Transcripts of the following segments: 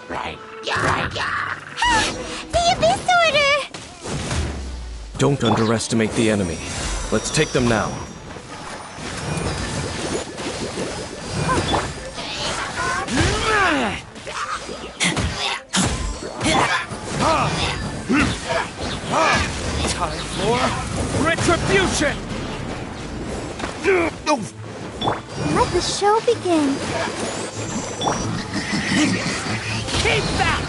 The Abyss Order! Don't underestimate the enemy. Let's take them now. Time for retribution! Let the show begin. Keep that!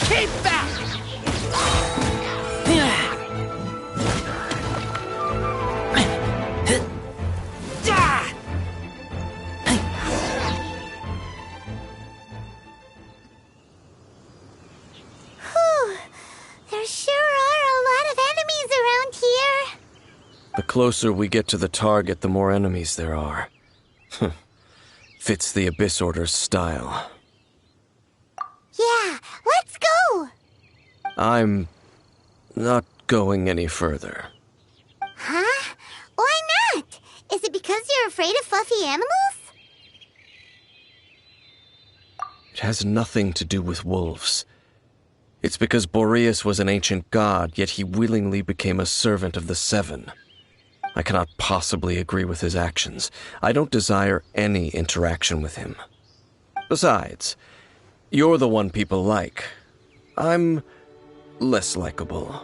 Keep back! There sure are a lot of enemies around here. The closer we get to the target, the more enemies there are. Fits the Abyss Order's style. Yeah, let's go! I'm not going any further. Huh? Why not? Is it because you're afraid of fluffy animals? It has nothing to do with wolves. It's because Boreas was an ancient god, yet he willingly became a servant of the Seven. I cannot possibly agree with his actions. I don't desire any interaction with him. Besides, you're the one people like. I'm less likable.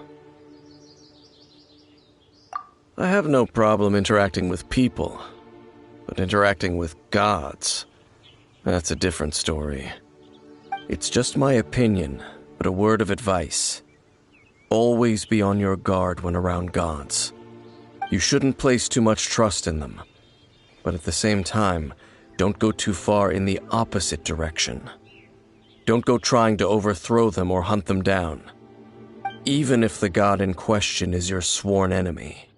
I have no problem interacting with people, but interacting with gods, that's a different story. It's just my opinion, but a word of advice. Always be on your guard when around gods. You shouldn't place too much trust in them, but at the same time, don't go too far in the opposite direction. Don't go trying to overthrow them or hunt them down, even if the god in question is your sworn enemy.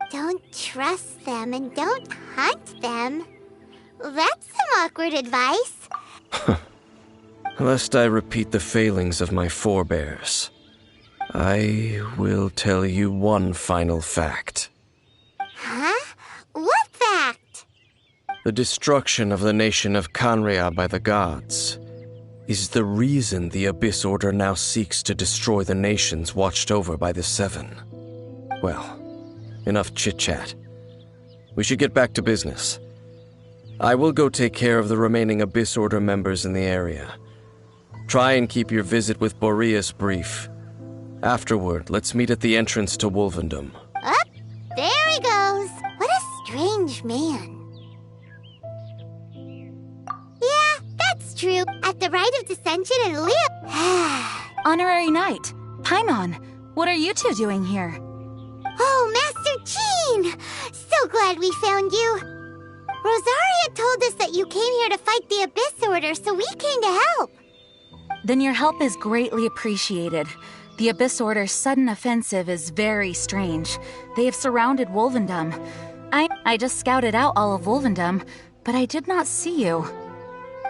Don't trust them and don't hunt them. That's some awkward advice. Lest I repeat the failings of my forebears, I will tell you one final fact. Huh? What fact? The destruction of the nation of Canria by the gods is the reason the Abyss Order now seeks to destroy the nations watched over by the Seven. Well, enough chit-chat. We should get back to business. I will go take care of the remaining Abyss Order members in the area. Try and keep your visit with Boreas brief. Afterward, let's meet at the entrance to Wolvendom. Up, there he goes. What a strange man. Yeah, that's true. At the rite of dissension and Honorary Knight, Paimon, what are you two doing here? Oh, Master Jean! So glad we found you. Rosaria told us that you came here to fight the Abyss Order, so we came to help. Then your help is greatly appreciated. The Abyss Order's sudden offensive is very strange. They have surrounded Wolvendom. I just scouted out all of Wolvendom, but I did not see you.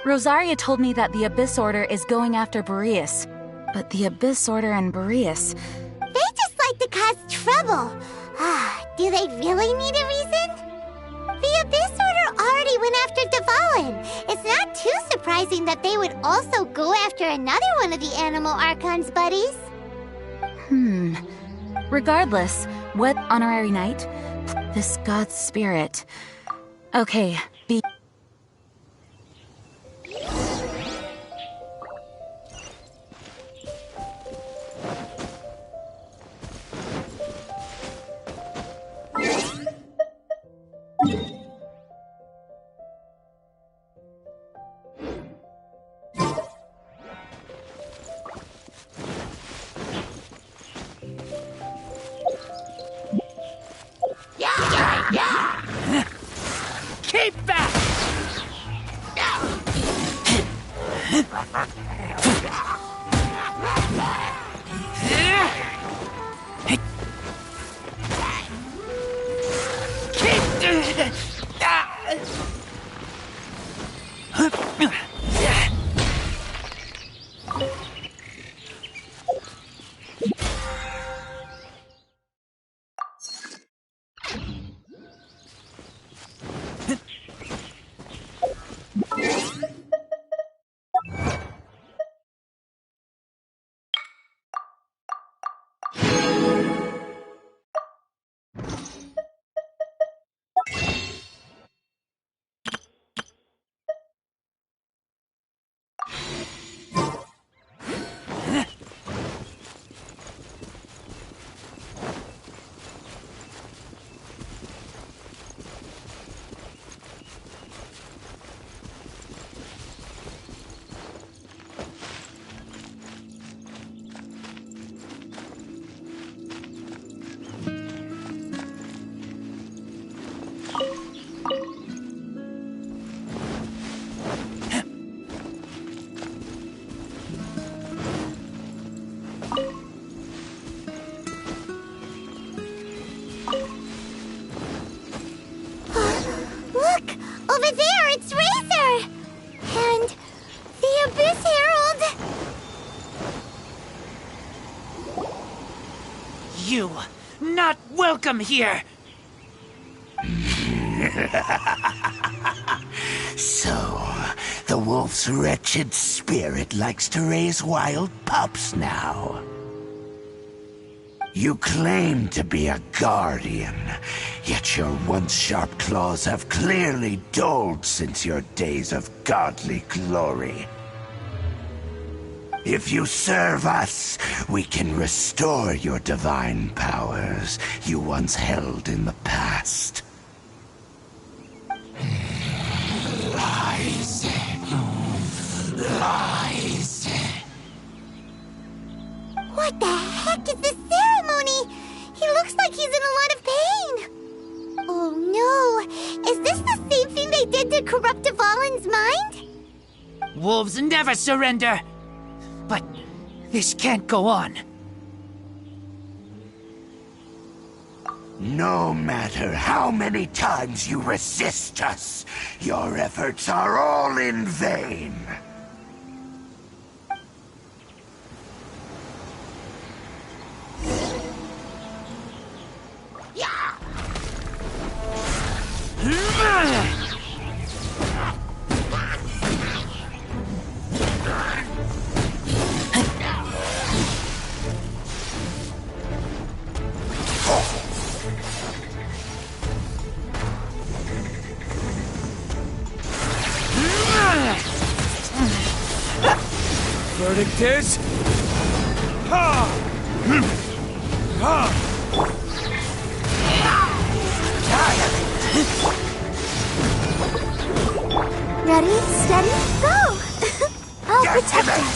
Rosaria told me that the Abyss Order is going after Boreas. But the Abyss Order and Boreas... They just like to cause trouble. Do they really need a reason? The Abyss Order already went after Dvalin. It's not too surprising that they would also go after another one of the Animal Archon's buddies. Regardless, what Honorary Knight? This god's spirit. Okay, be... Keep back! Keep... over there, it's Razor! And the Abyss Herald! You, not welcome here! So, the wolf's wretched spirit likes to raise wild pups now. You claim to be a guardian, yet your once sharp claws have clearly dulled since your days of godly glory. If you serve us, we can restore your divine powers you once held in the past. Lies. Lies. What the heck is this ceremony? He looks like he's in a lot of pain. Oh no, is this the same thing they did to corrupt Dvalin's mind? Wolves never surrender! But this can't go on. No matter how many times you resist us, your efforts are all in vain. Verdict is... Ha! Ha! Ready, steady, go! I'll protect us.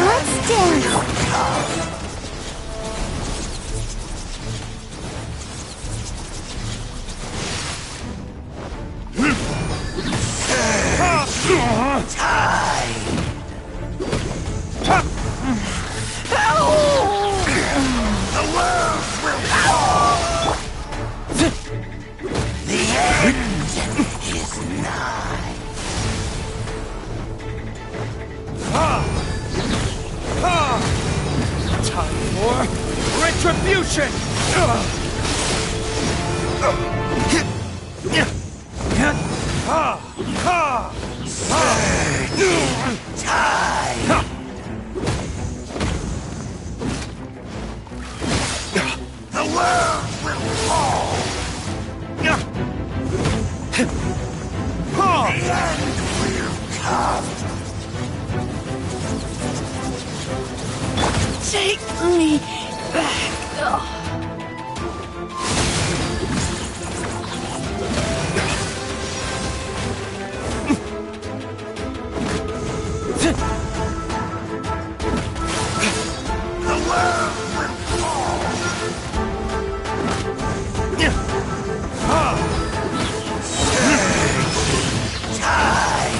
Let's dance! Time for retribution! The world will fall. The end will come. Take me back. The world will fall.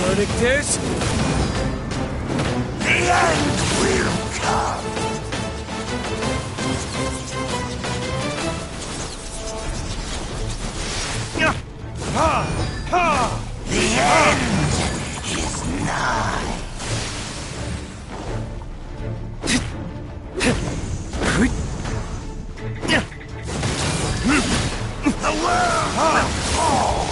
Verdict is... The end will come. The end is nigh. The world will fall.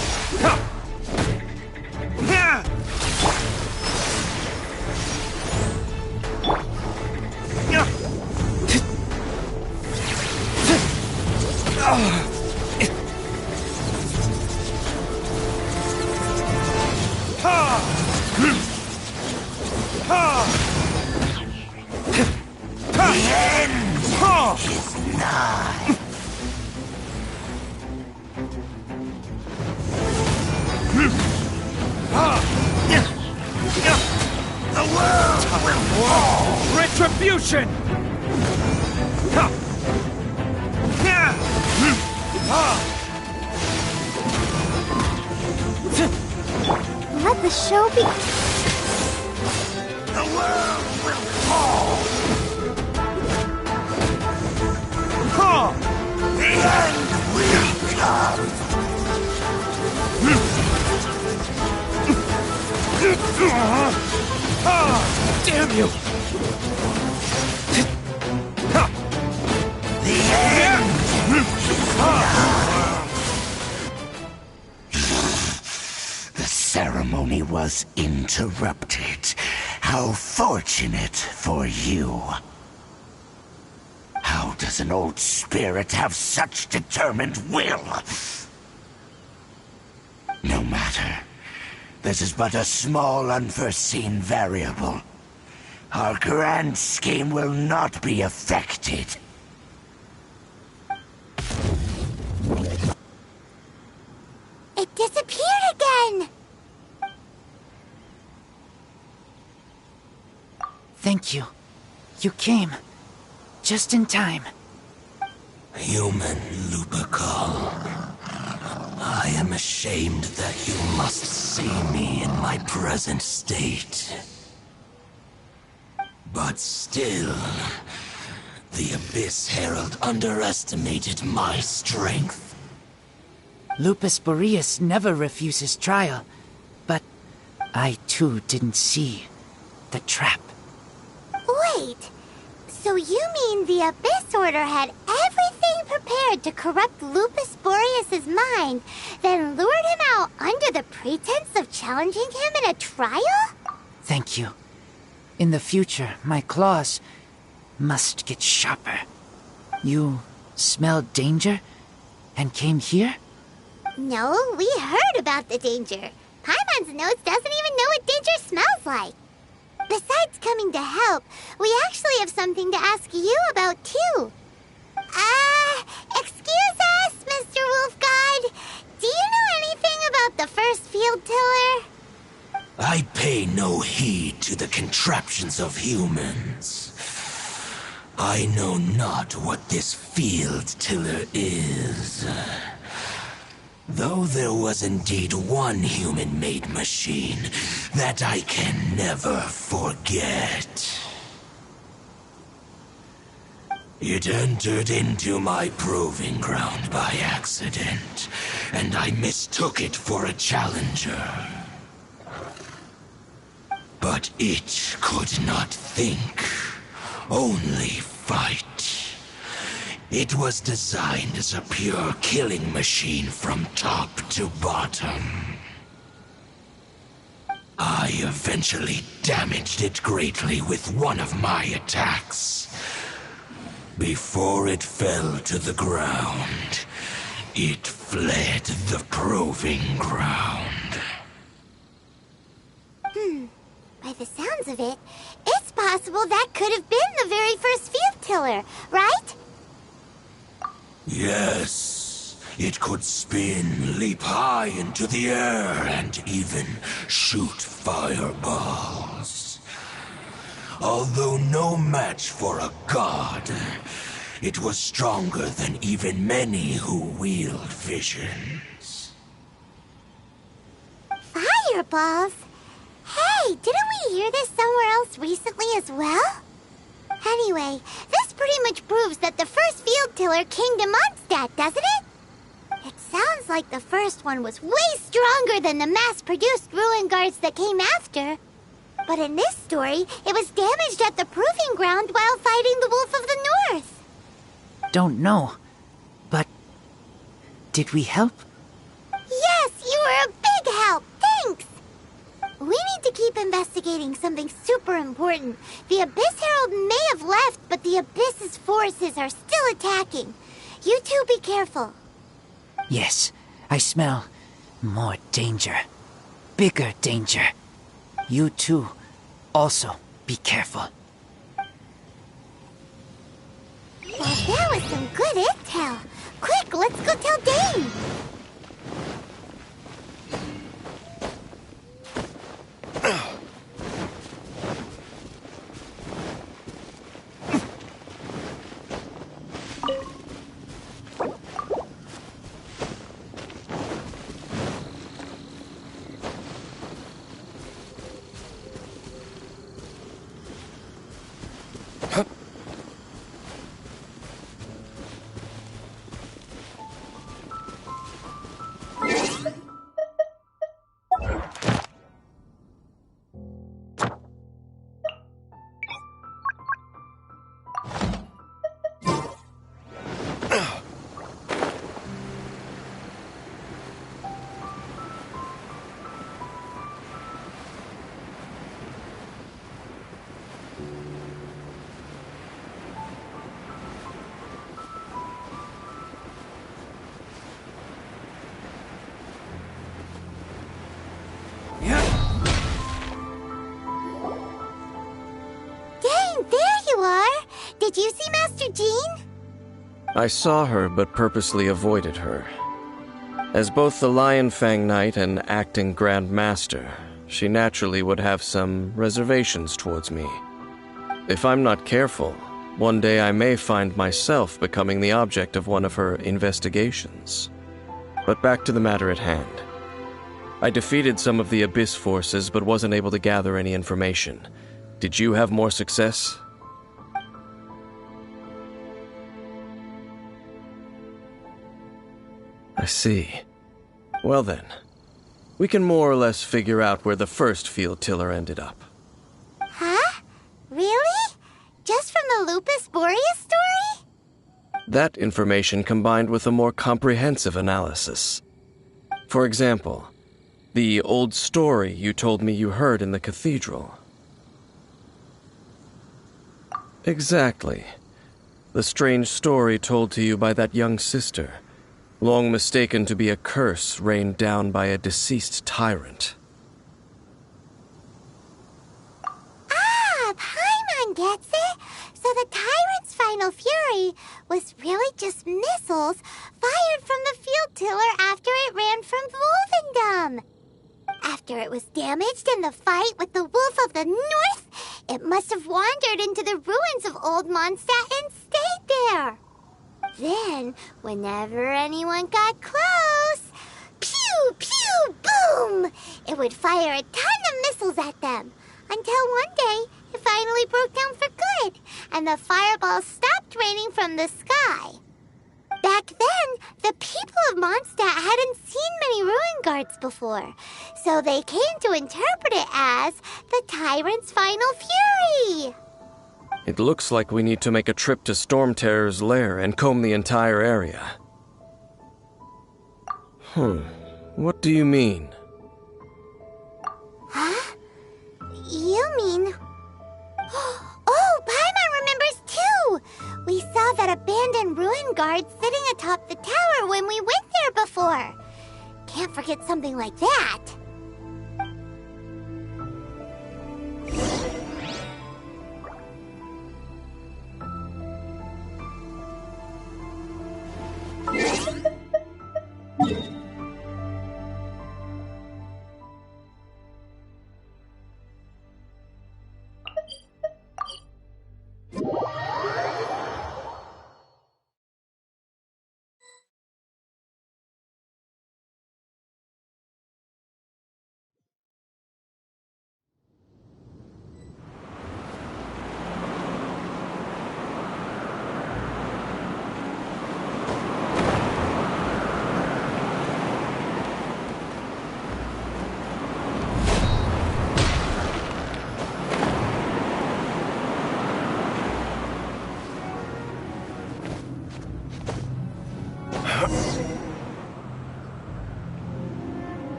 is nigh. The world will fall! Retribution! Let the show be. The world will fall! The end will come! Damn you! The end! The ceremony was interrupted. How fortunate for you. How does an old spirit have such determined will? No matter. This is but a small unforeseen variable. Our grand scheme will not be affected. It disappeared again! Thank you. You came. Just in time. Human Lupercal. I am ashamed that you must see me in my present state. But still, the Abyss Herald underestimated my strength. Lupus Boreas never refuses trial, but I too didn't see the trap. Wait, so you mean the Abyss Order had everything prepared to corrupt Lupus Boreas' mind, then lured him out under the pretense of challenging him in a trial? Thank you. In the future, my claws must get sharper. You smelled danger and came here? No, we heard about the danger. Paimon's nose doesn't even know what danger smells like. Besides coming to help, we actually have something to ask you about, too. Excuse us, Mr. Wolf God. Do you know anything about the first field tiller? I pay no heed to the contraptions of humans. I know not what this field tiller is. Though there was indeed one human-made machine that I can never forget. It entered into my proving ground by accident, and I mistook it for a challenger. But it could not think, only fight. It was designed as a pure killing machine from top to bottom. I eventually damaged it greatly with one of my attacks. Before it fell to the ground, it fled the proving ground. By the sounds of it, it's possible that could have been the very first field tiller, right? Yes, it could spin, leap high into the air, and even shoot fireballs. Although no match for a god, it was stronger than even many who wield visions. Fireballs? Hey, didn't we hear this somewhere else recently as well? Anyway, this pretty much proves that the first field tiller came to Mondstadt, doesn't it? It sounds like the first one was way stronger than the mass-produced ruin guards that came after. But in this story, it was damaged at the proving ground while fighting the Wolf of the North. Don't know, but did we help? Yes, you were a big help. Thanks. We need to keep investigating something super important. The Abyss Herald may have left, but the Abyss's forces are still attacking. You two be careful. Yes, I smell more danger. Bigger danger. You too, also be careful. Well, That was some good intel. Quick, let's go tell Dane. Did you see Master Jean? I saw her, but purposely avoided her. As both the Lion Fang Knight and acting Grand Master, she naturally would have some reservations towards me. If I'm not careful, one day I may find myself becoming the object of one of her investigations. But back to the matter at hand. I defeated some of the Abyss forces, but wasn't able to gather any information. Did you have more success? I see. Well then, we can more or less figure out where the first field tiller ended up. Huh? Really? Just from the Lupus Boreas story? That information combined with a more comprehensive analysis. For example, the old story you told me you heard in the cathedral. Exactly. The strange story told to you by that young sister, long mistaken to be a curse rained down by a deceased tyrant. Ah, Paimon gets it! So the tyrant's final fury was really just missiles fired from the field tiller after it ran from Wolvendom. After it was damaged in the fight with the Wolf of the North, it must have wandered into the ruins of Old Mondstadt and stayed there. Then, whenever anyone got close, pew, pew, boom! It would fire a ton of missiles at them, until one day it finally broke down for good, and the fireballs stopped raining from the sky. Back then, the people of Mondstadt hadn't seen many ruin guards before, so they came to interpret it as the tyrant's final fury. It looks like we need to make a trip to Storm Terror's lair and comb the entire area. What do you mean? Huh? You mean... Oh, Paimon remembers too! We saw that abandoned ruin guard sitting atop the tower when we went there before. Can't forget something like that.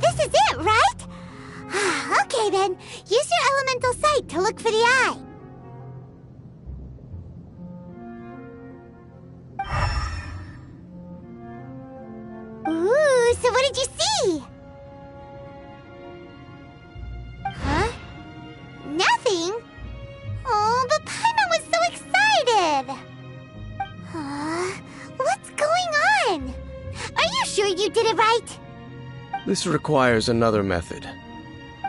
This is it, right? Okay then, use your elemental sight to look for the eye. Ooh, so what did you see? Huh? Nothing? Oh, but Paimon was so excited! This requires another method.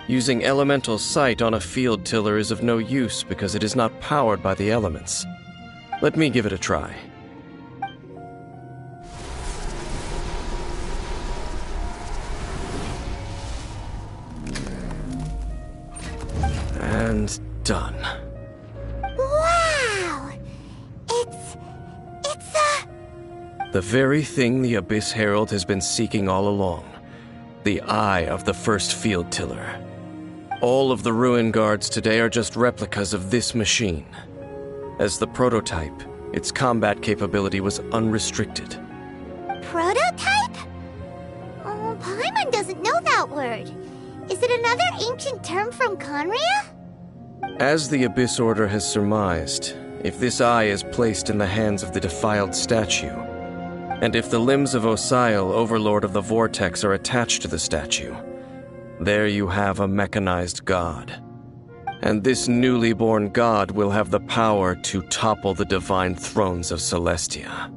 Using elemental sight on a field tiller is of no use because it is not powered by the elements. Let me give it a try. And done. Wow! It's the very thing the Abyss Herald has been seeking all along. The eye of the first field tiller. All of the ruin guards today are just replicas of this machine. As the prototype, its combat capability was unrestricted. prototype? Oh, Paimon doesn't know that word. Is it another ancient term from Conria? As the Abyss Order has surmised, if this eye is placed in the hands of the defiled statue, and if the limbs of Osial, Overlord of the Vortex, are attached to the statue, there you have a mechanized god. And this newly born god will have the power to topple the divine thrones of Celestia.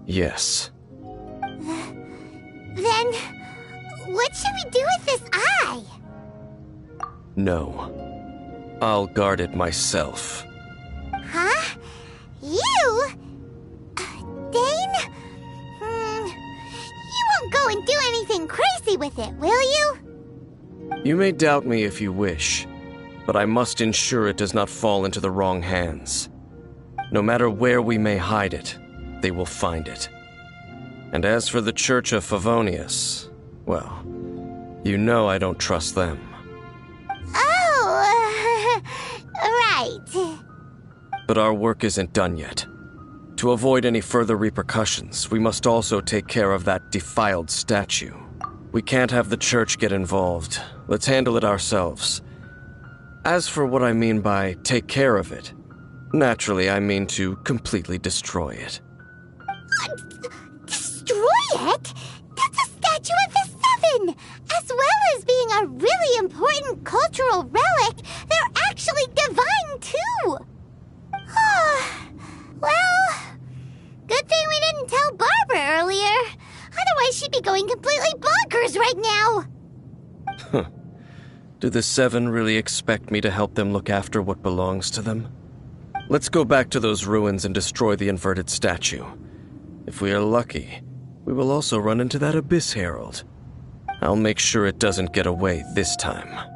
Yes. Then, what should we do with this eye? No. I'll guard it myself. Huh? You? Dane? You won't go and do anything crazy with it, will you? You may doubt me if you wish, but I must ensure it does not fall into the wrong hands. No matter where we may hide it, they will find it. And as for the Church of Favonius, well, you know I don't trust them. Oh, right. But our work isn't done yet. To avoid any further repercussions, we must also take care of that defiled statue. We can't have the church get involved. Let's handle it ourselves. As for what I mean by take care of it, naturally I mean to completely destroy it. Destroy it? That's a statue of the Seven! As well as being a really important cultural relic, they're actually divine too! Well, good thing we didn't tell Barbara earlier. Otherwise she'd be going completely bonkers right now! Do the Seven really expect me to help them look after what belongs to them? Let's go back to those ruins and destroy the inverted statue. If we are lucky, we will also run into that Abyss Herald. I'll make sure it doesn't get away this time.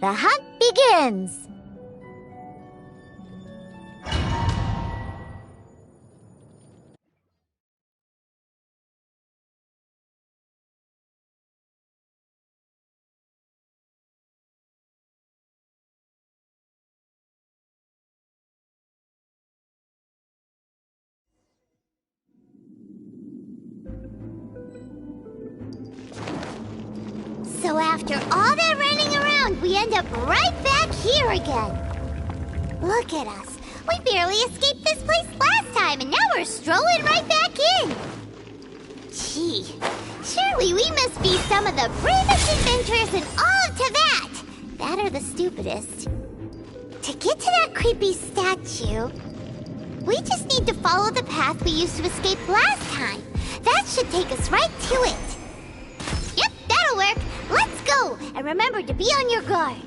The hunt begins! So after all that running around, we end up right back here again. Look at us. We barely escaped this place last time, and now we're strolling right back in. Gee, surely we must be some of the bravest adventurers in all of Teyvat. That or the stupidest. To get to that creepy statue, we just need to follow the path we used to escape last time. That should take us right to it. Yep, that'll work. Let's go, and remember to be on your guard.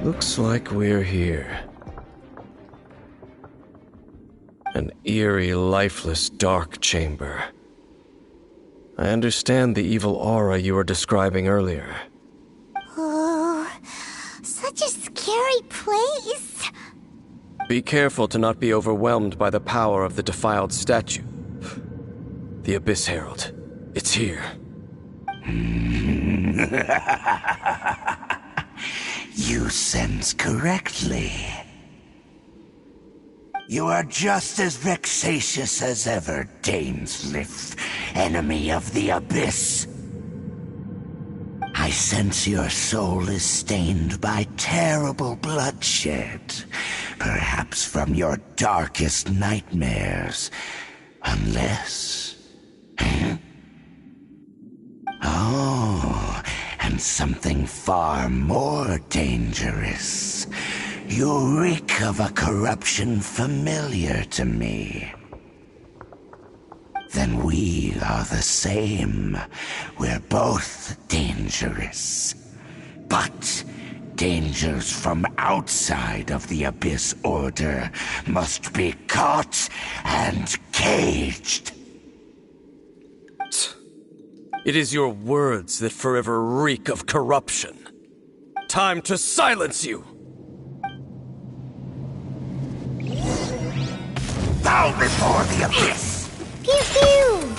Looks like we're here. An eerie, lifeless, dark chamber. I understand the evil aura you were describing earlier. Oh, such a scary place. Be careful to not be overwhelmed by the power of the defiled statue. The Abyss Herald. It's here. You sense correctly. You are just as vexatious as ever, Dainsleif, enemy of the Abyss. I sense your soul is stained by terrible bloodshed, perhaps from your darkest nightmares, unless... Oh, and something far more dangerous. You reek of a corruption familiar to me. Then we are the same. We're both dangerous. But dangers from outside of the Abyss Order must be caught and caged. It is your words that forever reek of corruption. Time to silence you! Bow before the Abyss! Pew pew!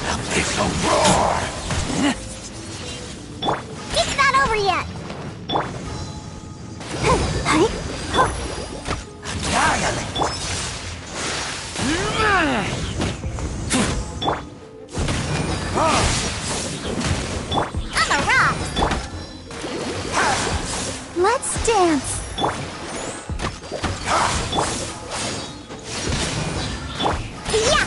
Abyssal roar! It's not over yet! Annihilate! I'm a rock! Let's dance! Yeah!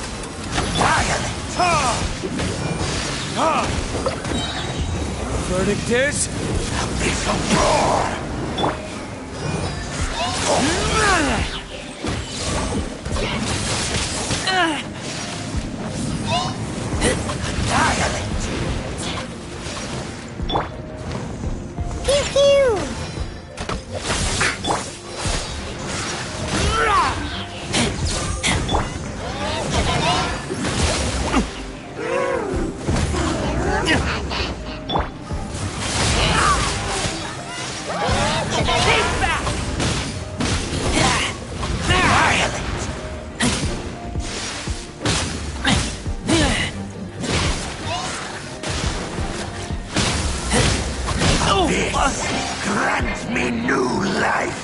Verdict is... Abyssal roar! Annihilate! Pew pew! Grant me new life!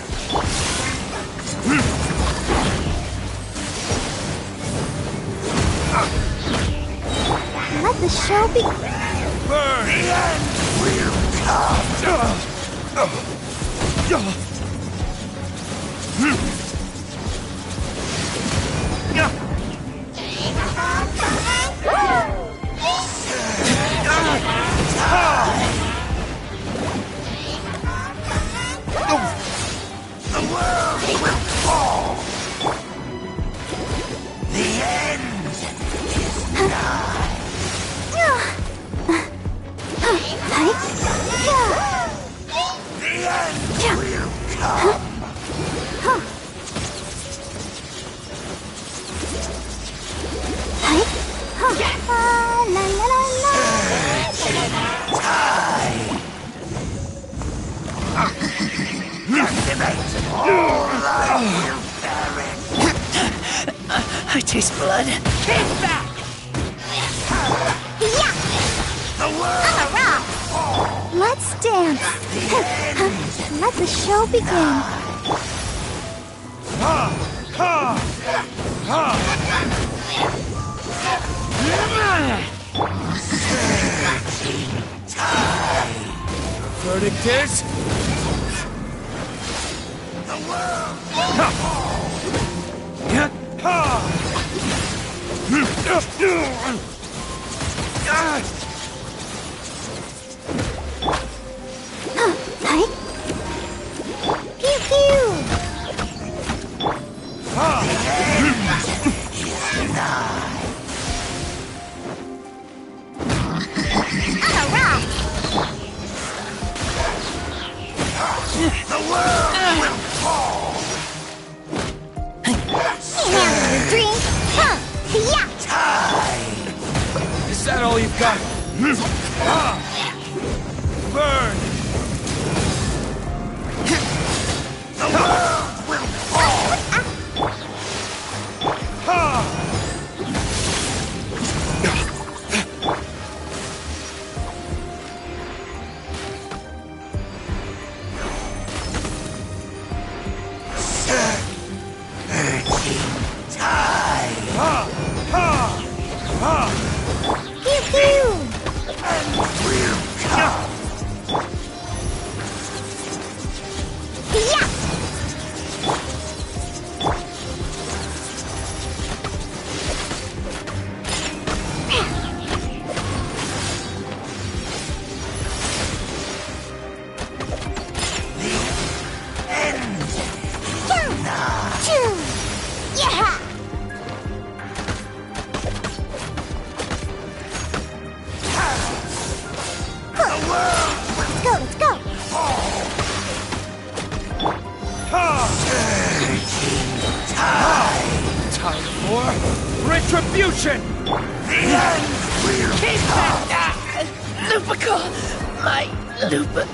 Let the show begin. The end will come! The world will fall! The end is nigh! The end La la la la. I taste blood. Keep back! Yeah. Let's dance. Let the show begin. Verdict is... Pew pew. Is that all you've got? Burn! Pew pew. Yeah. Yeah. Let's go. Time for retribution! Keep back! Lupica! My Lupica.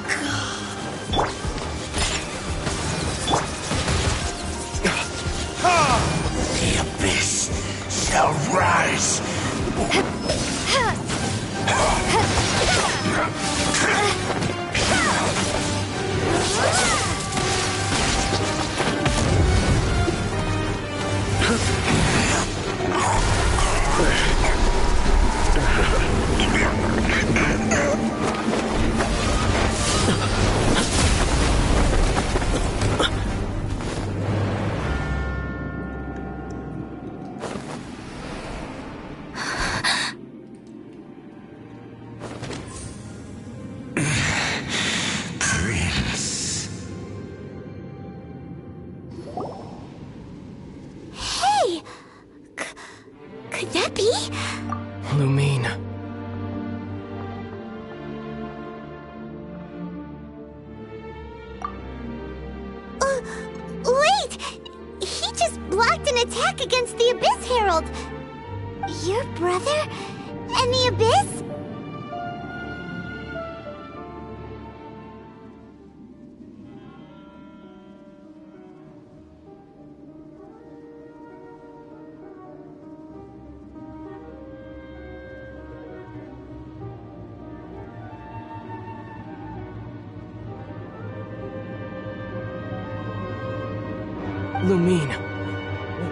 The abyss shall rise. Prince. Hey. Could that be? Lumine. Wait! He just blocked an attack against the Abyss Herald. Your brother and the Abyss? Lumine.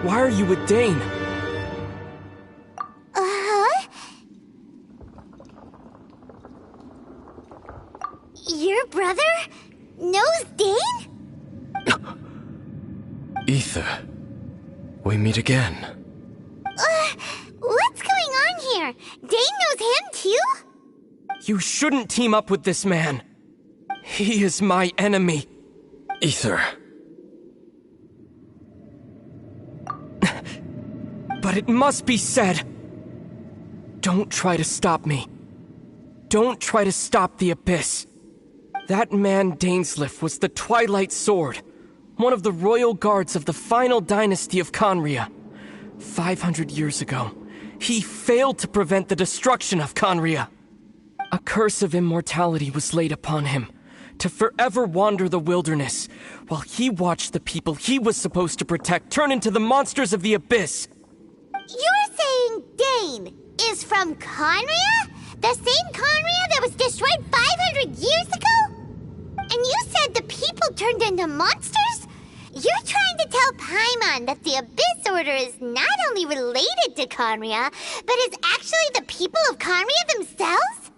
Why are you with Dane? Uh-huh. Your brother knows Dane? Ether, we meet again. What's going on here? Dane knows him too? You shouldn't team up with this man. He is my enemy. Ether. But it must be said. Don't try to stop me. Don't try to stop the Abyss. That man Dainsleif was the Twilight Sword, one of the royal guards of the final dynasty of Conria. 500 years ago, he failed to prevent the destruction of Conria. A curse of immortality was laid upon him, to forever wander the wilderness, while he watched the people he was supposed to protect turn into the monsters of the abyss. You're saying Dane is from Conria? The same Conria that was destroyed 500 years ago? And you said the people turned into monsters? You're trying to tell Paimon that the Abyss Order is not only related to Conria, but is actually the people of Conria themselves?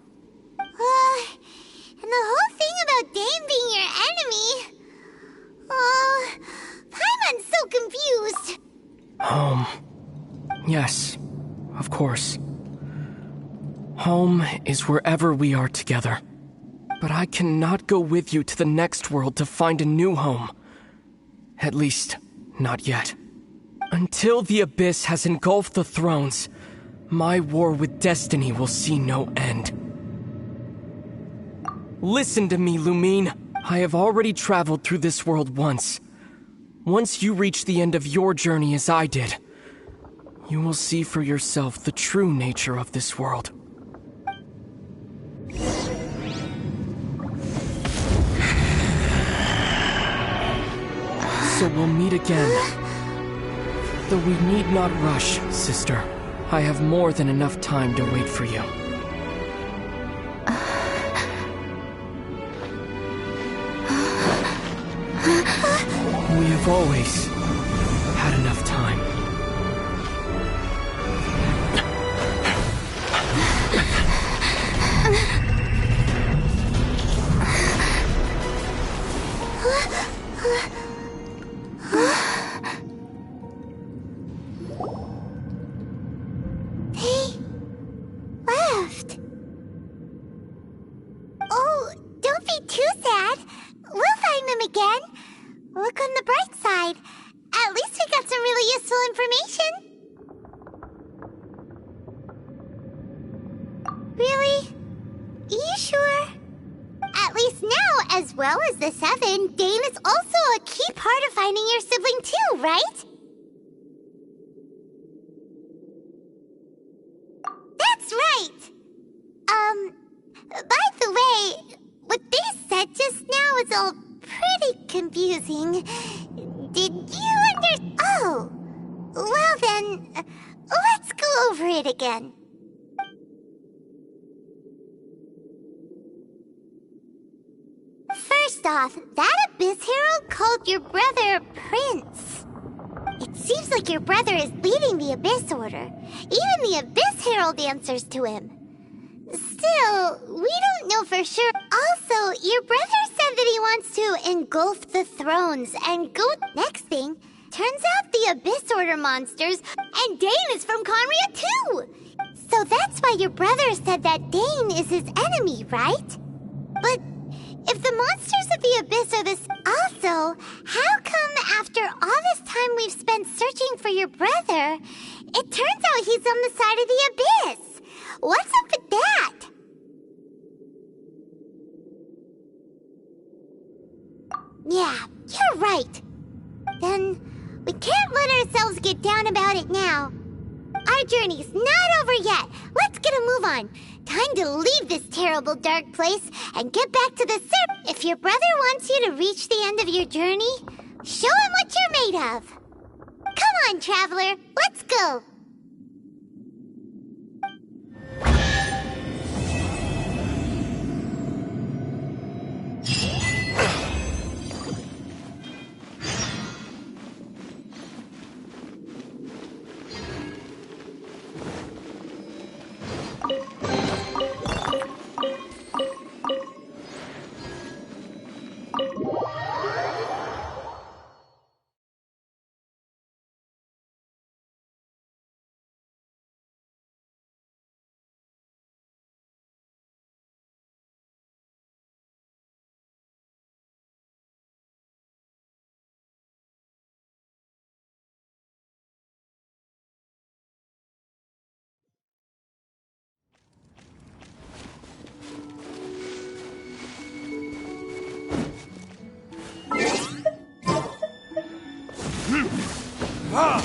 And the whole thing about Dane being your enemy... Paimon's so confused. Yes, of course. Home is wherever we are together. But I cannot go with you to the next world to find a new home. At least, not yet. Until the Abyss has engulfed the thrones, my war with destiny will see no end. Listen to me, Lumine. I have already traveled through this world once. Once you reach the end of your journey as I did, you will see for yourself the true nature of this world. So we'll meet again. Though we need not rush, sister. I have more than enough time to wait for you. We have always had enough time. They left. Oh, don't be too sad. We'll find them again. Look on the bright side. At least we got some really useful information. Really? You sure? At least now, as well as the Seven, Dane is also a key part of finding your sibling too, right? That's right! By the way, what they said just now is all pretty confusing. Did you Oh! Well then, let's go over it again. First off, that Abyss Herald called your brother Prince. It seems like your brother is leading the Abyss Order. Even the Abyss Herald answers to him. Still, we don't know for sure. Also, your brother said that he wants to engulf the thrones and go... Next thing, turns out the Abyss Order monsters, and Dane is from Conria too! So that's why your brother said that Dane is his enemy, right? But if the monsters of the Abyss are this... Also, how come after all this time we've spent searching for your brother, it turns out he's on the side of the Abyss? What's up with that? Yeah, you're right. Then we can't let ourselves get down about it now. Our journey's not over yet. Let's get a move on. Time to leave this terrible dark place and get back to the surf. If your brother wants you to reach the end of your journey, show him what you're made of. Come on, traveler. Let's go. Are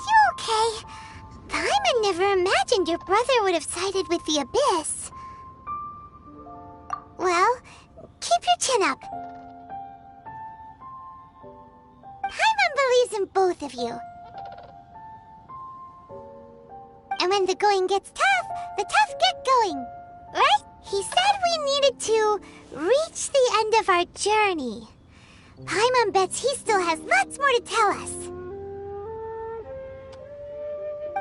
you okay? Paimon never imagined your brother would have sided with the Abyss. Well, keep your chin up. Paimon believes in both of you. And when the going gets tough, the tough get going. Right? He said we needed to reach the end of our journey. Paimon bets he still has lots more to tell us.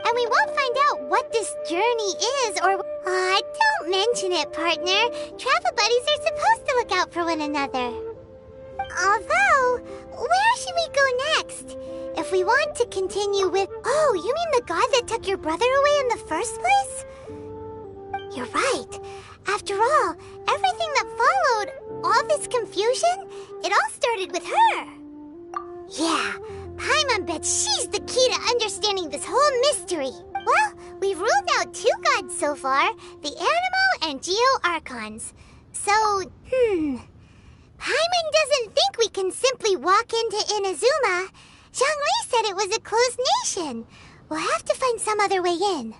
And we won't find out what this journey is or... Aw, don't mention it, partner. Travel buddies are supposed to look out for one another. Although, where should we go next? If we want to continue with... Oh, you mean the god that took your brother away in the first place? You're right. After all, everything that followed, all this confusion, it all started with her. Yeah, Paimon bets she's the key to understanding this whole mystery. Well, we've ruled out 2 gods so far, the Animo and Geo-Archons. So, Paimon doesn't think we can simply walk into Inazuma. Zhongli said it was a closed nation. We'll have to find some other way in.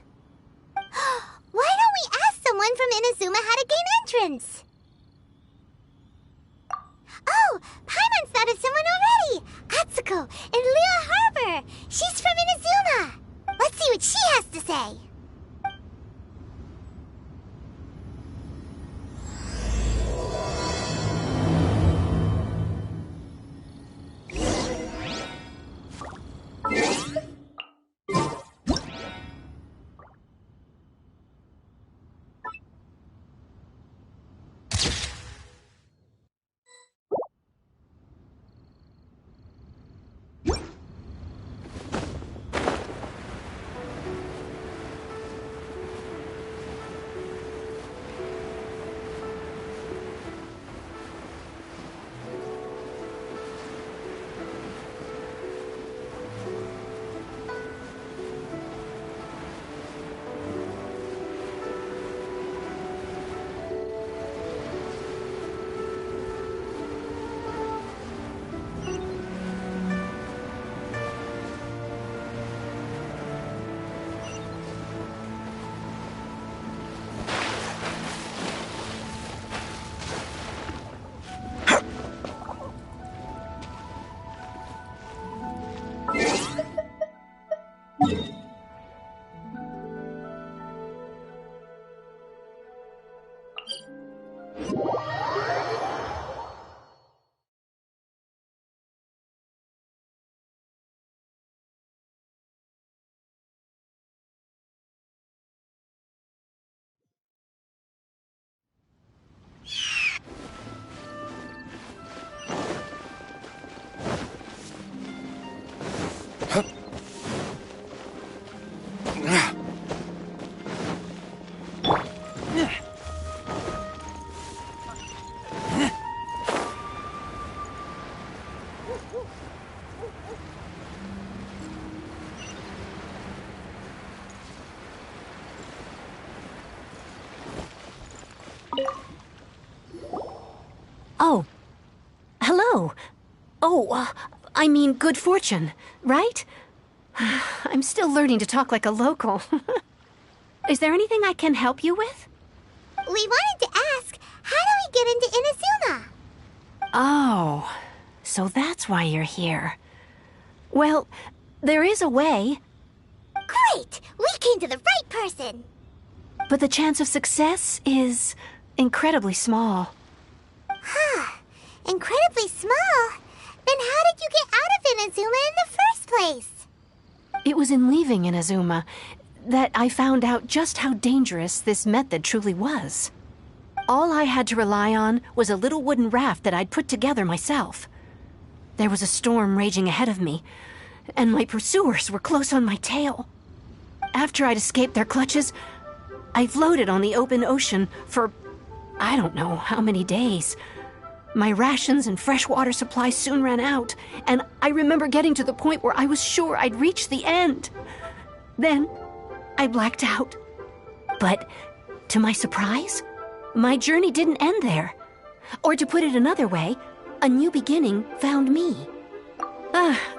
Why don't we ask someone from Inazuma how to gain entrance? Oh, Paimon thought of someone already! Atsuko in Liyue Harbor! She's from Inazuma! Let's see what she has to say! I mean good fortune, right? I'm still learning to talk like a local. Is there anything I can help you with? We wanted to ask, how do we get into Inazuma? Oh, so that's why you're here. Well, there is a way. Great! We came to the right person! But the chance of success is incredibly small. Incredibly small? Then how did you get out of Inazuma in the first place? It was in leaving Inazuma that I found out just how dangerous this method truly was. All I had to rely on was a little wooden raft that I'd put together myself. There was a storm raging ahead of me, and my pursuers were close on my tail. After I'd escaped their clutches, I floated on the open ocean for I don't know how many days. My rations and freshwater supply soon ran out, and I remember getting to the point where I was sure I'd reached the end. Then, I blacked out. But, to my surprise, my journey didn't end there. Or to put it another way, a new beginning found me.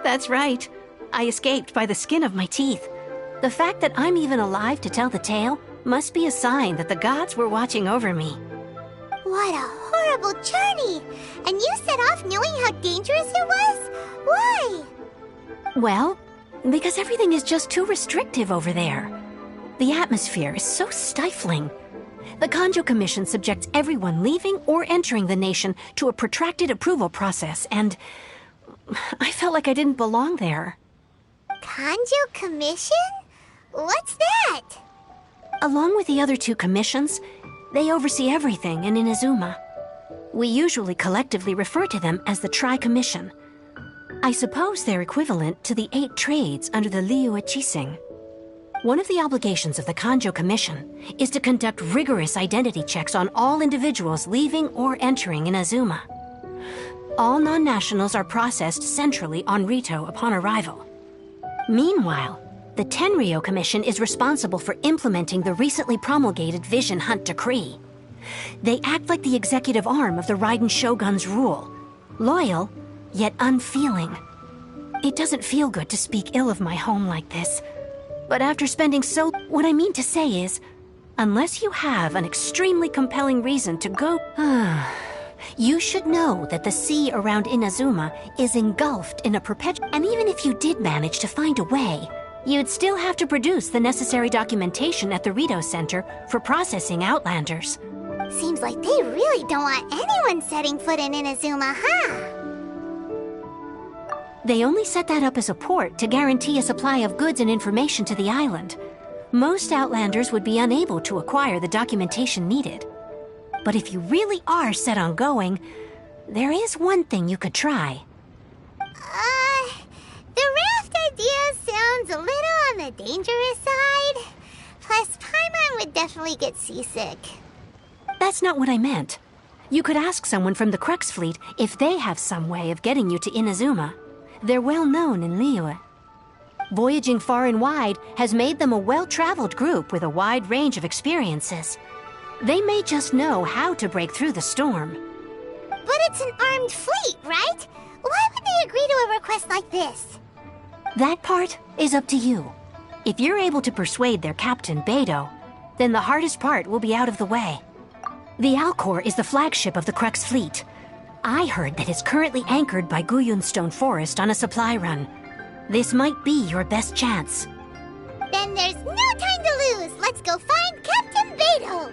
That's right. I escaped by the skin of my teeth. The fact that I'm even alive to tell the tale must be a sign that the gods were watching over me. What a horrible journey! And you set off knowing how dangerous it was? Why? Well, because everything is just too restrictive over there. The atmosphere is so stifling. The Kanjo Commission subjects everyone leaving or entering the nation to a protracted approval process, and I felt like I didn't belong there. Kanjo Commission? What's that? Along with the other two commissions, they oversee everything in Inazuma. We usually collectively refer to them as the Tri-Commission. I suppose they're equivalent to the 8 trades under the Liyue Chising. One of the obligations of the Kanjo Commission is to conduct rigorous identity checks on all individuals leaving or entering Inazuma. All non-nationals are processed centrally on Rito upon arrival. Meanwhile, the Tenryo Commission is responsible for implementing the recently promulgated Vision Hunt Decree. They act like the executive arm of the Raiden Shogun's rule, loyal, yet unfeeling. It doesn't feel good to speak ill of my home like this, but after spending what I mean to say is, unless you have an extremely compelling reason to go, you should know that the sea around Inazuma is engulfed in a perpetual, and even if you did manage to find a way, you'd still have to produce the necessary documentation at the Rito Center for processing Outlanders. Seems like they really don't want anyone setting foot in Inazuma, huh? They only set that up as a port to guarantee a supply of goods and information to the island. Most Outlanders would be unable to acquire the documentation needed. But if you really are set on going, there is one thing you could try. The raft idea sounds a little on the dangerous side. Plus, Paimon would definitely get seasick. That's not what I meant. You could ask someone from the Crux Fleet if they have some way of getting you to Inazuma. They're well known in Liyue. Voyaging far and wide has made them a well-traveled group with a wide range of experiences. They may just know how to break through the storm. But it's an armed fleet, right? Why would they agree to a request like this? That part is up to you. If you're able to persuade their captain, Beidou, then the hardest part will be out of the way. The Alcor is the flagship of the Crux Fleet. I heard that it's currently anchored by Guyunstone Forest on a supply run. This might be your best chance. Then there's no time to lose. Let's go find Captain Beidou.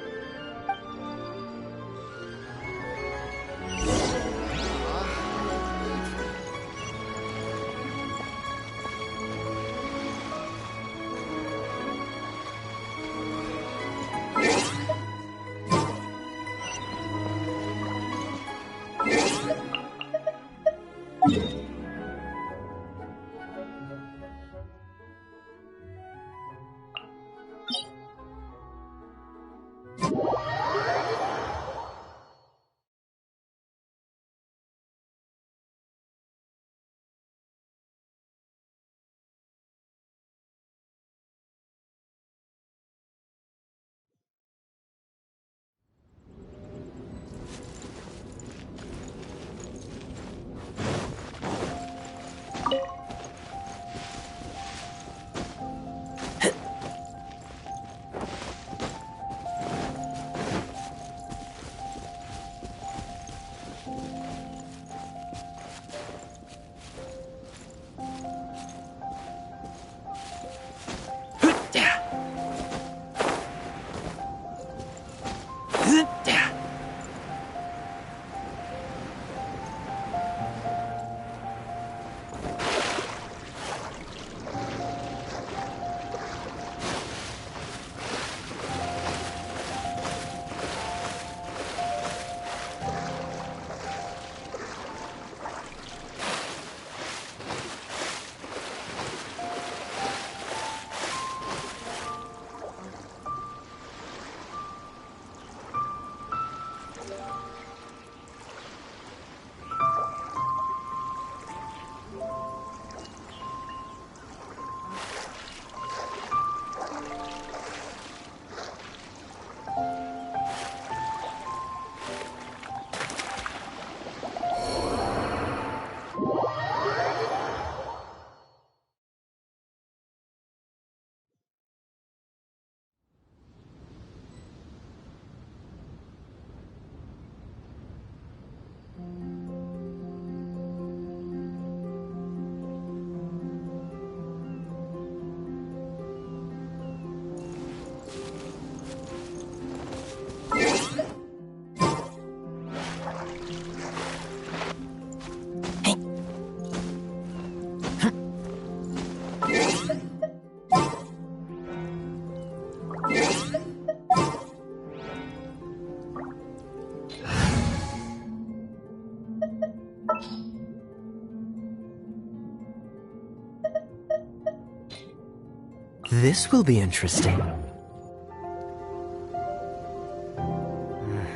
This will be interesting.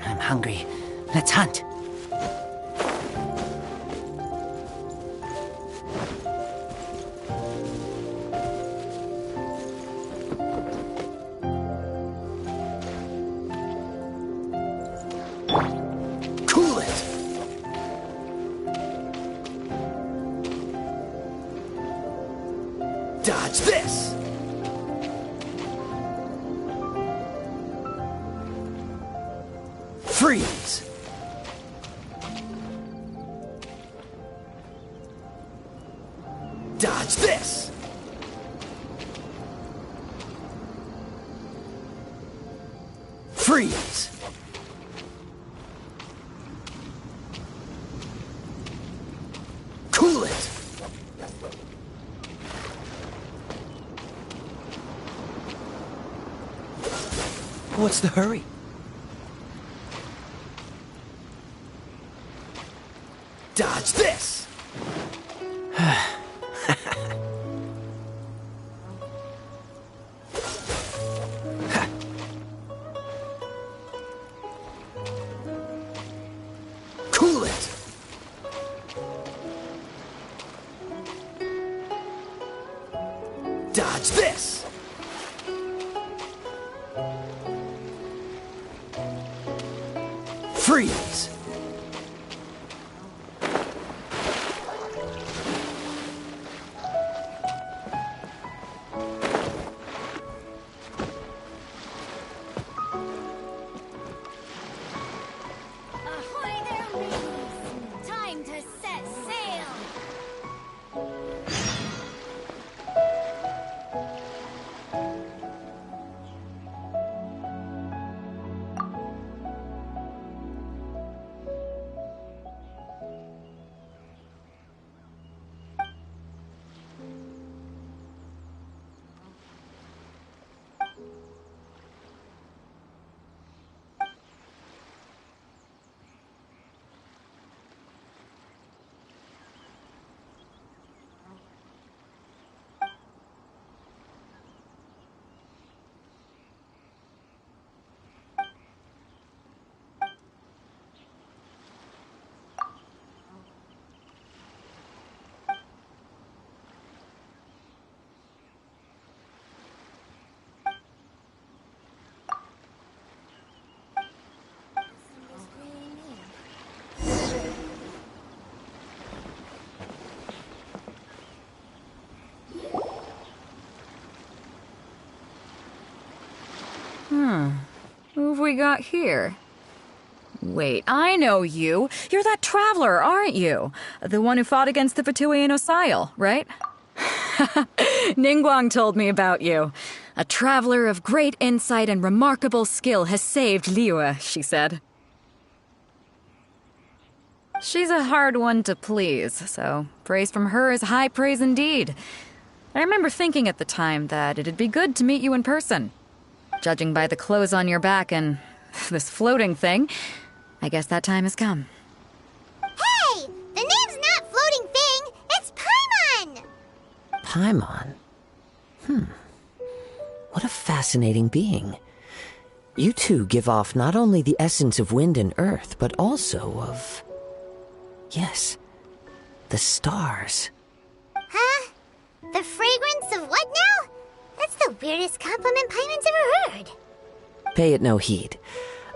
I'm hungry. Let's hunt. Cool it! Dodge this! Freeze! Dodge this! Freeze! Cool it! What's the hurry? Dodge this! Cool it! Dodge this! Freeze! Ahoy there, ladies! Time to set sail! Who have we got here? Wait, I know you. You're that traveler, aren't you? The one who fought against the Fatui and Osile, right? Ningguang told me about you. A traveler of great insight and remarkable skill has saved Liyue, she said. She's a hard one to please, so praise from her is high praise indeed. I remember thinking at the time that it'd be good to meet you in person. Judging by the clothes on your back and this floating thing, I guess that time has come. Hey! The name's not Floating Thing, it's Paimon! Paimon? What a fascinating being. You two give off not only the essence of wind and earth, but also of... yes, the stars. Huh? The fragrance of what now? That's the weirdest compliment Paimon's ever heard. Pay it no heed.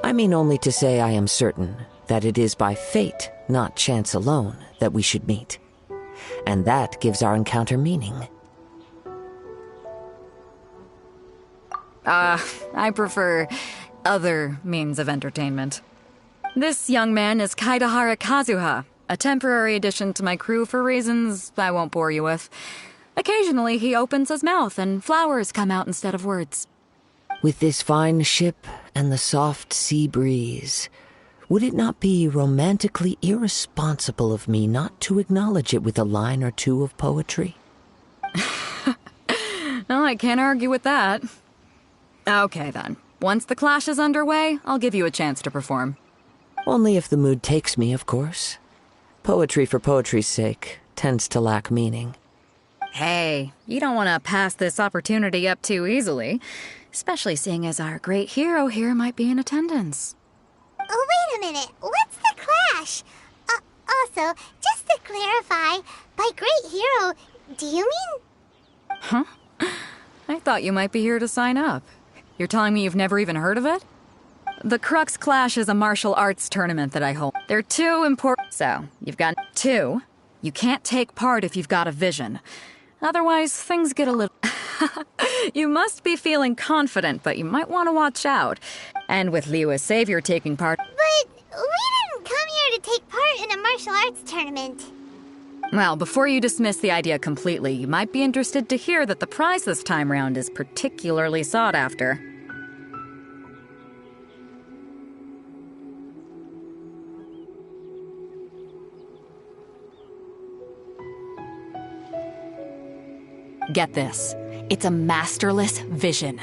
I mean only to say I am certain that it is by fate, not chance alone, that we should meet. And that gives our encounter meaning. I prefer other means of entertainment. This young man is Kaidahara Kazuha, a temporary addition to my crew for reasons I won't bore you with. Occasionally he opens his mouth and flowers come out instead of words. With this fine ship and the soft sea breeze, would it not be romantically irresponsible of me not to acknowledge it with a line or two of poetry? No, I can't argue with that. Okay then. Once the clash is underway, I'll give you a chance to perform. Only if the mood takes me, of course. Poetry for poetry's sake tends to lack meaning. Hey, you don't want to pass this opportunity up too easily, especially seeing as our great hero here might be in attendance. Oh, wait a minute. What's the clash? Also, just to clarify, by great hero, do you mean... Huh? I thought you might be here to sign up. You're telling me you've never even heard of it? The Crux Clash is a martial arts tournament that I hold. They're too important. So, you've got 2. You can't take part if you've got a vision. Otherwise, things get a little... You must be feeling confident, but you might want to watch out. And with Liu as savior taking part... But we didn't come here to take part in a martial arts tournament. Well, before you dismiss the idea completely, you might be interested to hear that the prize this time round is particularly sought after. Get this. It's a masterless vision.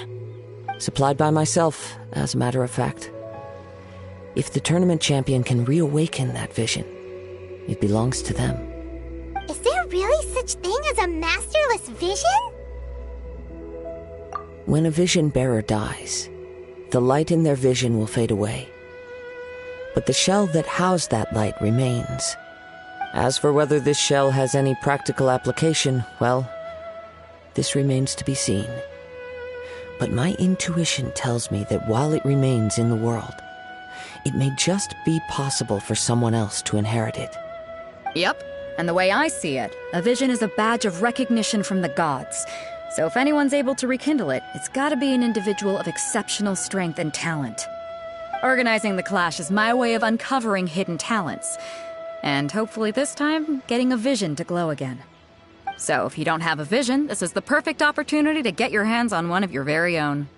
Supplied by myself, as a matter of fact. If the tournament champion can reawaken that vision, it belongs to them. Is there really such thing as a masterless vision? When a vision bearer dies, the light in their vision will fade away. But the shell that housed that light remains. As for whether this shell has any practical application, well, this remains to be seen. But my intuition tells me that while it remains in the world, it may just be possible for someone else to inherit it. Yep. And the way I see it, a vision is a badge of recognition from the gods. So if anyone's able to rekindle it, it's gotta be an individual of exceptional strength and talent. Organizing the clash is my way of uncovering hidden talents. And hopefully this time, getting a vision to glow again. So if you don't have a vision, this is the perfect opportunity to get your hands on one of your very own.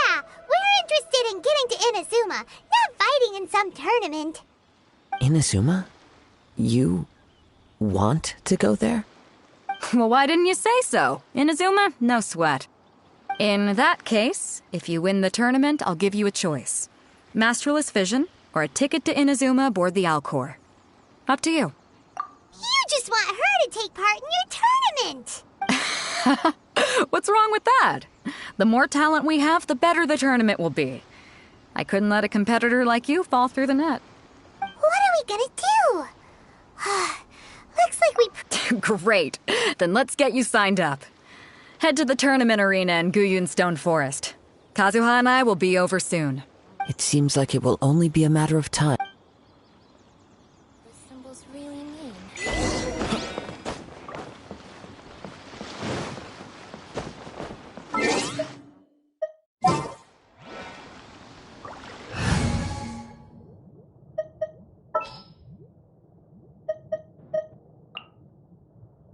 Yeah, we're interested in getting to Inazuma, not fighting in some tournament. Inazuma? You want to go there? Well, why didn't you say so? Inazuma? No sweat. In that case, if you win the tournament, I'll give you a choice. Masterless Vision, or a ticket to Inazuma aboard the Alcor. Up to you. You just want her to take part in your tournament! What's wrong with that? The more talent we have, the better the tournament will be. I couldn't let a competitor like you fall through the net. What are we gonna do? Looks like we... Great. Then let's get you signed up. Head to the tournament arena in Guyun Stone Forest. Kazuha and I will be over soon. It seems like it will only be a matter of time. The symbols really mean.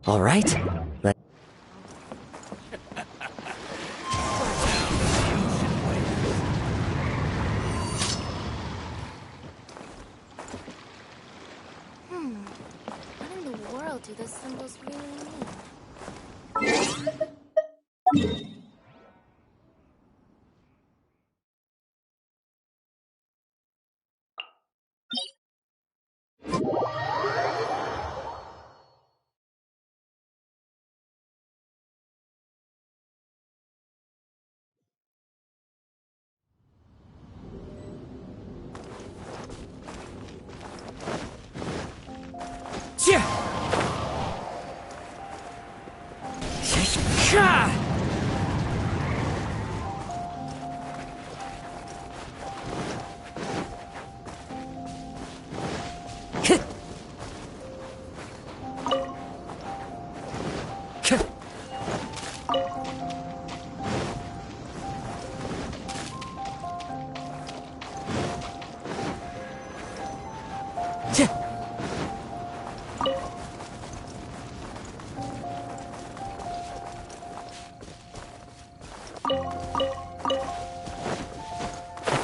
All right. What in the world do those symbols really mean?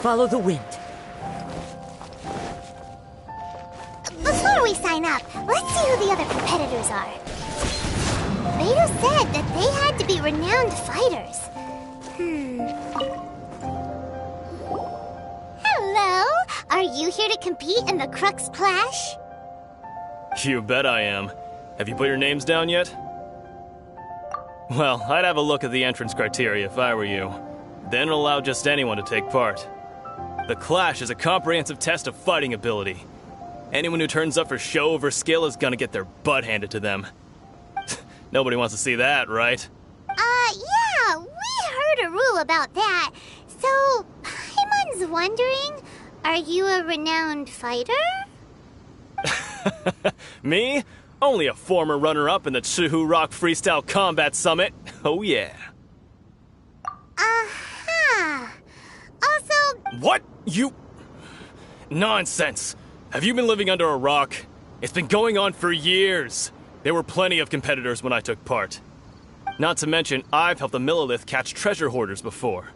Follow the wind. Before we sign up, let's see who the other competitors are. Beidou said that they had to be renowned fighters. Hello? Are you here to compete in the Crux Clash? You bet I am. Have you put your names down yet? Well, I'd have a look at the entrance criteria if I were you. Then allow just anyone to take part. The Clash is a comprehensive test of fighting ability. Anyone who turns up for show over skill is gonna get their butt handed to them. Nobody wants to see that, right? Yeah, we heard a rule about that. So, Paimon's wondering, are you a renowned fighter? Me? Only a former runner-up in the Chihu Rock Freestyle Combat Summit. Oh yeah. Also... What? You... Nonsense. Have you been living under a rock? It's been going on for years. There were plenty of competitors when I took part. Not to mention, I've helped the Millilith catch treasure hoarders before.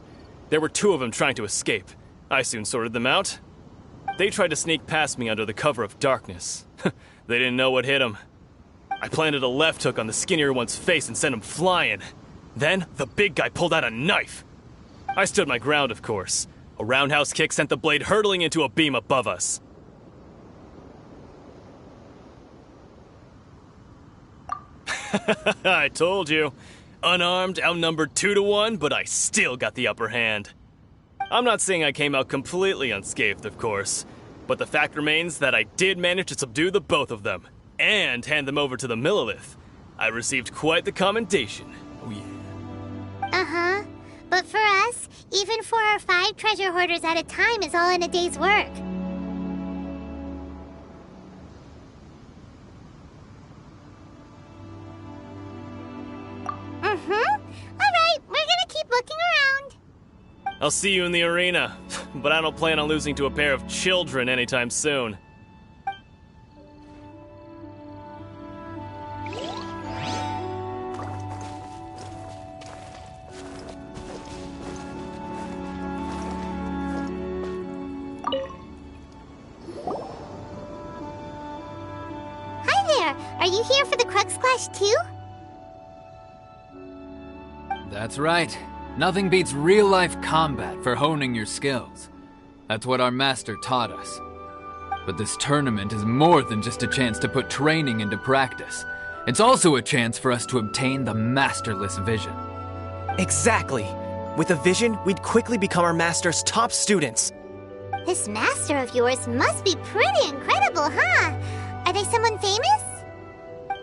There were 2 of them trying to escape. I soon sorted them out. They tried to sneak past me under the cover of darkness. They didn't know what hit them. I planted a left hook on the skinnier one's face and sent him flying. Then, the big guy pulled out a knife. I stood my ground, of course. A roundhouse kick sent the blade hurtling into a beam above us. I told you. Unarmed, outnumbered 2-1, but I still got the upper hand. I'm not saying I came out completely unscathed, of course, but the fact remains that I did manage to subdue the both of them, and hand them over to the Millilith. I received quite the commendation. Oh yeah. Uh-huh. But for us, even 4 or 5 treasure hoarders at a time is all in a day's work. Alright, we're gonna keep looking around. I'll see you in the arena, but I don't plan on losing to a pair of children anytime soon. Hi there, are you here for the Crux Clash too? That's right. Nothing beats real-life combat for honing your skills. That's what our master taught us. But this tournament is more than just a chance to put training into practice. It's also a chance for us to obtain the masterless vision. Exactly. With a vision, we'd quickly become our master's top students. This master of yours must be pretty incredible, huh? Are they someone famous?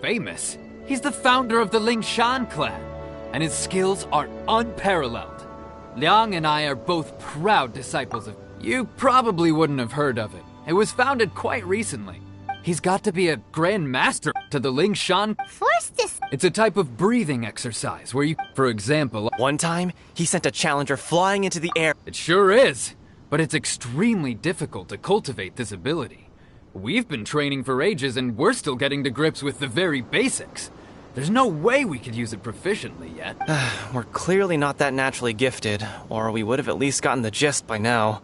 Famous? He's the founder of the Lingshan clan, and his skills are unparalleled. Liang and I are both proud disciples of... You probably wouldn't have heard of it. It was founded quite recently. He's got to be a grand master to the Lingshan... It's a type of breathing exercise where you... For example... One time, he sent a challenger flying into the air. It sure is, but it's extremely difficult to cultivate this ability. We've been training for ages and we're still getting to grips with the very basics. There's no way we could use it proficiently yet. We're clearly not that naturally gifted, or we would have at least gotten the gist by now.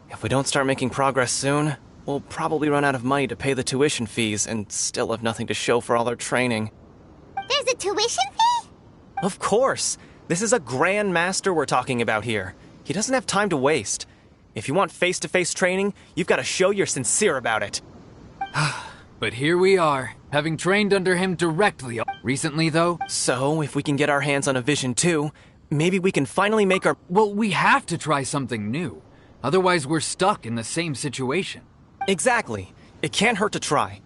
If we don't start making progress soon, we'll probably run out of money to pay the tuition fees and still have nothing to show for all our training. There's a tuition fee? Of course! This is a Grand Master we're talking about here. He doesn't have time to waste. If you want face-to-face training, you've got to show you're sincere about it. But here we are, having trained under him directly recently, though. So, if we can get our hands on a vision too, maybe we can finally make our... Well, we have to try something new. Otherwise, we're stuck in the same situation. Exactly. It can't hurt to try.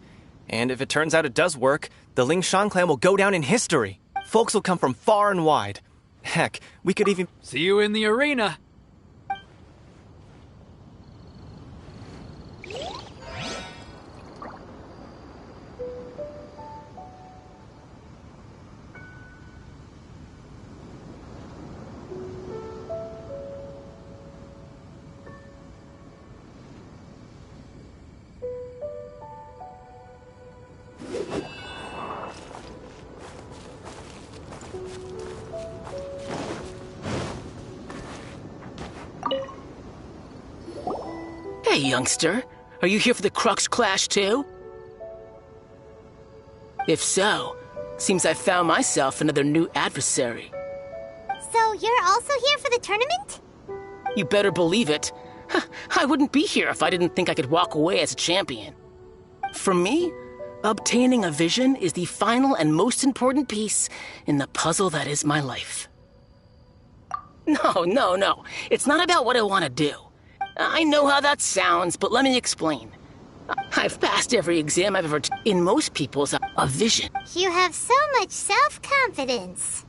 And if it turns out it does work, the Lingshan clan will go down in history. Folks will come from far and wide. Heck, we could even... See you in the arena! Hey, youngster. Are you here for the Crux Clash, too? If so, seems I found myself another new adversary. So you're also here for the tournament? You better believe it. I wouldn't be here if I didn't think I could walk away as a champion. For me, Obtaining a vision is the final and most important piece in the puzzle that is my life. No. It's not about what I want to do. I know how that sounds, but let me explain. I've passed every exam I've ever in most people's a vision. You have so much self-confidence.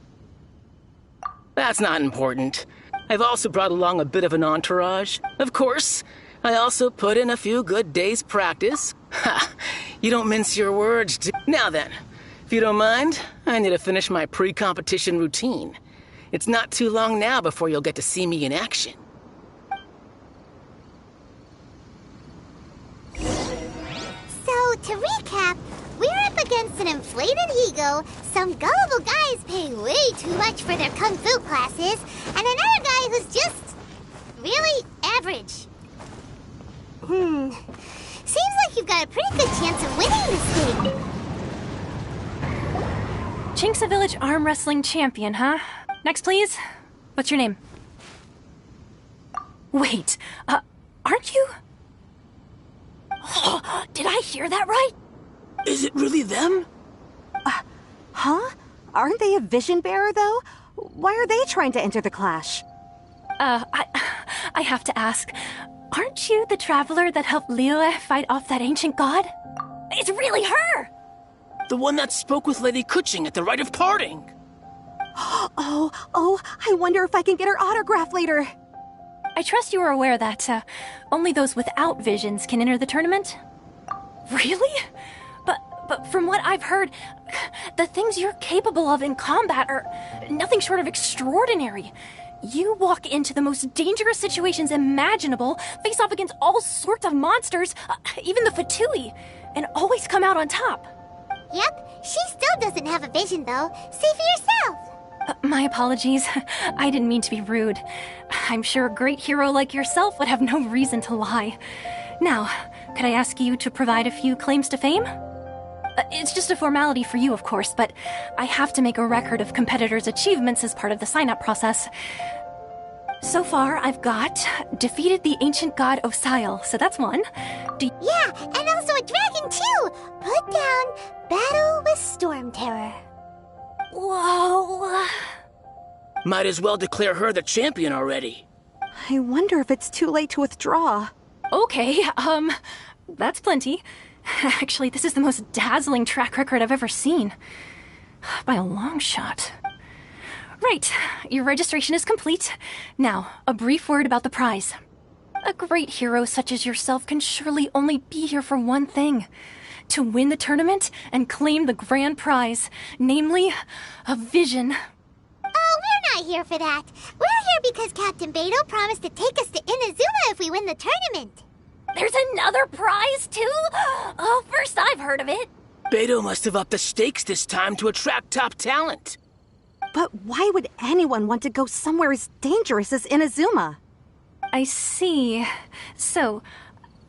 That's not important. I've also brought along a bit of an entourage. Of course, I also put in a few good days' practice. Ha! You don't mince your words, Now then, if you don't mind, I need to finish my pre-competition routine. It's not too long now before you'll get to see me in action. So, to recap, we're up against an inflated ego, some gullible guys paying way too much for their kung fu classes, and another guy who's just really average. Seems like you've got a pretty good chance of winning this thing. Chinksa Village arm wrestling champion, huh? Next, please. What's your name? Wait, aren't you? Oh, did I hear that right? Is it really them? Huh? Aren't they a vision bearer, though? Why are they trying to enter the clash? I have to ask, aren't you the traveler that helped Liyue fight off that ancient god? It's really her! The one that spoke with Lady Kuching at the rite of parting. Oh, I wonder if I can get her autograph later. I trust you are aware that only those without visions can enter the tournament? Really? But from what I've heard, the things you're capable of in combat are nothing short of extraordinary. You walk into the most dangerous situations imaginable, face off against all sorts of monsters, even the Fatui, and always come out on top. Yep, she still doesn't have a vision, though. See for yourself. My apologies. I didn't mean to be rude. I'm sure a great hero like yourself would have no reason to lie. Now, could I ask you to provide a few claims to fame? It's just a formality for you, of course, but I have to make a record of competitors' achievements as part of the sign-up process. So far, I've got defeated the ancient god Osile, so that's one. Yeah, and also a dragon, too! Put down Battle with Storm Terror. Whoa. Might as well declare her the champion already. I wonder if it's too late to withdraw. Okay, that's plenty. Actually, this is the most dazzling track record I've ever seen. By a long shot. Right, your registration is complete. Now, a brief word about the prize. A great hero such as yourself can surely only be here for one thing. To win the tournament and claim the grand prize, namely, a vision. Oh, we're not here for that. We're here because Captain Beidou promised to take us to Inazuma if we win the tournament. There's another prize, too? Oh, first I've heard of it. Beidou must have upped the stakes this time to attract top talent. But why would anyone want to go somewhere as dangerous as Inazuma? I see. So,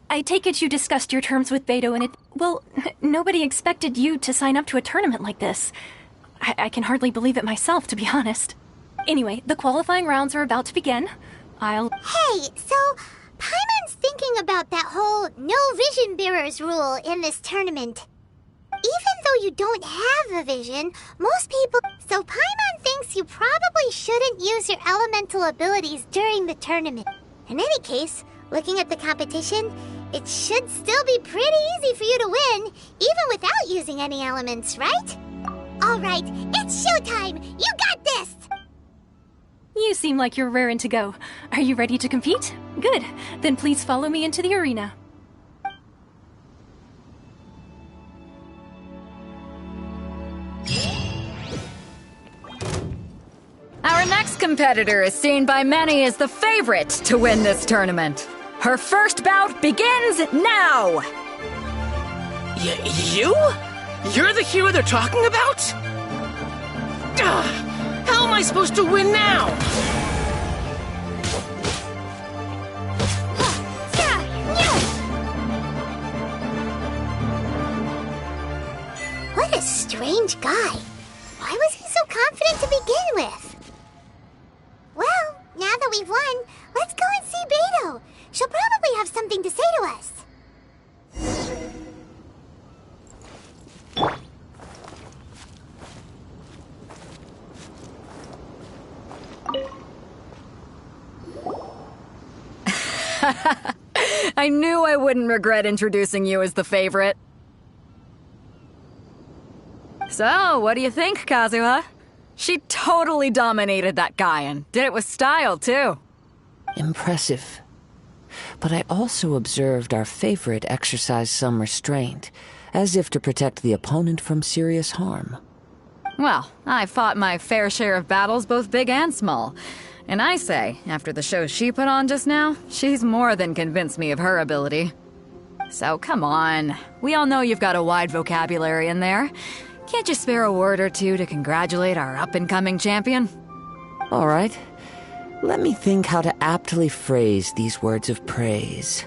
I take it you discussed your terms with Beidou and it... Well, nobody expected you to sign up to a tournament like this. I can hardly believe it myself, to be honest. Anyway, the qualifying rounds are about to begin. Hey, so... Paimon's thinking about that whole no vision bearers rule in this tournament. Even though you don't have a vision, most people... So Paimon thinks you probably shouldn't use your elemental abilities during the tournament. In any case, looking at the competition, it should still be pretty easy for you to win, even without using any elements, right? Alright, it's showtime! You got this! You seem like you're raring to go. Are you ready to compete? Good. Then please follow me into the arena. Our next competitor is seen by many as the favorite to win this tournament. Her first bout begins now! You? You're the hero they're talking about? How am I supposed to win now? What a strange guy. Why was he so confident to begin with? Well, now that we've won, let's go and see Beidou. She'll probably have something to say to us. I knew I wouldn't regret introducing you as the favorite. So, what do you think, Kazuha? She totally dominated that guy and did it with style, too. Impressive. But I also observed our favorite exercise some restraint, as if to protect the opponent from serious harm. Well, I fought my fair share of battles, both big and small. And I say, after the show she put on just now, she's more than convinced me of her ability. So come on, we all know you've got a wide vocabulary in there. Can't you spare a word or two to congratulate our up-and-coming champion? All right. Let me think how to aptly phrase these words of praise.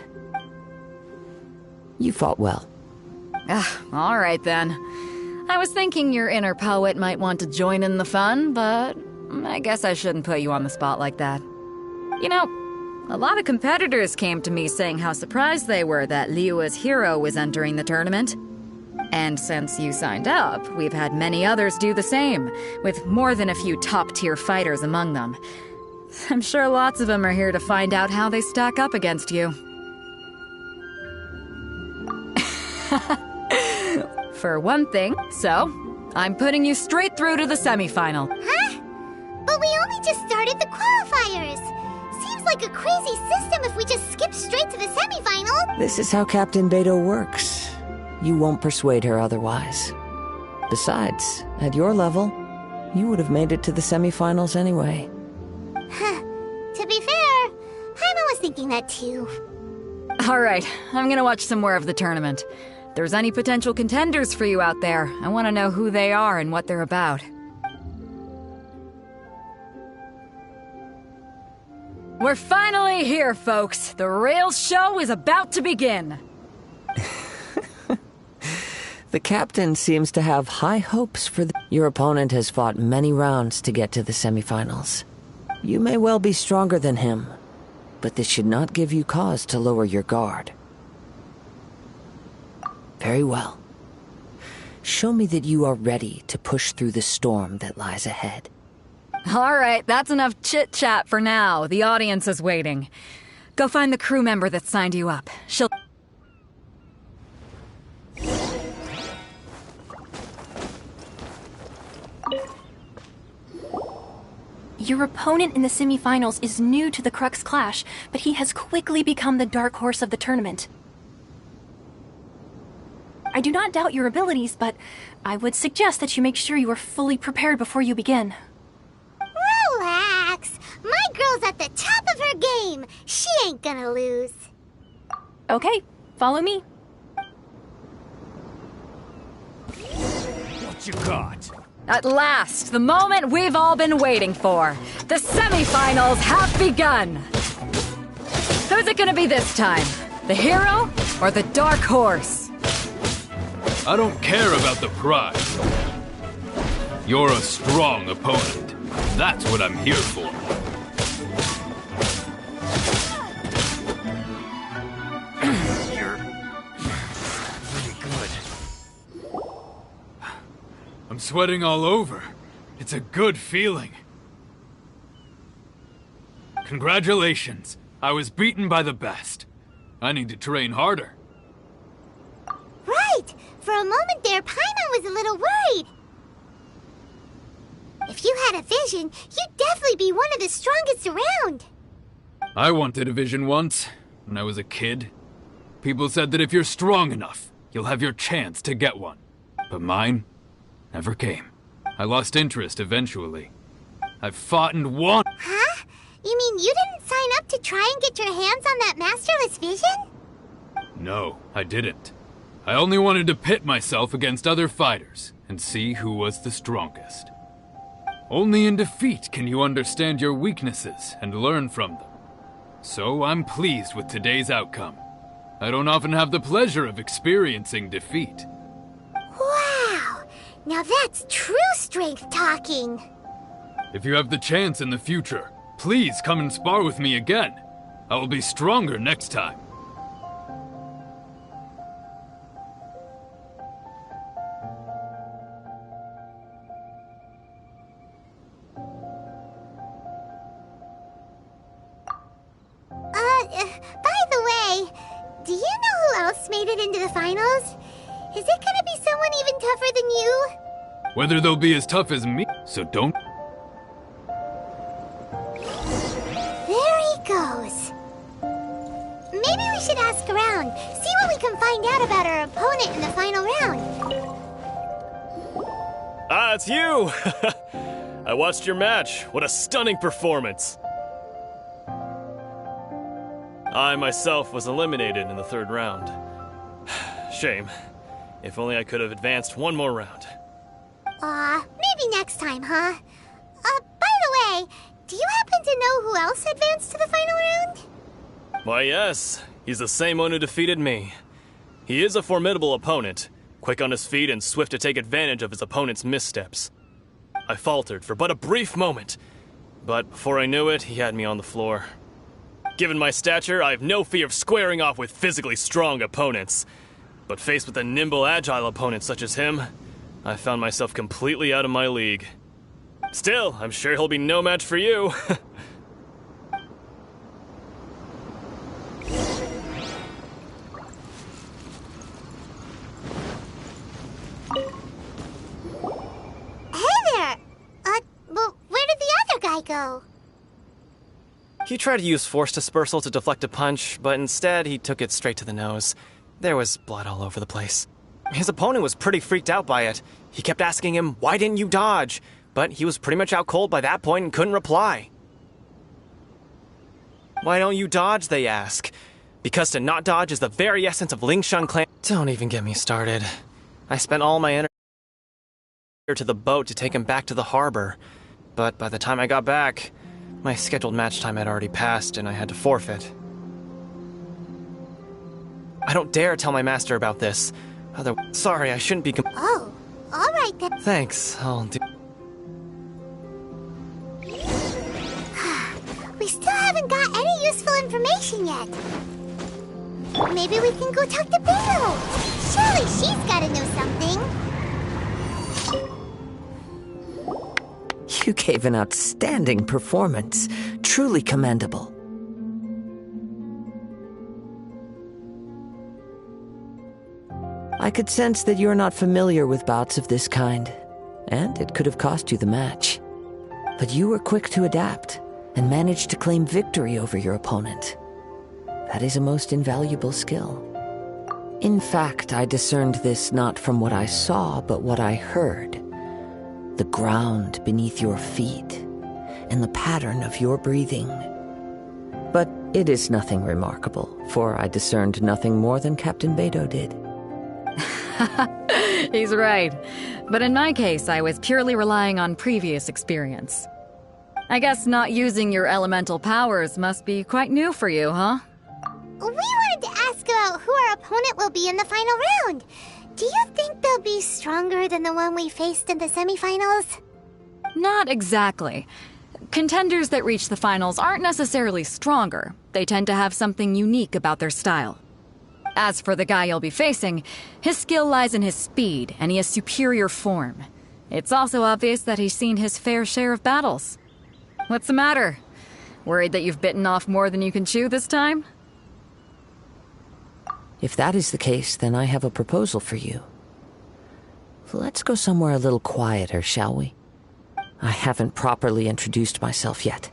You fought well. All right then. I was thinking your inner poet might want to join in the fun, but I guess I shouldn't put you on the spot like that. You know, a lot of competitors came to me saying how surprised they were that Liyue's hero was entering the tournament. And since you signed up, we've had many others do the same, with more than a few top-tier fighters among them. I'm sure lots of them are here to find out how they stack up against you. For one thing, so, I'm putting you straight through to the semifinal. Huh? But we only just started the qualifiers. Seems like a crazy system if we just skip straight to the semifinal. This is how Captain Beto works. You won't persuade her otherwise. Besides, at your level, you would have made it to the semifinals anyway. To be fair, Paimon was thinking that too. Alright, I'm gonna watch some more of the tournament. If there's any potential contenders for you out there, I want to know who they are and what they're about. We're finally here, folks. The real show is about to begin. The captain seems to have high hopes for Your opponent has fought many rounds to get to the semifinals. You may well be stronger than him, but this should not give you cause to lower your guard. Very well. Show me that you are ready to push through the storm that lies ahead. All right, that's enough chit-chat for now. The audience is waiting. Go find the crew member that signed you up. She'll... Your opponent in the semifinals is new to the Crux Clash, but he has quickly become the dark horse of the tournament. I do not doubt your abilities, but I would suggest that you make sure you are fully prepared before you begin. Relax. My girl's at the top of her game. She ain't gonna lose. Okay, follow me. What you got? At last, the moment we've all been waiting for. The semifinals have begun. Who's it gonna be this time? The hero or the dark horse? I don't care about the prize. You're a strong opponent. That's what I'm here for. You're really good. I'm sweating all over. It's a good feeling. Congratulations. I was beaten by the best. I need to train harder. Right! For a moment there, Paimon was a little worried. If you had a vision, you'd definitely be one of the strongest around. I wanted a vision once, when I was a kid. People said that if you're strong enough, you'll have your chance to get one. But mine never came. I lost interest eventually. I've fought and won. Huh? You mean you didn't sign up to try and get your hands on that masterless vision? No, I didn't. I only wanted to pit myself against other fighters and see who was the strongest. Only in defeat can you understand your weaknesses and learn from them. So I'm pleased with today's outcome. I don't often have the pleasure of experiencing defeat. Wow! Now that's true strength talking. If you have the chance in the future, please come and spar with me again. I will be stronger next time. By promoted into the finals? Is it gonna be someone even tougher than you? Whether they'll be as tough as me, so don't... There he goes. Maybe we should ask around, see what we can find out about our opponent in the final round. Ah, it's you! I watched your match. What a stunning performance. I myself was eliminated in the third round. Shame. If only I could have advanced one more round. Maybe next time, huh? By the way, do you happen to know who else advanced to the final round? Why, yes. He's the same one who defeated me. He is a formidable opponent, quick on his feet and swift to take advantage of his opponent's missteps. I faltered for but a brief moment, but before I knew it, he had me on the floor. Given my stature, I have no fear of squaring off with physically strong opponents. But faced with a nimble, agile opponent such as him, I found myself completely out of my league. Still, I'm sure he'll be no match for you. Hey there! Well, where did the other guy go? He tried to use force dispersal to deflect a punch, but instead he took it straight to the nose. There was blood all over the place. His opponent was pretty freaked out by it. He kept asking him, "Why didn't you dodge?" But he was pretty much out cold by that point and couldn't reply. "Why don't you dodge?" they ask. Because to not dodge is the very essence of Lingshan clan. Don't even get me started. I spent all my energy to the boat to take him back to the harbor. But by the time I got back, my scheduled match time had already passed and I had to forfeit. I don't dare tell my master about this. Sorry, I shouldn't be Oh, alright then. Thanks, I'll do... We still haven't got any useful information yet. Maybe we can go talk to Bingo. Surely she's gotta know something. You gave an outstanding performance. Truly commendable. I could sense that you're not familiar with bouts of this kind, and it could have cost you the match. But you were quick to adapt, and managed to claim victory over your opponent. That is a most invaluable skill. In fact, I discerned this not from what I saw, but what I heard. The ground beneath your feet, and the pattern of your breathing. But it is nothing remarkable, for I discerned nothing more than Captain Beidou did. He's right. But in my case, I was purely relying on previous experience. I guess not using your elemental powers must be quite new for you, huh? We wanted to ask about who our opponent will be in the final round. Do you think they'll be stronger than the one we faced in the semifinals? Not exactly. Contenders that reach the finals aren't necessarily stronger. They tend to have something unique about their style. As for the guy you'll be facing, his skill lies in his speed, and he has superior form. It's also obvious that he's seen his fair share of battles. What's the matter? Worried that you've bitten off more than you can chew this time? If that is the case, then I have a proposal for you. Let's go somewhere a little quieter, shall we? I haven't properly introduced myself yet.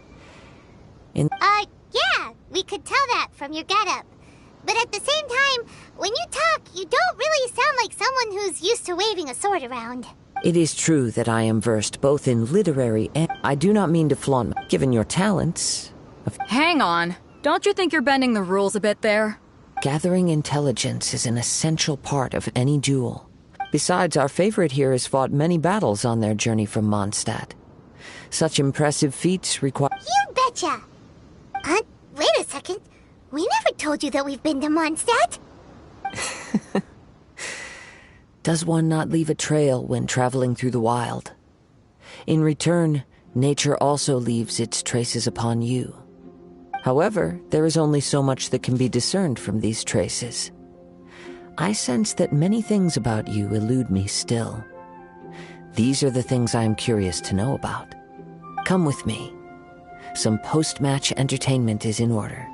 Yeah, we could tell that from your getup. But at the same time, when you talk, you don't really sound like someone who's used to waving a sword around. It is true that I am versed both in literary and... I do not mean to flaunt, given your talents. Hang on. Don't you think you're bending the rules a bit there? Gathering intelligence is an essential part of any duel. Besides, our favorite here has fought many battles on their journey from Mondstadt. Such impressive feats require... You betcha! Wait a second. We never told you that we've been to Mondstadt. Does one not leave a trail when traveling through the wild? In return, nature also leaves its traces upon you. However, there is only so much that can be discerned from these traces. I sense that many things about you elude me still. These are the things I am curious to know about. Come with me. Some post-match entertainment is in order.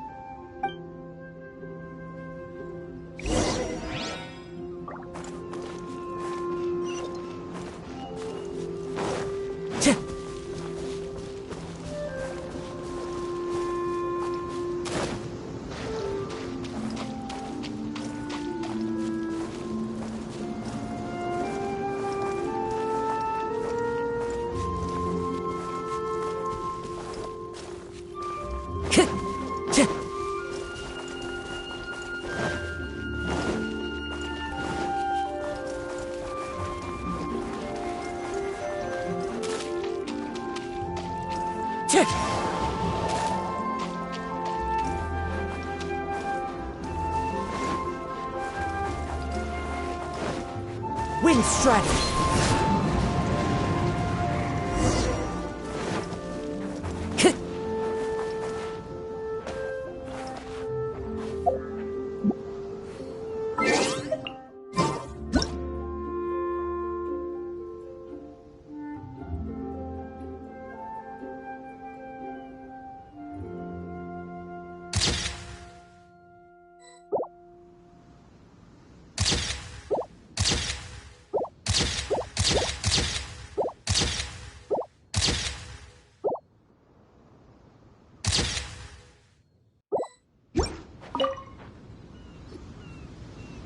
Wind strategy!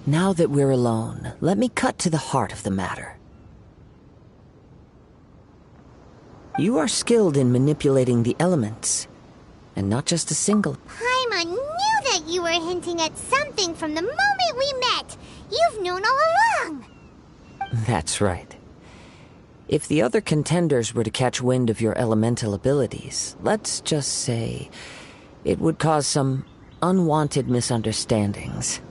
Now that we're alone, let me cut to the heart of the matter. You are skilled in manipulating the elements, and not just a single. Paimon knew that you were hinting at something from the moment we met. You've known all along. That's right. If the other contenders were to catch wind of your elemental abilities, let's just say it would cause some unwanted misunderstandings.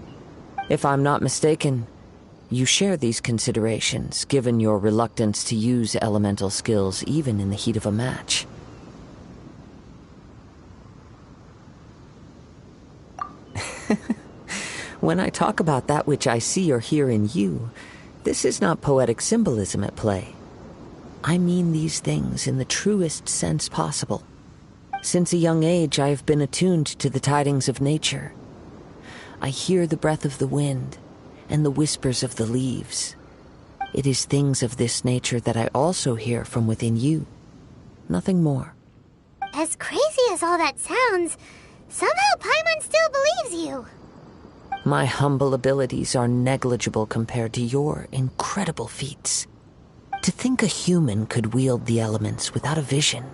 If I'm not mistaken, you share these considerations, given your reluctance to use elemental skills even in the heat of a match. When I talk about that which I see or hear in you, this is not poetic symbolism at play. I mean these things in the truest sense possible. Since a young age, I have been attuned to the tidings of nature. I hear the breath of the wind and the whispers of the leaves. It is things of this nature that I also hear from within you. Nothing more. As crazy as all that sounds, somehow Paimon still believes you. My humble abilities are negligible compared to your incredible feats. To think a human could wield the elements without a vision.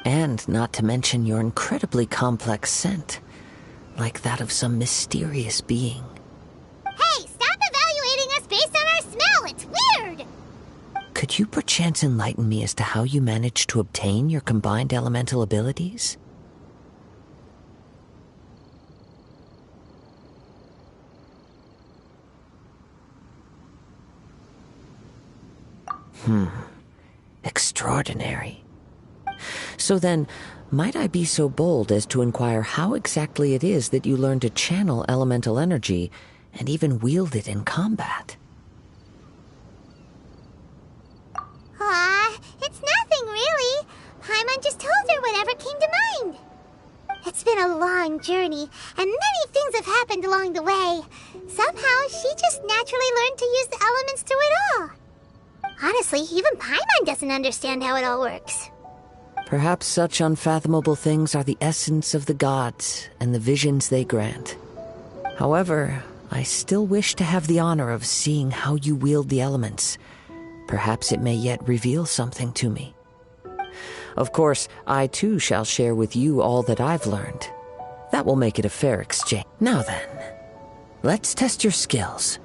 And not to mention your incredibly complex scent. Like that of some mysterious being. Hey, stop evaluating us based on our smell! It's weird! Could you perchance enlighten me as to how you managed to obtain your combined elemental abilities? Extraordinary. So then, might I be so bold as to inquire how exactly it is that you learned to channel elemental energy and even wield it in combat? It's nothing really. Paimon just told her whatever came to mind. It's been a long journey, and many things have happened along the way. Somehow, she just naturally learned to use the elements through it all. Honestly, even Paimon doesn't understand how it all works. Perhaps such unfathomable things are the essence of the gods and the visions they grant. However, I still wish to have the honor of seeing how you wield the elements. Perhaps it may yet reveal something to me. Of course, I too shall share with you all that I've learned. That will make it a fair exchange. Now then, let's test your skills,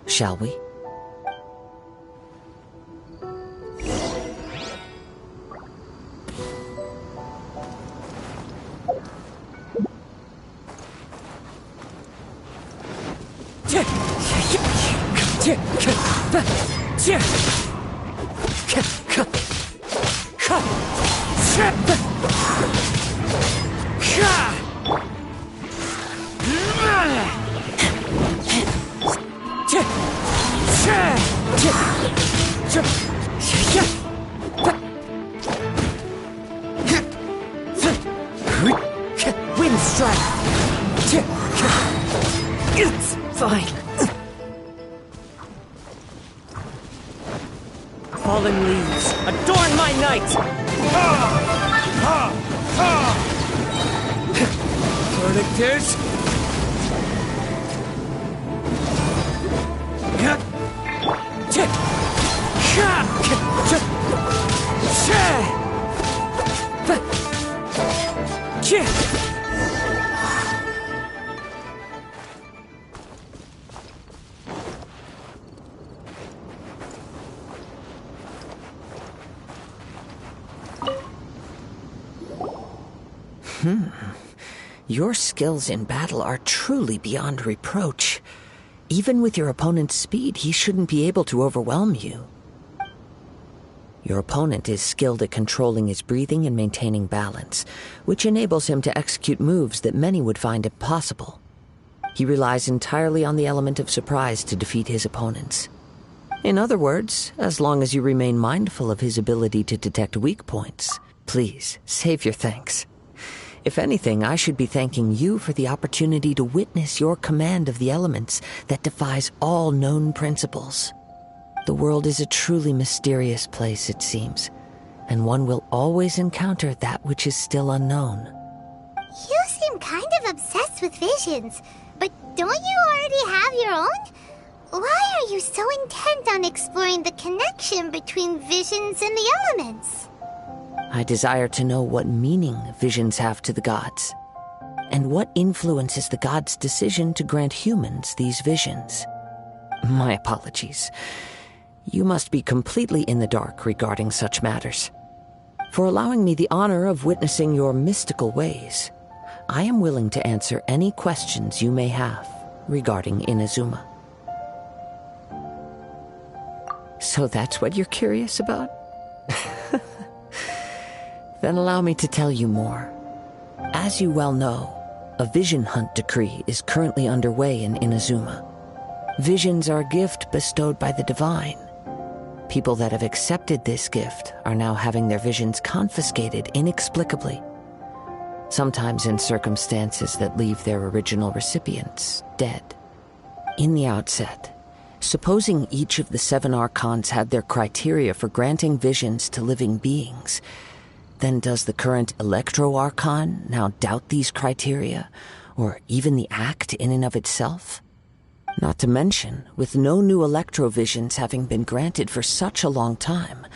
shall we? Wind strike! It's fine. Fallen leaves, adorn my night! Verdict is... Your skills in battle are truly beyond reproach. Even with your opponent's speed, he shouldn't be able to overwhelm you. Your opponent is skilled at controlling his breathing and maintaining balance, which enables him to execute moves that many would find impossible. He relies entirely on the element of surprise to defeat his opponents. In other words, as long as you remain mindful of his ability to detect weak points, please save your thanks. If anything, I should be thanking you for the opportunity to witness your command of the elements that defies all known principles. The world is a truly mysterious place, it seems, and one will always encounter that which is still unknown. You seem kind of obsessed with visions, but don't you already have your own? Why are you so intent on exploring the connection between visions and the elements? I desire to know what meaning visions have to the gods, and what influences the gods' decision to grant humans these visions. My apologies. You must be completely in the dark regarding such matters. For allowing me the honor of witnessing your mystical ways, I am willing to answer any questions you may have regarding Inazuma. So that's what you're curious about? Then allow me to tell you more. As you well know, a vision hunt decree is currently underway in Inazuma. Visions are a gift bestowed by the divine. People that have accepted this gift are now having their visions confiscated inexplicably, sometimes in circumstances that leave their original recipients dead. In the outset, supposing each of the 7 archons had their criteria for granting visions to living beings, then does the current Electro-Archon now doubt these criteria, or even the act in and of itself? Not to mention, with no new electrovisions having been granted for such a long time,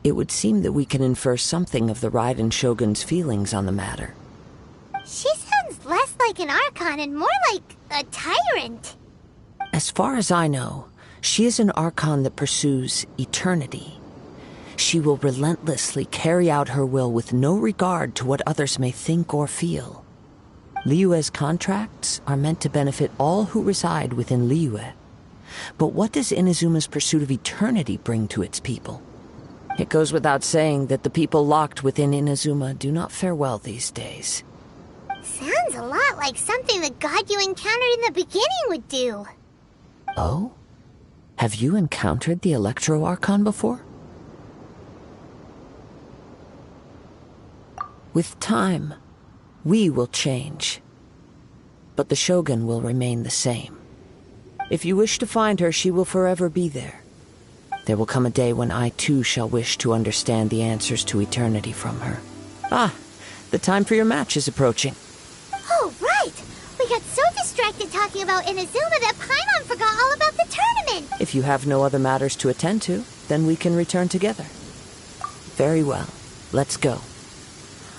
it would seem that we can infer something of the Raiden Shogun's feelings on the matter. She sounds less like an Archon and more like a tyrant. As far as I know, she is an Archon that pursues eternity. She will relentlessly carry out her will with no regard to what others may think or feel. Liyue's contracts are meant to benefit all who reside within Liyue. But what does Inazuma's pursuit of eternity bring to its people? It goes without saying that the people locked within Inazuma do not fare well these days. Sounds a lot like something the god you encountered in the beginning would do. Oh? Have you encountered the Electro-Archon before? With time, we will change, but the Shogun will remain the same. If you wish to find her, she will forever be there. There will come a day when I too shall wish to understand the answers to eternity from her. Ah, the time for your match is approaching. Oh, right! We got so distracted talking about Inazuma that Paimon forgot all about the tournament! If you have no other matters to attend to, then we can return together. Very well, let's go.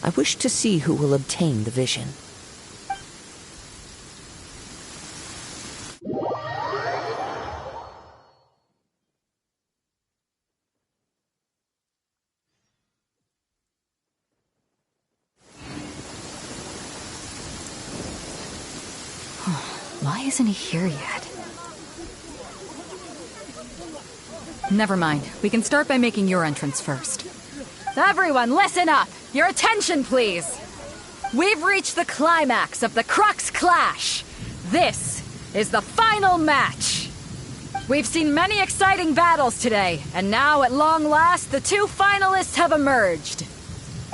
I wish to see who will obtain the vision. Why isn't he here yet? Never mind. We can start by making your entrance first. Everyone, listen up! Your attention, please! We've reached the climax of the Crux Clash! This is the final match! We've seen many exciting battles today, and now, at long last, the 2 finalists have emerged.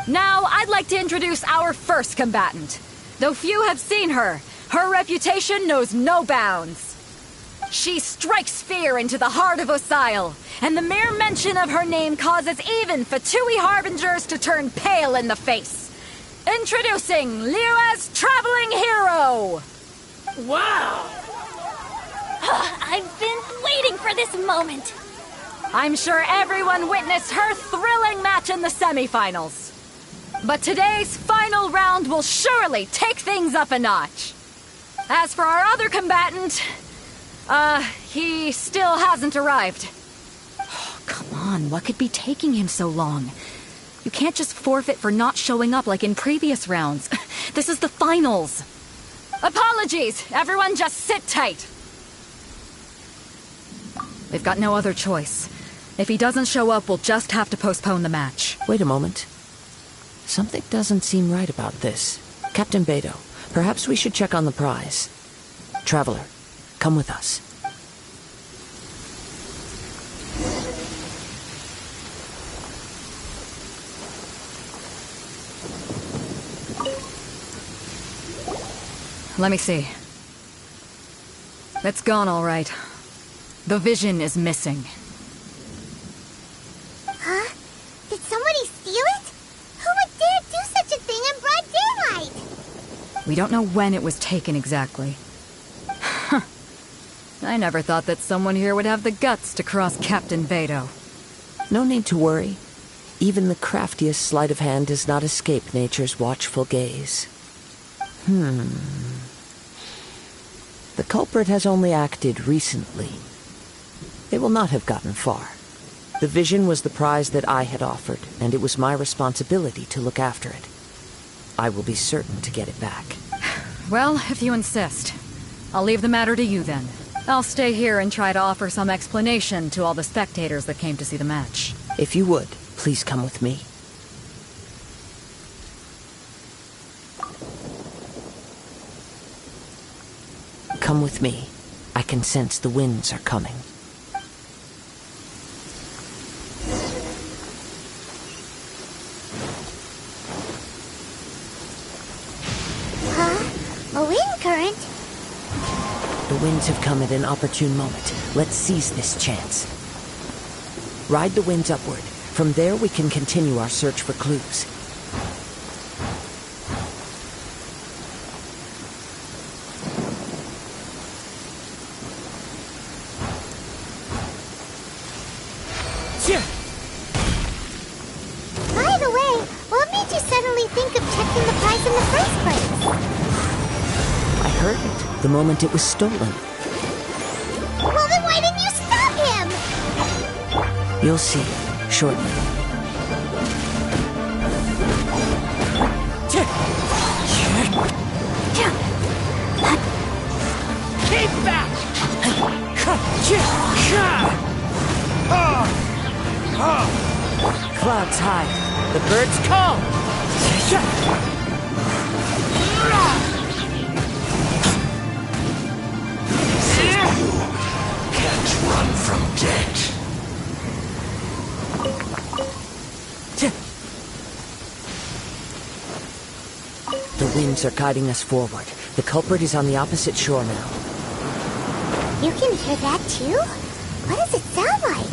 Now, I'd like to introduce our first combatant. Though few have seen her, her reputation knows no bounds. She strikes fear into the heart of Osile, and the mere mention of her name causes even Fatui Harbingers to turn pale in the face. Introducing Liyue's traveling hero! Wow! I've been waiting for this moment. I'm sure everyone witnessed her thrilling match in the semifinals. But today's final round will surely take things up a notch. As for our other combatant, he still hasn't arrived. Oh, come on, what could be taking him so long? You can't just forfeit for not showing up like in previous rounds. This is the finals. Apologies! Everyone just sit tight! They've got no other choice. If he doesn't show up, we'll just have to postpone the match. Wait a moment. Something doesn't seem right about this. Captain Beto, perhaps we should check on the prize. Traveler, come with us. Let me see. It's gone all right. The vision is missing. Huh? Did somebody steal it? Who would dare do such a thing in broad daylight? We don't know when it was taken exactly. I never thought that someone here would have the guts to cross Captain Beto. No need to worry. Even the craftiest sleight of hand does not escape nature's watchful gaze. The culprit has only acted recently. They will not have gotten far. The vision was the prize that I had offered, and it was my responsibility to look after it. I will be certain to get it back. Well, if you insist. I'll leave the matter to you then. I'll stay here and try to offer some explanation to all the spectators that came to see the match. If you would, please come with me. Come with me. I can sense the winds are coming. Huh? A wind current? The winds have come at an opportune moment. Let's seize this chance. Ride the winds upward. From there we can continue our search for clues. By the way, what made you suddenly think of checking the prize in the first place? I heard it the moment it was stolen. Well, then why didn't you stop him? You'll see, shortly. Keep back! Clouds high. The birds call. Can't run from death. The winds are guiding us forward. The culprit is on the opposite shore now. You can hear that too? What does it sound like?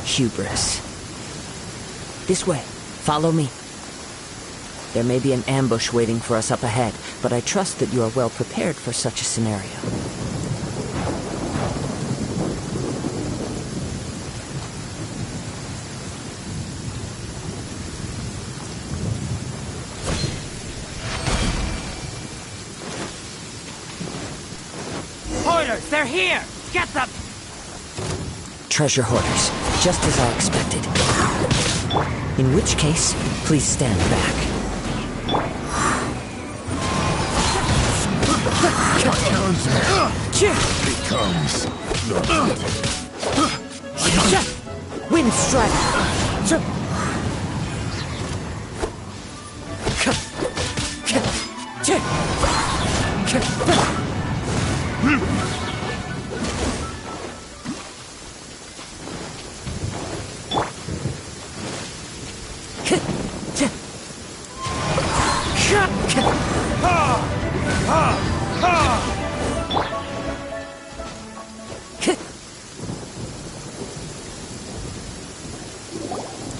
Hubris. This way. Follow me. There may be an ambush waiting for us up ahead, but I trust that you are well prepared for such a scenario. Hoarders, they're here! Get them! Treasure hoarders, just as I expected. In which case, please stand back. Becomes Wind strike!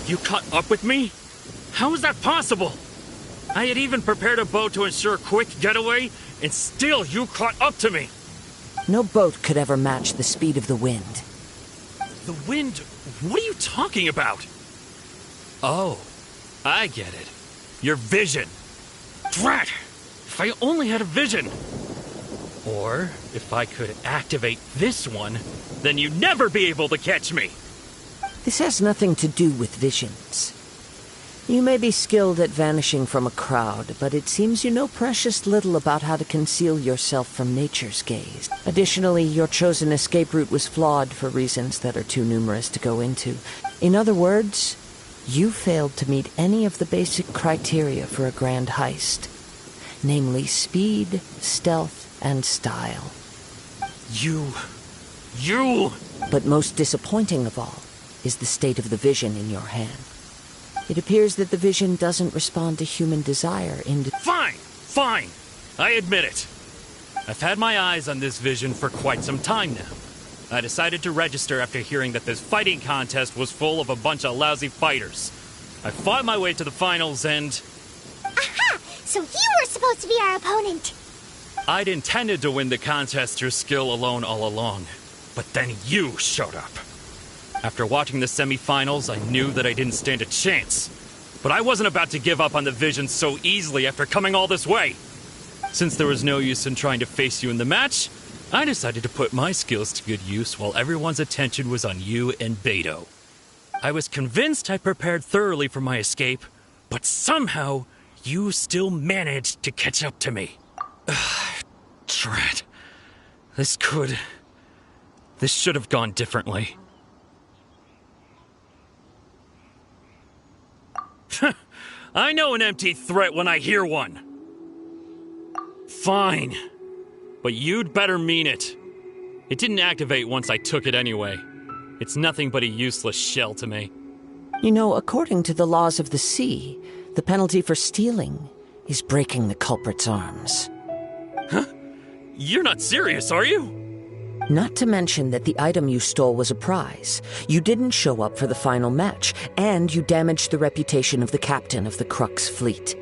You caught up with me? How is that possible? I had even prepared a boat to ensure a quick getaway, and still you caught up to me. No boat could ever match the speed of the wind. The wind? What are you talking about? Oh, I get it. Your vision. Drat! If I only had a vision. Or, if I could activate this one, then you'd never be able to catch me. This has nothing to do with visions. You may be skilled at vanishing from a crowd, but it seems you know precious little about how to conceal yourself from nature's gaze. Additionally, your chosen escape route was flawed for reasons that are too numerous to go into. In other words, you failed to meet any of the basic criteria for a grand heist. Namely, speed, stealth, and style. You... But most disappointing of all is the state of the vision in your hand. It appears that the vision doesn't respond to human desire in... Fine. I admit it. I've had my eyes on this vision for quite some time now. I decided to register after hearing that this fighting contest was full of a bunch of lousy fighters. I fought my way to the finals and... Aha! So you were supposed to be our opponent! I'd intended to win the contest through skill alone all along. But then you showed up. After watching the semifinals, I knew that I didn't stand a chance. But I wasn't about to give up on the vision so easily after coming all this way. Since there was no use in trying to face you in the match, I decided to put my skills to good use while everyone's attention was on you and Beto. I was convinced I prepared thoroughly for my escape, but somehow you still managed to catch up to me. Drat. This should have gone differently. I know an empty threat when I hear one. Fine. But you'd better mean it. It didn't activate once I took it anyway. It's nothing but a useless shell to me. You know, according to the laws of the sea, the penalty for stealing is breaking the culprit's arms. Huh? You're not serious, are you? Not to mention that the item you stole was a prize. You didn't show up for the final match, and you damaged the reputation of the captain of the Crux fleet.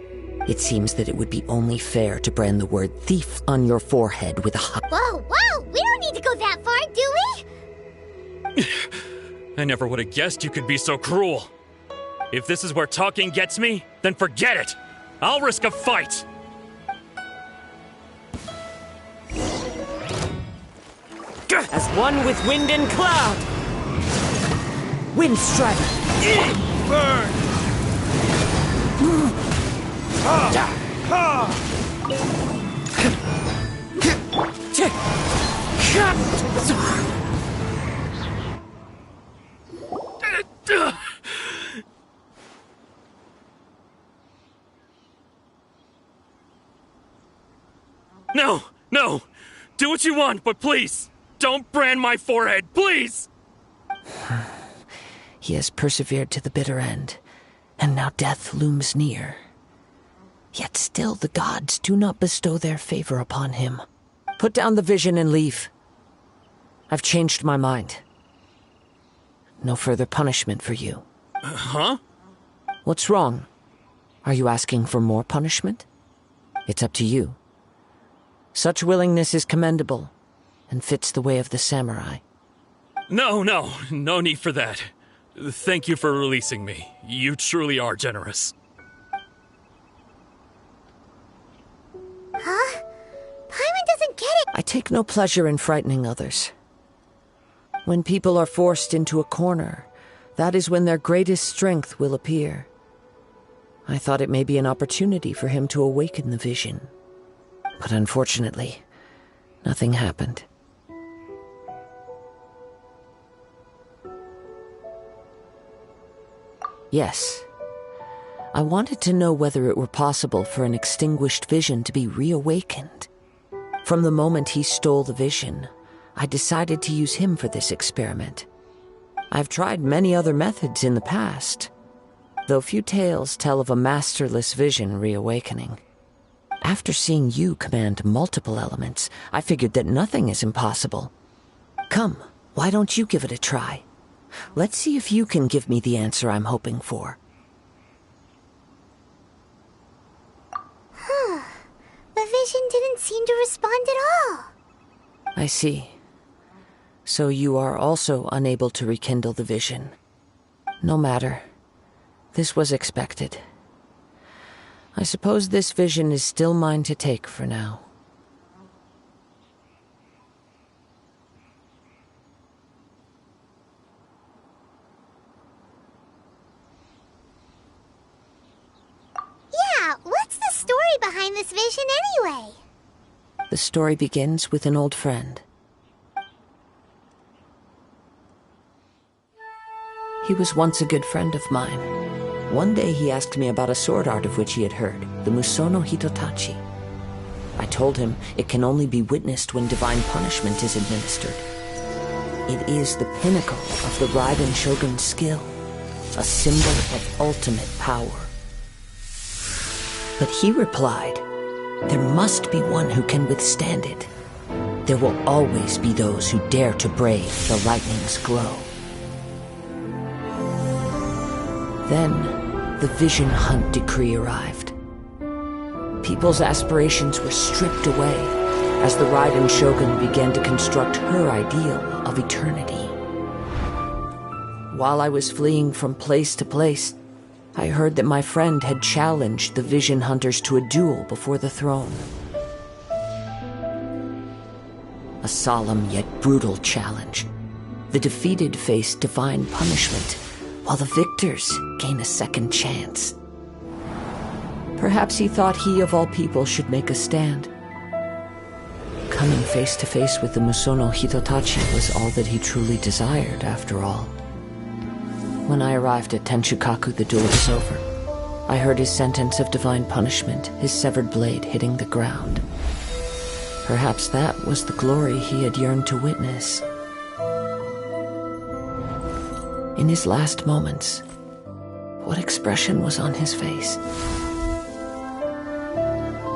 It seems that it would be only fair to brand the word thief on your forehead with a Whoa! We don't need to go that far, do we? I never would have guessed you could be so cruel. If this is where talking gets me, then forget it. I'll risk a fight. As one with wind and cloud! Wind strike! Burn! No! Do what you want, but please! Don't brand my forehead, please! He has persevered to the bitter end, and now death looms near. Yet still the gods do not bestow their favor upon him. Put down the vision and leave. I've changed my mind. No further punishment for you. Huh? What's wrong? Are you asking for more punishment? It's up to you. Such willingness is commendable, and fits the way of the samurai. No need for that. Thank you for releasing me. You truly are generous. Huh? Paimon doesn't get it! I take no pleasure in frightening others. When people are forced into a corner, that is when their greatest strength will appear. I thought it may be an opportunity for him to awaken the vision. But unfortunately, nothing happened. Yes. I wanted to know whether it were possible for an extinguished vision to be reawakened. From the moment he stole the vision, I decided to use him for this experiment. I've tried many other methods in the past, though few tales tell of a masterless vision reawakening. After seeing you command multiple elements, I figured that nothing is impossible. Come, why don't you give it a try? Let's see if you can give me the answer I'm hoping for. The vision didn't seem to respond at all. I see. So you are also unable to rekindle the vision. No matter. This was expected. I suppose this vision is still mine to take for now. behind this vision anyway? The story begins with an old friend. He was once a good friend of mine. One day he asked me about a sword art of which he had heard, the Musono Hitotachi. I told him it can only be witnessed when divine punishment is administered. It is the pinnacle of the Raiden Shogun's skill, a symbol of ultimate power. But he replied, there must be one who can withstand it. There will always be those who dare to brave the lightning's glow. Then, the Vision Hunt decree arrived. People's aspirations were stripped away as the Raiden Shogun began to construct her ideal of eternity. While I was fleeing from place to place, I heard that my friend had challenged the Vision Hunters to a duel before the throne. A solemn yet brutal challenge. The defeated face divine punishment, while the victors gain a second chance. Perhaps he thought he of all people should make a stand. Coming face to face with the Musono Hitotachi was all that he truly desired, after all. When I arrived at Tenshukaku, the duel was over. I heard his sentence of divine punishment, his severed blade hitting the ground. Perhaps that was the glory he had yearned to witness. In his last moments, what expression was on his face?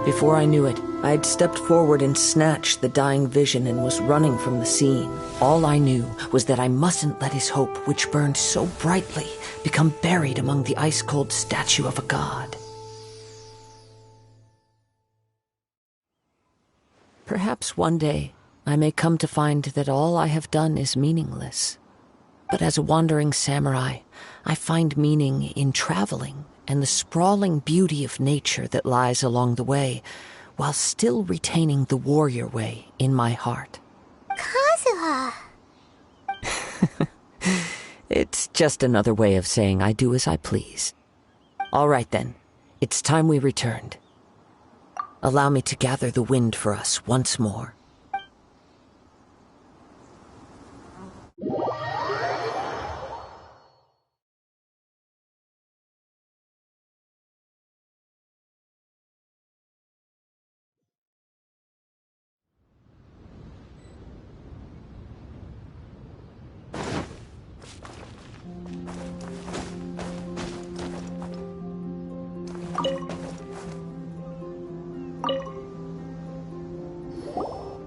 Before I knew it, I had stepped forward and snatched the dying vision and was running from the scene. All I knew was that I mustn't let his hope, which burned so brightly, become buried among the ice-cold statue of a god. Perhaps one day I may come to find that all I have done is meaningless. But as a wandering samurai, I find meaning in traveling and the sprawling beauty of nature that lies along the way, while still retaining the warrior way in my heart. Kazuha! It's just another way of saying I do as I please. All right then, it's time we returned. Allow me to gather the wind for us once more.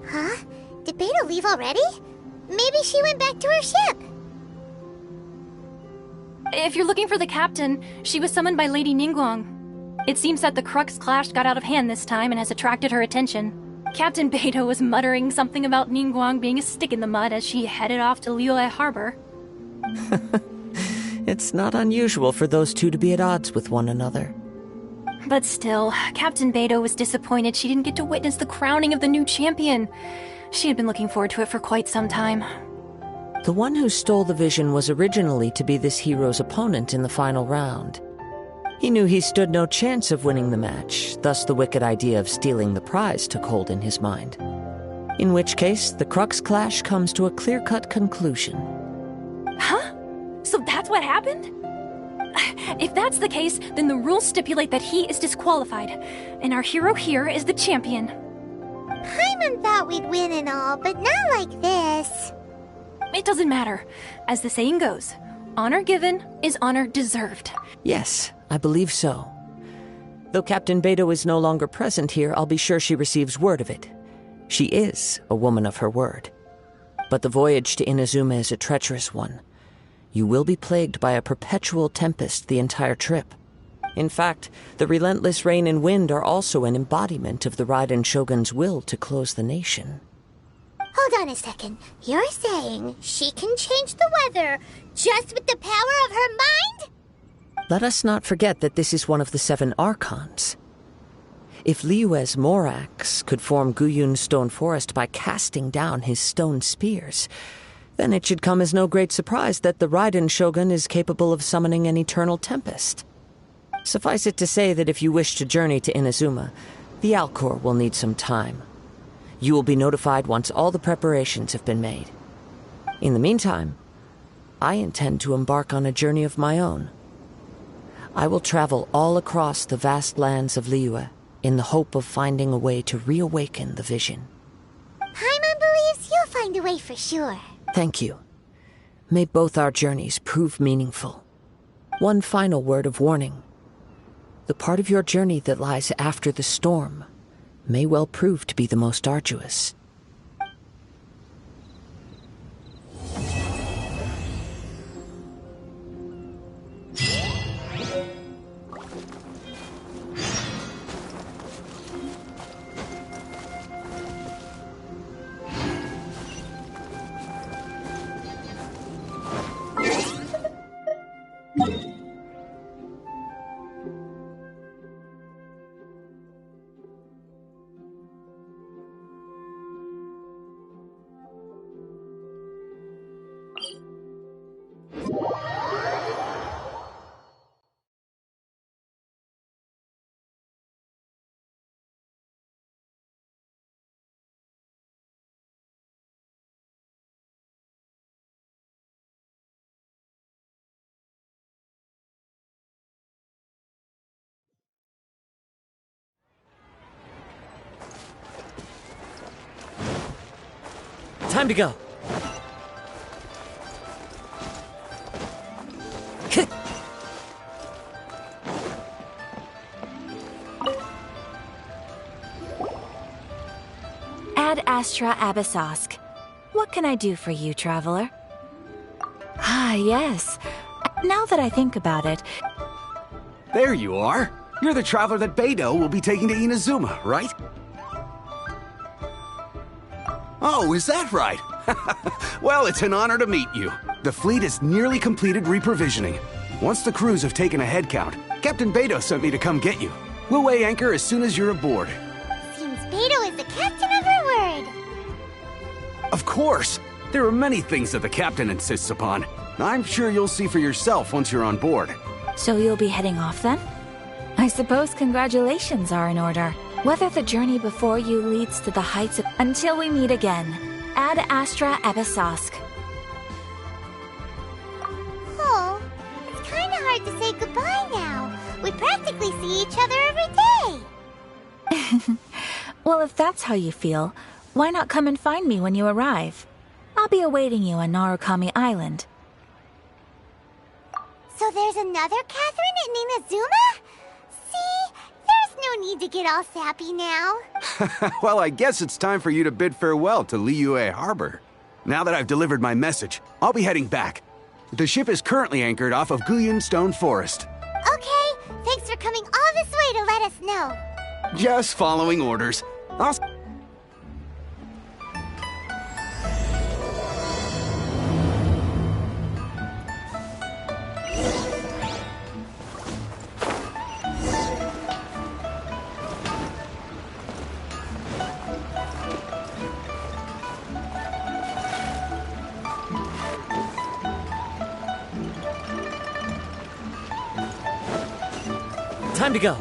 Huh? Did Beta leave already? Maybe she went back to her ship. If you're looking for the captain, she was summoned by Lady Ningguang. It seems that the Crux clash got out of hand this time and has attracted her attention. Captain Beto was muttering something about Ningguang being a stick in the mud as she headed off to Liyue Harbor. It's not unusual for those two to be at odds with one another. But still, Captain Beto was disappointed she didn't get to witness the crowning of the new champion. She had been looking forward to it for quite some time. The one who stole the vision was originally to be this hero's opponent in the final round. He knew he stood no chance of winning the match, thus the wicked idea of stealing the prize took hold in his mind. In which case, the Crux clash comes to a clear-cut conclusion. Huh? So that's what happened? If that's the case, then the rules stipulate that he is disqualified, and our hero here is the champion. Paimon thought we'd win and all, but not like this. It doesn't matter. As the saying goes, honor given is honor deserved. Yes, I believe so. Though Captain Beto is no longer present here, I'll be sure she receives word of it. She is a woman of her word. But the voyage to Inazuma is a treacherous one. You will be plagued by a perpetual tempest the entire trip. In fact, the relentless rain and wind are also an embodiment of the Raiden Shogun's will to close the nation. Hold on a second. You're saying she can change the weather just with the power of her mind? Let us not forget that this is one of the 7 Archons. If Liyue's Morax could form Guyun's stone forest by casting down his stone spears, then it should come as no great surprise that the Raiden Shogun is capable of summoning an eternal tempest. Suffice it to say that if you wish to journey to Inazuma, the Alcor will need some time. You will be notified once all the preparations have been made. In the meantime, I intend to embark on a journey of my own. I will travel all across the vast lands of Liyue in the hope of finding a way to reawaken the vision. Paimon believes you'll find a way for sure. Thank you. May both our journeys prove meaningful. One final word of warning. The part of your journey that lies after the storm may well prove to be the most arduous. Time to go. Ad Astra Abyssosk. What can I do for you, traveler? Ah, yes. Now that I think about it... There you are. You're the traveler that Beidou will be taking to Inazuma, right? Oh, is that right? Well, it's an honor to meet you. The fleet has nearly completed reprovisioning. Once the crews have taken a head count, Captain Beidou sent me to come get you. We'll weigh anchor as soon as you're aboard. Seems Beidou is the captain of her word. Of course! There are many things that the captain insists upon. I'm sure you'll see for yourself once you're on board. So you'll be heading off then? I suppose congratulations are in order. Whether the journey before you leads to the heights of... Until we meet again. Ad Astra Abyssosk. Oh, it's kinda hard to say goodbye now. We practically see each other every day. Well, if that's how you feel, why not come and find me when you arrive? I'll be awaiting you on Narukami Island. So there's another Catherine in Inazuma? See? There's no need to get all sappy now. Well, I guess it's time for you to bid farewell to Liyue Harbor. Now that I've delivered my message, I'll be heading back. The ship is currently anchored off of Guyan Stone Forest. Okay, thanks for coming all this way to let us know. Just following orders. I'll... Time to go.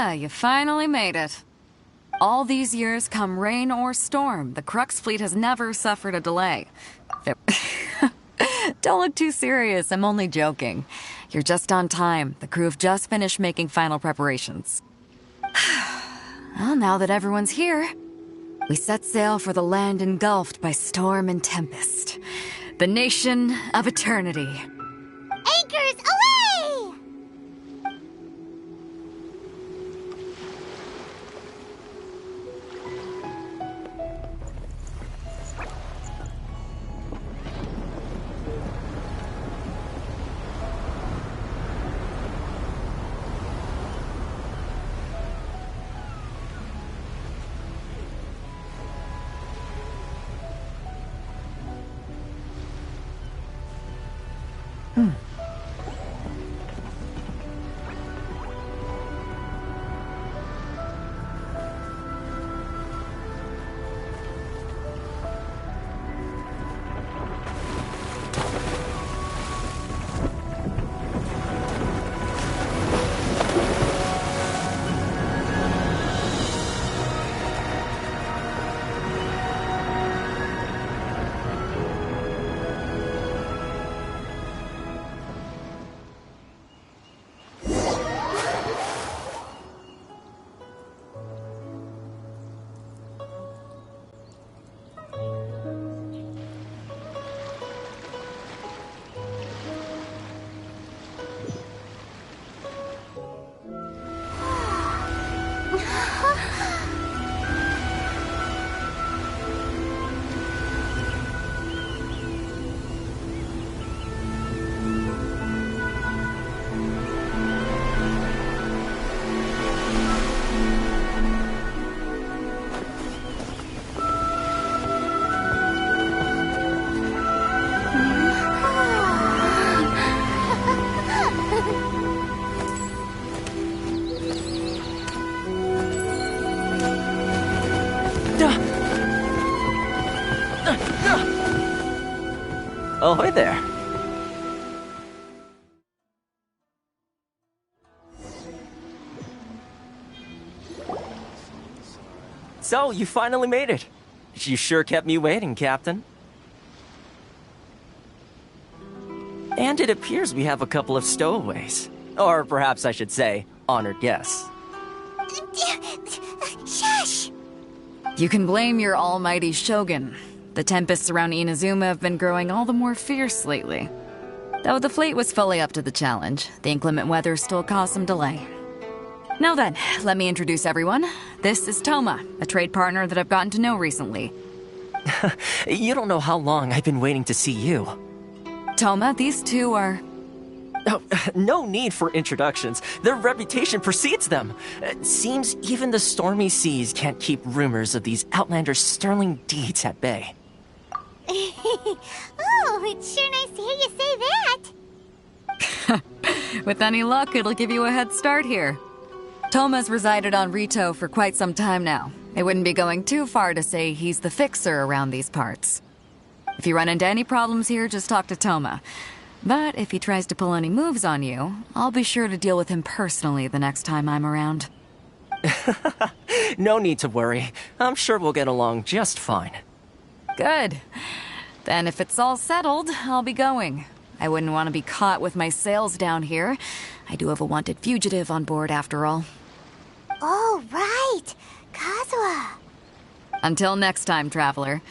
You finally made it. All these years, come rain or storm, the Crux fleet has never suffered a delay. Don't look too serious, I'm only joking. You're just on time. The crew have just finished making final preparations. Well, now that everyone's here, we set sail for the land engulfed by storm and tempest. The nation of eternity. Anchors away! Ahoy there. So, you finally made it. You sure kept me waiting, Captain. And it appears we have a couple of stowaways. Or perhaps I should say, honored guests. Shush! You can blame your almighty Shogun. The tempests around Inazuma have been growing all the more fierce lately. Though the fleet was fully up to the challenge, the inclement weather still caused some delay. Now then, let me introduce everyone. This is Toma, a trade partner that I've gotten to know recently. You don't know how long I've been waiting to see you. Toma, these two are... Oh, no need for introductions. Their reputation precedes them. Seems even the stormy seas can't keep rumors of these outlanders' sterling deeds at bay. Oh, it's sure nice to hear you say that. With any luck, it'll give you a head start here. Toma's resided on Rito for quite some time now. It wouldn't be going too far to say he's the fixer around these parts. If you run into any problems here, just talk to Toma. But if he tries to pull any moves on you, I'll be sure to deal with him personally the next time I'm around. No need to worry. I'm sure we'll get along just fine. Good. Then if it's all settled, I'll be going. I wouldn't want to be caught with my sails down here. I do have a wanted fugitive on board after all. Oh, right. Kazuha. Until next time, traveler.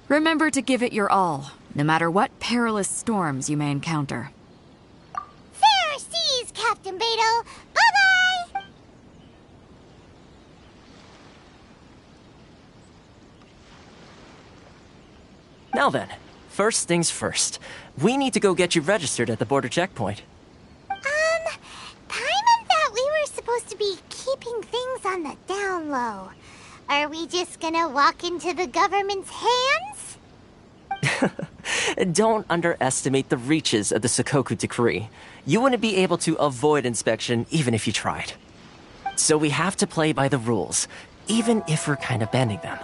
Remember to give it your all, no matter what perilous storms you may encounter. Fair seas, Captain Beto. Bye-bye! Now then, first things first. We need to go get you registered at the border checkpoint. Paimon thought we were supposed to be keeping things on the down low. Are we just gonna walk into the government's hands? Don't underestimate the reaches of the Sakoku Decree. You wouldn't be able to avoid inspection even if you tried. So we have to play by the rules, even if we're kind of bending them.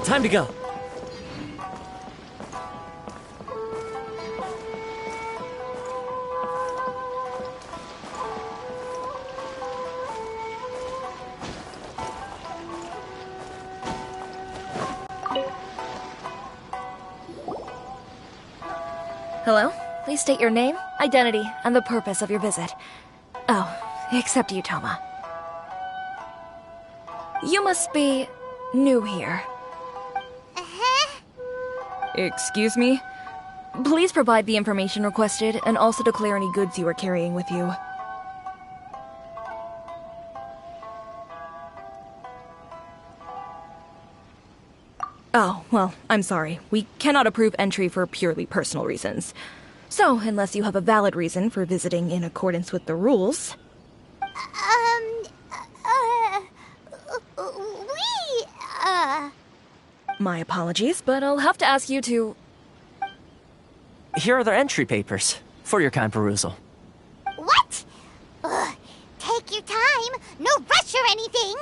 Time to go. Hello? Please state your name, identity, and the purpose of your visit. Oh, except you, Toma. You must be new here. Excuse me? Please provide the information requested and also declare any goods you are carrying with you. Oh, well, I'm sorry. We cannot approve entry for purely personal reasons. So, unless you have a valid reason for visiting in accordance with the rules... My apologies, but I'll have to ask you to... Here are their entry papers, for your kind perusal. What? Ugh, take your time. No rush or anything.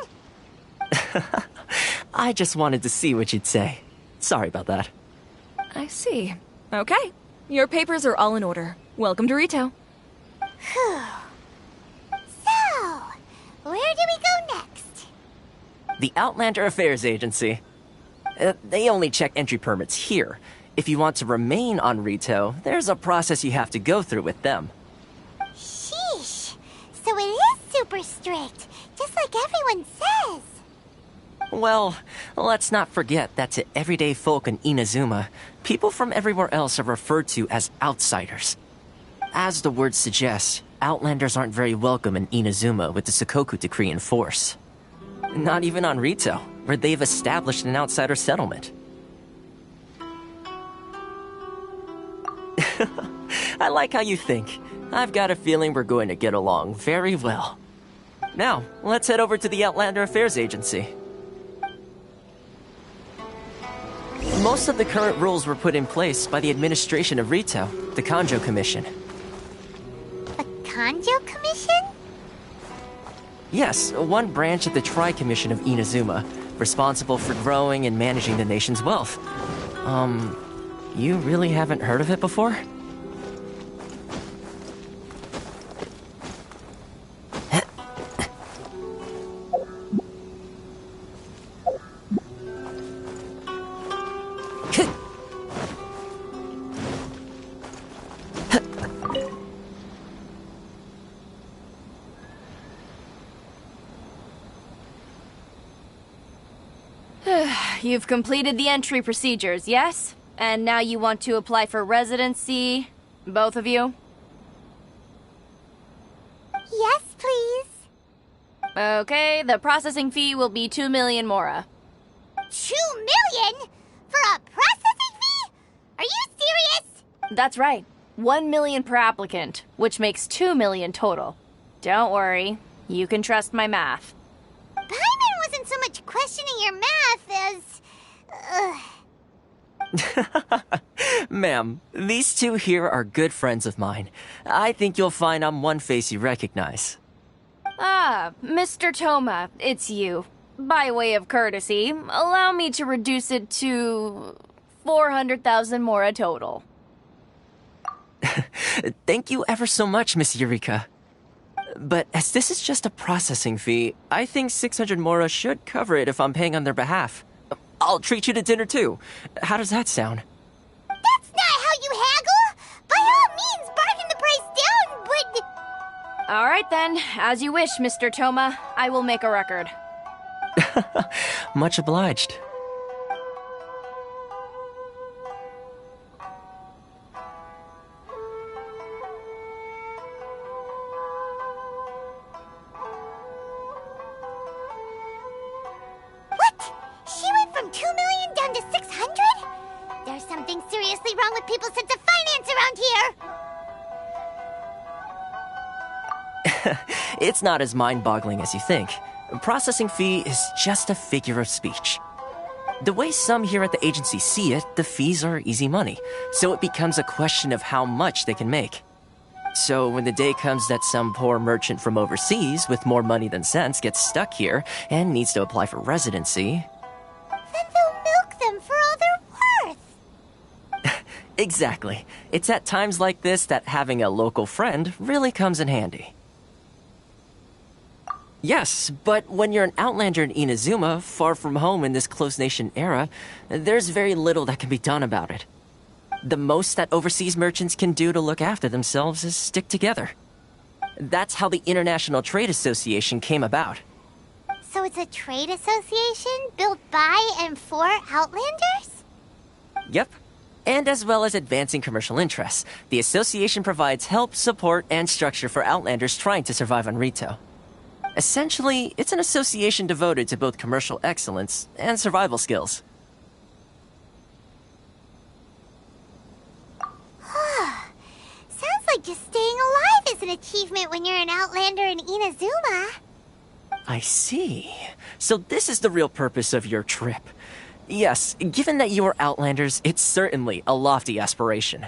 I just wanted to see what you'd say. Sorry about that. I see. Okay. Your papers are all in order. Welcome to Rito. Whew. So, where do we go next? The Outlander Affairs Agency. They only check entry permits here. If you want to remain on Rito, there's a process you have to go through with them. Sheesh. So it is super strict, just like everyone says. Well, let's not forget that to everyday folk in Inazuma, people from everywhere else are referred to as outsiders. As the word suggests, Outlanders aren't very welcome in Inazuma with the Sakoku Decree in force. Not even on Rito, where they've established an outsider settlement. I like how you think. I've got a feeling we're going to get along very well. Now, let's head over to the Outlander Affairs Agency. Most of the current rules were put in place by the administration of Rito, the Kanjo Commission. The Kanjo Commission? Yes, one branch of the Tri-Commission of Inazuma, responsible for growing and managing the nation's wealth. You really haven't heard of it before? You've completed the entry procedures, yes? And now you want to apply for residency? Both of you? Yes, please. Okay, the processing fee will be 2 million mora. 2 million? For a processing fee? Are you serious? That's right. 1 million per applicant, which makes 2 million total. Don't worry, you can trust my math. Paimon wasn't so much questioning your math as... Ma'am, these two here are good friends of mine. I think you'll find I'm one face you recognize. Ah, Mr. Toma, it's you. By way of courtesy, allow me to reduce it to 400,000 mora total. Thank you ever so much, Miss Eureka. But as this is just a processing fee, I think 600 mora should cover it if I'm paying on their behalf. I'll treat you to dinner too. How does that sound? That's not how you haggle! By all means, bargain the price down, but... Alright then, as you wish, Mr. Toma. I will make a record. Much obliged. What? She went from 2 million down to 600? There's something seriously wrong with people's sense of finance around here! It's not as mind-boggling as you think. A processing fee is just a figure of speech. The way some here at the agency see it, the fees are easy money, so it becomes a question of how much they can make. So when the day comes that some poor merchant from overseas with more money than sense gets stuck here and needs to apply for residency... Then they'll milk them for all they're worth! Exactly. It's at times like this that having a local friend really comes in handy. Yes, but when you're an outlander in Inazuma, far from home in this close nation era, there's very little that can be done about it. The most that overseas merchants can do to look after themselves is stick together. That's how the International Trade Association came about. So it's a trade association built by and for Outlanders? Yep. And as well as advancing commercial interests, the association provides help, support, and structure for Outlanders trying to survive on Rito. Essentially, it's an association devoted to both commercial excellence and survival skills. Sounds like just staying alive is an achievement when you're an Outlander in Inazuma. I see. So this is the real purpose of your trip. Yes, given that you are Outlanders, it's certainly a lofty aspiration.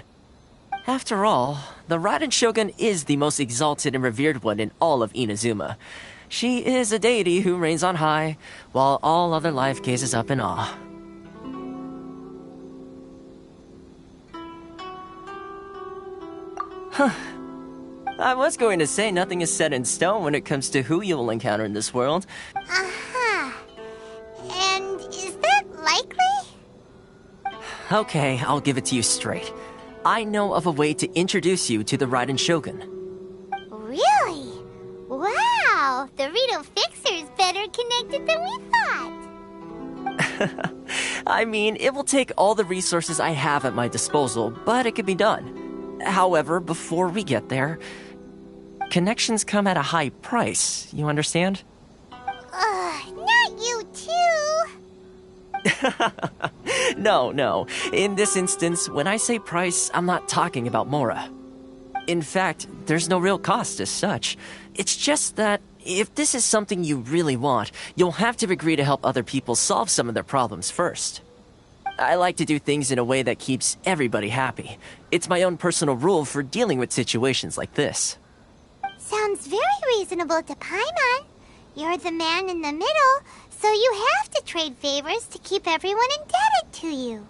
After all, the Raiden Shogun is the most exalted and revered one in all of Inazuma. She is a deity who reigns on high, while all other life gazes up in awe. Huh. I was going to say nothing is set in stone when it comes to who you will encounter in this world. Uh-huh. And is that likely? Okay, I'll give it to you straight. I know of a way to introduce you to the Raiden Shogun. Really? Wow! The Rito Fixer's better connected than we thought. I mean, it will take all the resources I have at my disposal, but it can be done. However, before we get there, connections come at a high price, you understand? Not you too! No. In this instance, when I say price, I'm not talking about Mora. In fact, there's no real cost as such. It's just that if this is something you really want, you'll have to agree to help other people solve some of their problems first. I like to do things in a way that keeps everybody happy. It's my own personal rule for dealing with situations like this. Sounds very reasonable to Paimon. You're the man in the middle, so you have to trade favors to keep everyone indebted to you.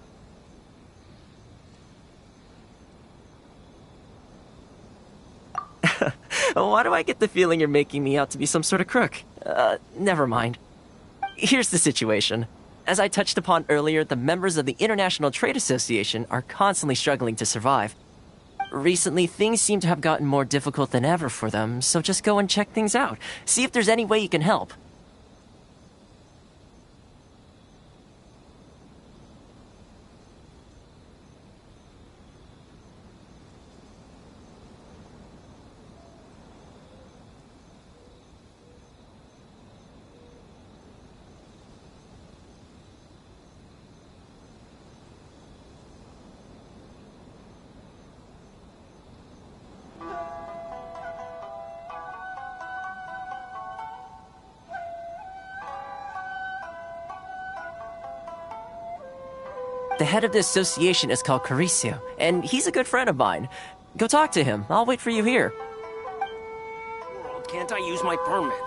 Why do I get the feeling you're making me out to be some sort of crook? Never mind. Here's the situation. As I touched upon earlier, the members of the International Trade Association are constantly struggling to survive. Recently, things seem to have gotten more difficult than ever for them, so just go and check things out. See if there's any way you can help. The head of the association is called Carisio, and he's a good friend of mine. Go talk to him. I'll wait for you here. Can't I use my permit?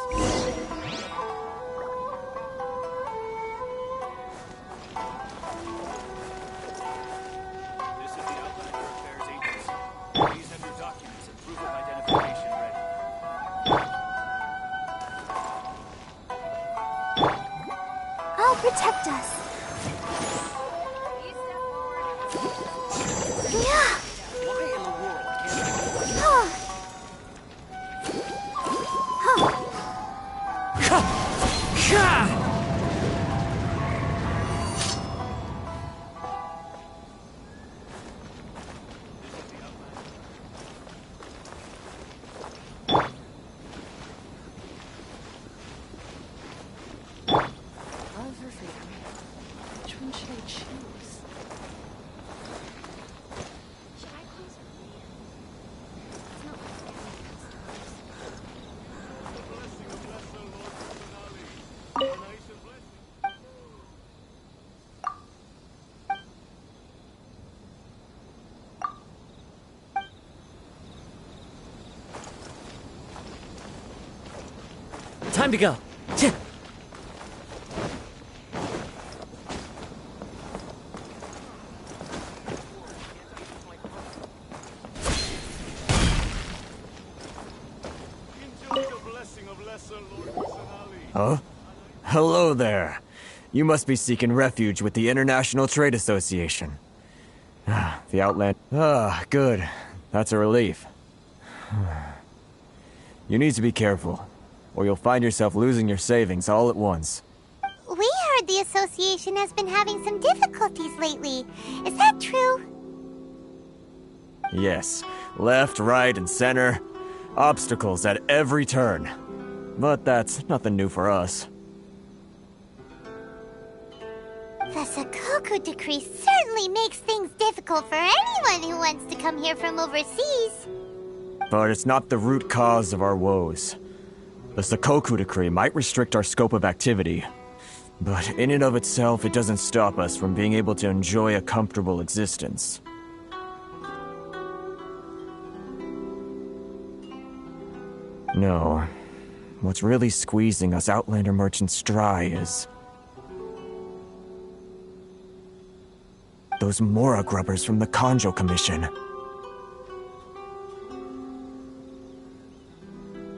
I'll protect us. Yeah. Which one should I choose? Should I close her name? It's not like Time to go. Huh? Hello there. You must be seeking refuge with the International Trade Association. The Outland. Good. That's a relief. You need to be careful, or you'll find yourself losing your savings all at once. We heard the association has been having some difficulties lately. Is that true? Yes. Left, right, and center. Obstacles at every turn. But that's nothing new for us. The Sakoku decree certainly makes things difficult for anyone who wants to come here from overseas. But it's not the root cause of our woes. The Sakoku decree might restrict our scope of activity, but in and of itself, it doesn't stop us from being able to enjoy a comfortable existence. No. What's really squeezing us Outlander merchants dry is those Mora grubbers from the Kanjo Commission.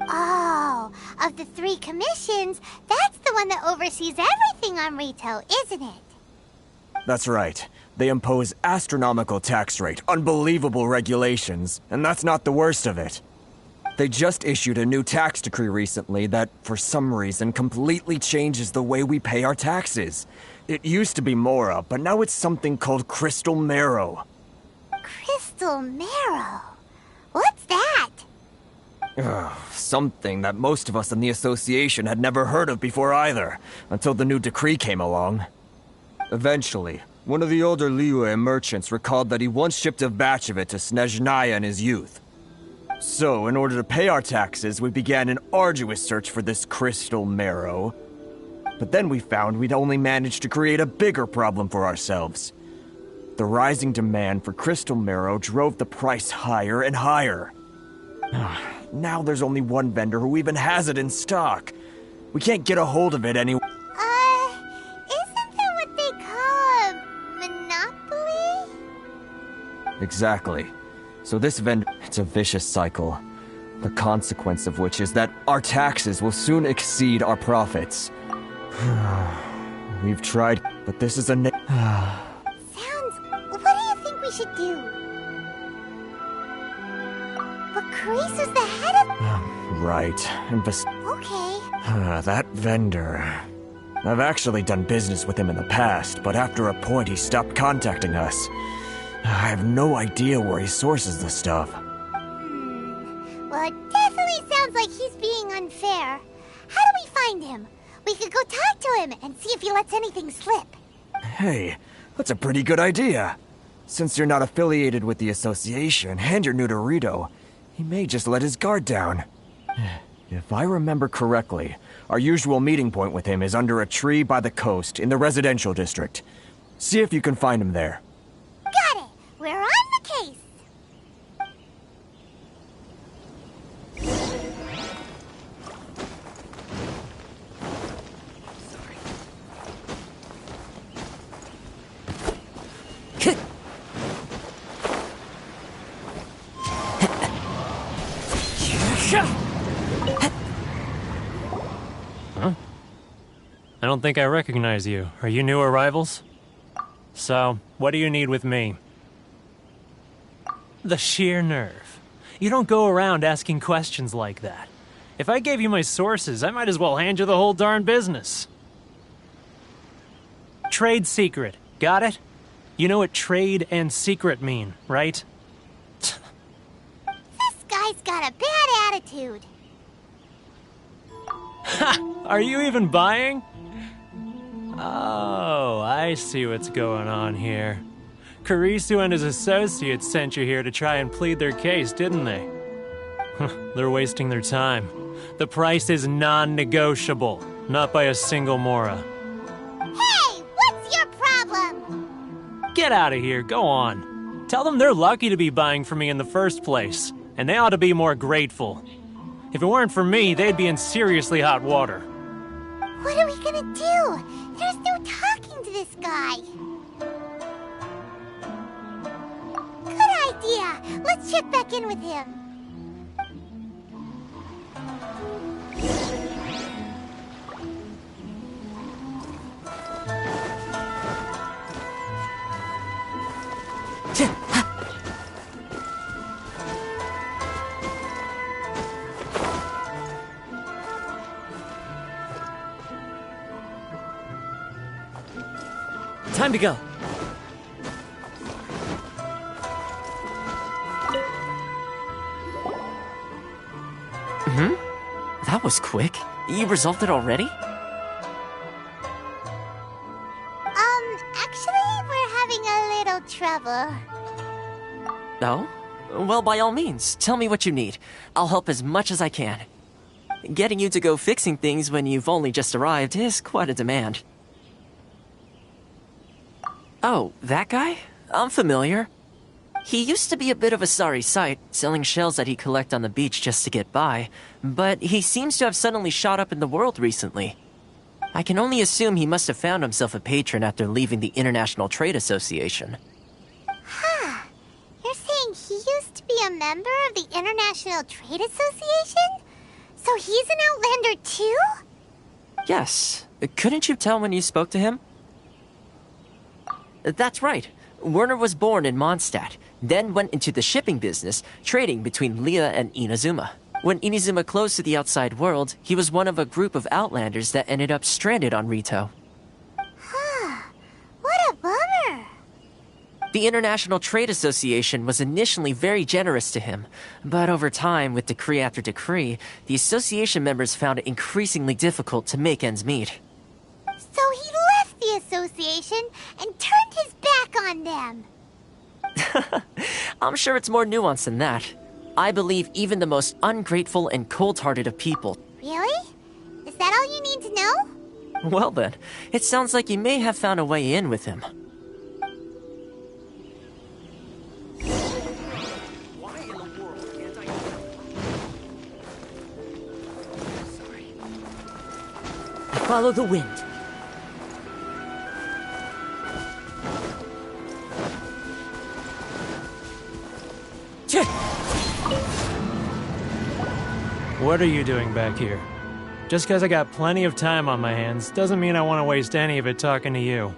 Oh, of the 3 commissions, that's the one that oversees everything on Rito, isn't it? That's right. They impose astronomical tax rate, unbelievable regulations, and that's not the worst of it. They just issued a new tax decree recently that, for some reason, completely changes the way we pay our taxes. It used to be Mora, but now it's something called Crystal Marrow. Crystal Marrow? What's that? Something that most of us in the association had never heard of before either, until the new decree came along. Eventually, one of the older Liyue merchants recalled that he once shipped a batch of it to Snezhnaya in his youth. So, in order to pay our taxes, we began an arduous search for this Crystal Marrow. But then we found we'd only managed to create a bigger problem for ourselves. The rising demand for Crystal Marrow drove the price higher and higher. Now there's only one vendor who even has it in stock. We can't get a hold of it anyway. Isn't that what they call a monopoly? Exactly. So this vendor, it's a vicious cycle. The consequence of which is that our taxes will soon exceed our profits. We've tried, but this is a What do you think we should do? But Carice is the head of... Right. And Okay. that vendor... I've actually done business with him in the past, but after a point he stopped contacting us. I have no idea where he sources the stuff. Well, it definitely sounds like he's being unfair. How do we find him? We could go talk to him and see if he lets anything slip. Hey, that's a pretty good idea. Since you're not affiliated with the association and you're new to Rito, he may just let his guard down. If I remember correctly, our usual meeting point with him is under a tree by the coast in the residential district. See if you can find him there. Got it! We're on the case! Huh? I don't think I recognize you. Are you new arrivals? So, what do you need with me? The sheer nerve. You don't go around asking questions like that. If I gave you my sources, I might as well hand you the whole darn business. Trade secret. Got it? You know what trade and secret mean, right? This guy's got a bad attitude. Ha! Are you even buying? Oh, I see what's going on here. Karisu and his associates sent you here to try and plead their case, didn't they? They're wasting their time. The price is non-negotiable, not by a single Mora. Hey, what's your problem? Get out of here, go on. Tell them they're lucky to be buying from me in the first place, and they ought to be more grateful. If it weren't for me, they'd be in seriously hot water. What are we gonna do? There's no talking to this guy. Good idea. Let's check back in with him. Time to go. That was quick. You resolved it already? Actually, we're having a little trouble. No? Well, by all means, tell me what you need. I'll help as much as I can. Getting you to go fixing things when you've only just arrived is quite a demand. Oh, that guy? I'm familiar. He used to be a bit of a sorry sight, selling shells that he'd collect on the beach just to get by, but he seems to have suddenly shot up in the world recently. I can only assume he must have found himself a patron after leaving the International Trade Association. Huh. You're saying he used to be a member of the International Trade Association? So he's an Outlander too? Yes. Couldn't you tell when you spoke to him? That's right. Werner was born in Mondstadt, then went into the shipping business, trading between Leah and Inazuma. When Inazuma closed to the outside world, he was one of a group of Outlanders that ended up stranded on Rito. Huh. What a bummer. The International Trade Association was initially very generous to him, but over time, with decree after decree, the association members found it increasingly difficult to make ends meet. So he left the association and turned his back on them. I'm sure it's more nuanced than that. I believe even the most ungrateful and cold-hearted of people. Really? Is that all you need to know? Well then, it sounds like you may have found a way in with him. Follow the wind. What are you doing back here? Just because I got plenty of time on my hands doesn't mean I want to waste any of it talking to you.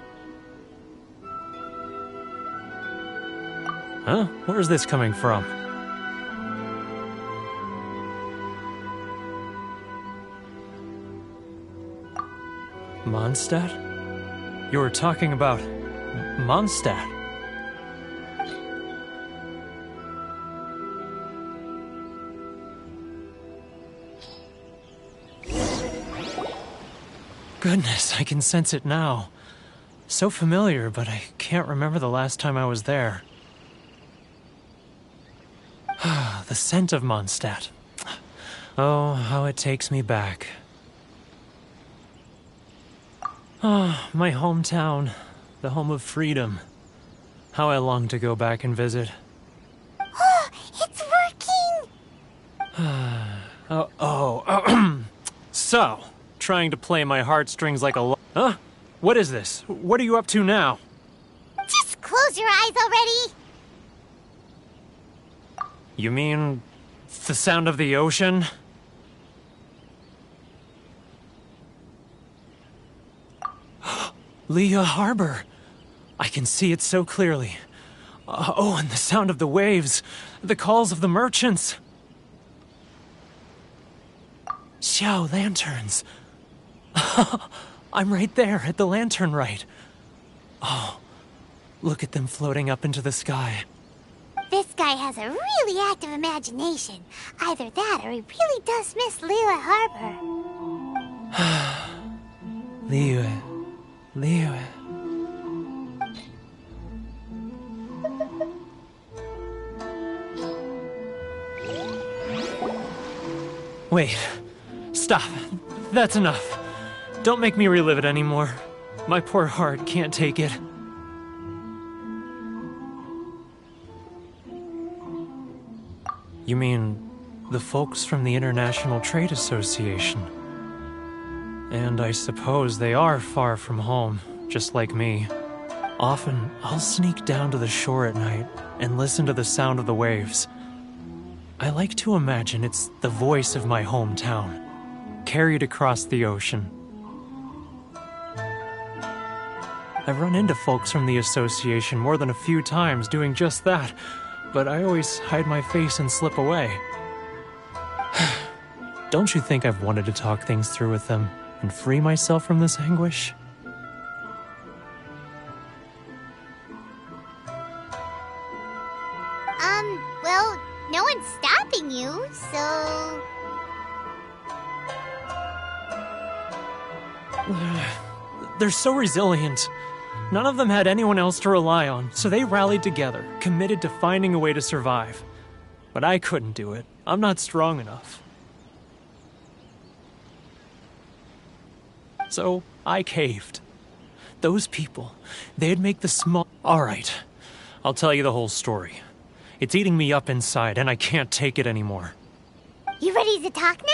Huh? Where's this coming from? Mondstadt? You were talking about Mondstadt. Goodness, I can sense it now. So familiar, but I can't remember the last time I was there. The scent of Mondstadt. Oh, how it takes me back. Oh, my hometown, the home of freedom. How I long to go back and visit. Oh, it's working! So, trying to play my heartstrings like a Huh? What is this? What are you up to now? Just close your eyes already! You mean the sound of the ocean? Leah Harbor. I can see it so clearly. Oh, and the sound of the waves. The calls of the merchants. Xiao lanterns. I'm right there at the lantern right. Oh, look at them floating up into the sky. This guy has a really active imagination. Either that or he really does miss Liyue Harbor. Liyue. Wait. Stop. That's enough. Don't make me relive it anymore. My poor heart can't take it. You mean the folks from the International Trade Association? And I suppose they are far from home, just like me. Often, I'll sneak down to the shore at night and listen to the sound of the waves. I like to imagine it's the voice of my hometown, carried across the ocean. I've run into folks from the association more than a few times doing just that, but I always hide my face and slip away. Don't you think I've wanted to talk things through with them and free myself from this anguish? They're so resilient. None of them had anyone else to rely on, so they rallied together, committed to finding a way to survive. But I couldn't do it. I'm not strong enough. So I caved. Those people, they'd make the small... Alright, I'll tell you the whole story. It's eating me up inside, and I can't take it anymore. You ready to talk now?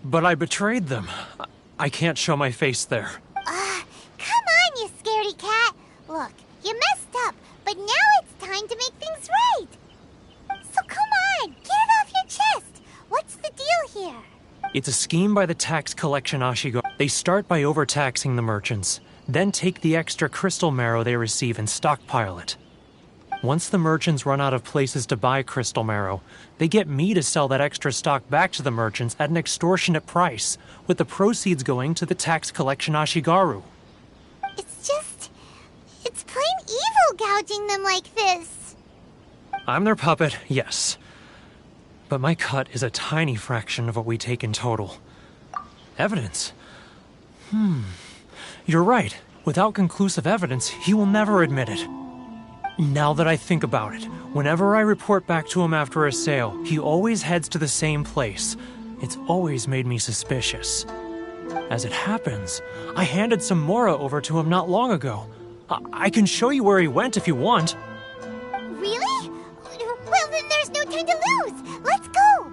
But I betrayed them. I can't show my face there. Come on, you scaredy cat. Look, you messed up, but now it's time to make things right. So come on, get it off your chest. What's the deal here? It's a scheme by the tax collection Ashigar. They start by overtaxing the merchants, then take the extra crystal marrow they receive and stockpile it. Once the merchants run out of places to buy crystal marrow, they get me to sell that extra stock back to the merchants at an extortionate price, with the proceeds going to the tax collection Ashigaru. It's plain evil gouging them like this. I'm their puppet, yes. But my cut is a tiny fraction of what we take in total. Evidence? You're right. Without conclusive evidence, he will never admit it. Now that I think about it, whenever I report back to him after a sale, he always heads to the same place. It's always made me suspicious. As it happens, I handed some Mora over to him not long ago. I can show you where he went if you want. Really? Well, then there's no time to lose. Let's go!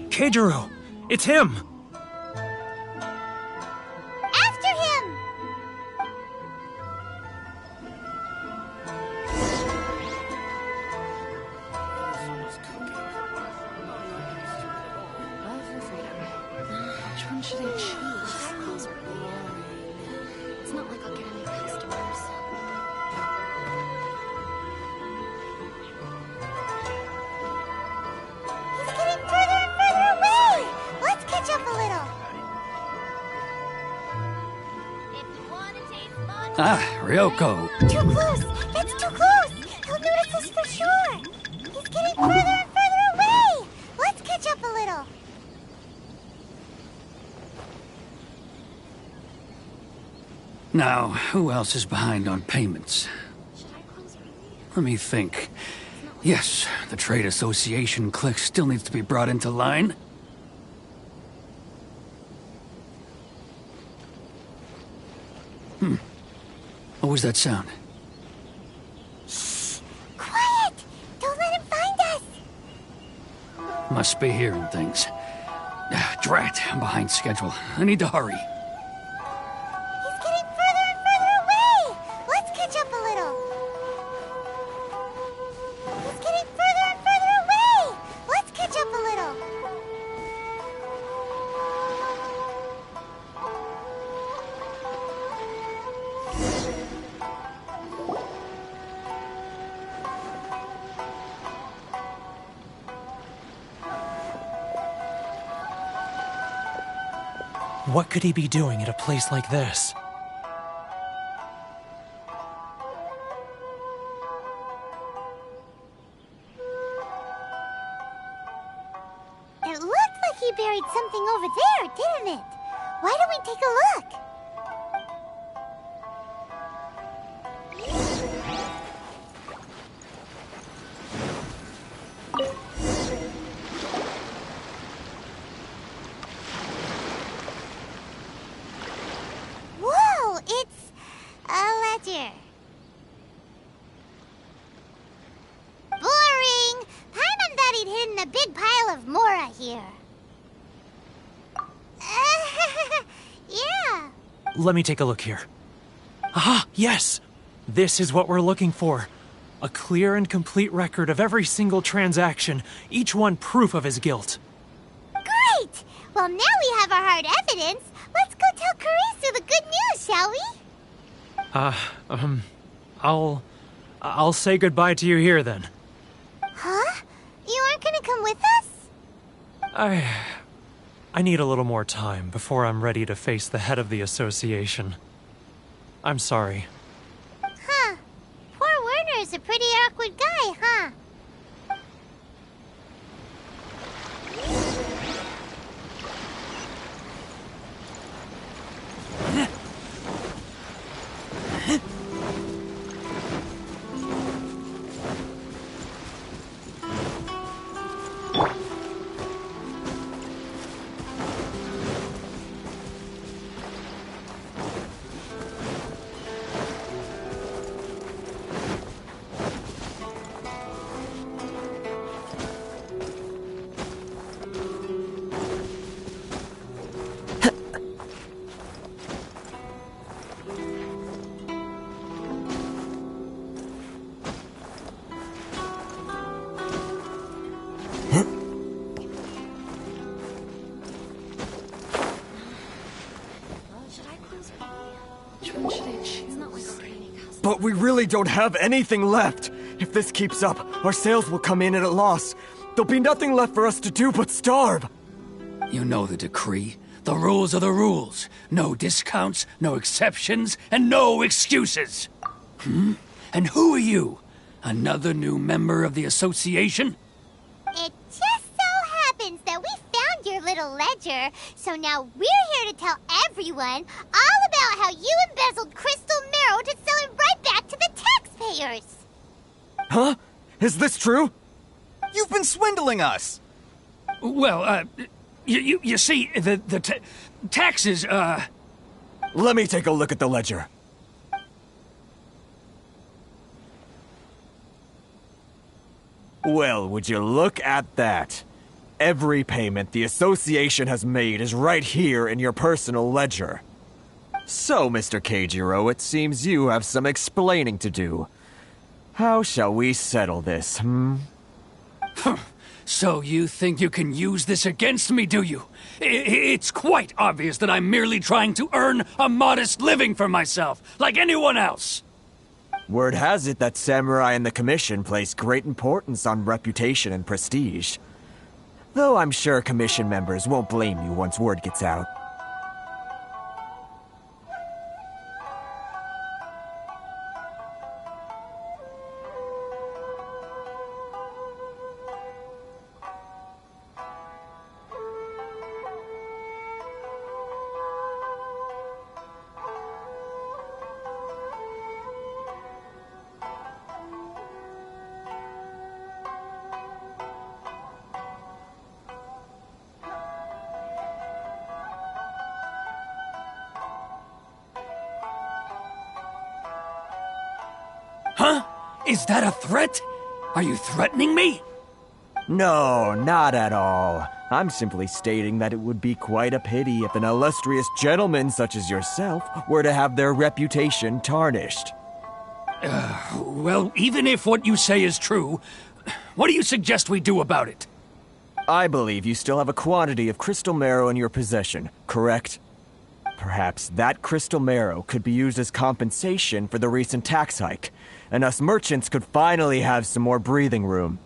Keijiro! It's him! After him! Which one should I choose? It's not like I'll get any customers. He's getting further and further away! Let's catch up a little. Ryoko. Too close! That's too close! He'll notice us for sure! He's getting further and further away! Let's catch up a little. Now, who else is behind on payments? Let me think. Yes, the Trade Association clique still needs to be brought into line. What was that sound? Quiet! Don't let him find us! Must be hearing things. Drat, I'm behind schedule. I need to hurry. He's getting further and further away! Let's catch up a little. He's getting further and further away! Let's catch up a little. What could he be doing at a place like this? It looked like he buried something over there, didn't it? Why don't we take a look? Whoa, it's a ledger. Boring! Paimon thought he'd hidden a big pile of Mora here. Yeah. Let me take a look here. Aha, yes! This is what we're looking for. A clear and complete record of every single transaction, each one proof of his guilt. Great! Well, now we have our hard evidence. Let's go tell Karisu the good news, shall we? I'll say goodbye to you here then. Huh? You aren't gonna come with us? I need a little more time before I'm ready to face the head of the association. I'm sorry. Huh. Poor Werner's a pretty awkward guy, huh? But we really don't have anything left. If this keeps up, our sales will come in at a loss. There'll be nothing left for us to do but starve. You know the decree. The rules are the rules. No discounts, no exceptions, and no excuses. And who are you? Another new member of the association? It just so happens that we found your little ledger, so now we're here to tell everyone all about how you embezzled crystal marrow to sell it right back to the taxpayers. Huh? Is this true? You've been swindling us! Well, you see, the taxes, Let me take a look at the ledger. Well, would you look at that? Every payment the association has made is right here in your personal ledger. So, Mr. Keijiro, it seems you have some explaining to do. How shall we settle this, So you think you can use this against me, do you? It's quite obvious that I'm merely trying to earn a modest living for myself, like anyone else. Word has it that Samurai and the Commission place great importance on reputation and prestige. Though I'm sure Commission members won't blame you once word gets out. Huh? Is that a threat? Are you threatening me? No, not at all. I'm simply stating that it would be quite a pity if an illustrious gentleman such as yourself were to have their reputation tarnished. Well, even if what you say is true, what do you suggest we do about it? I believe you still have a quantity of crystal marrow in your possession, correct? Perhaps that crystal marrow could be used as compensation for the recent tax hike, and us merchants could finally have some more breathing room.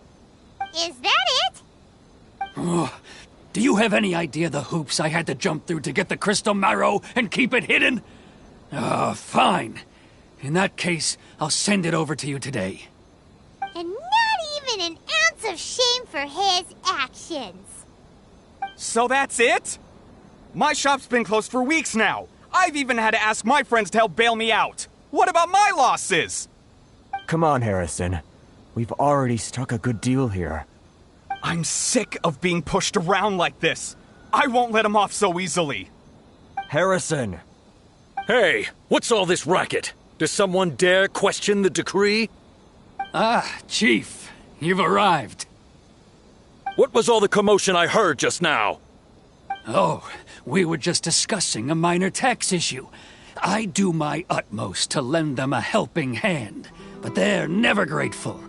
Is that it? Oh, do you have any idea the hoops I had to jump through to get the crystal marrow and keep it hidden? Fine. In that case, I'll send it over to you today. And not even an ounce of shame for his actions. So that's it? My shop's been closed for weeks now. I've even had to ask my friends to help bail me out. What about my losses? Come on, Harrison. We've already struck a good deal here. I'm sick of being pushed around like this. I won't let him off so easily. Harrison! Hey, what's all this racket? Does someone dare question the decree? Chief, you've arrived. What was all the commotion I heard just now? Oh, we were just discussing a minor tax issue. I do my utmost to lend them a helping hand, but they're never grateful.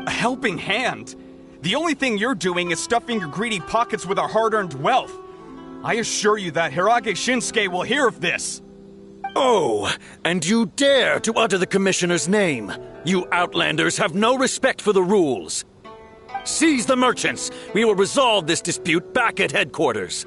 A helping hand? The only thing you're doing is stuffing your greedy pockets with our hard-earned wealth. I assure you that Hirage Shinsuke will hear of this. Oh, and you dare to utter the Commissioner's name! You Outlanders have no respect for the rules! Seize the merchants! We will resolve this dispute back at headquarters!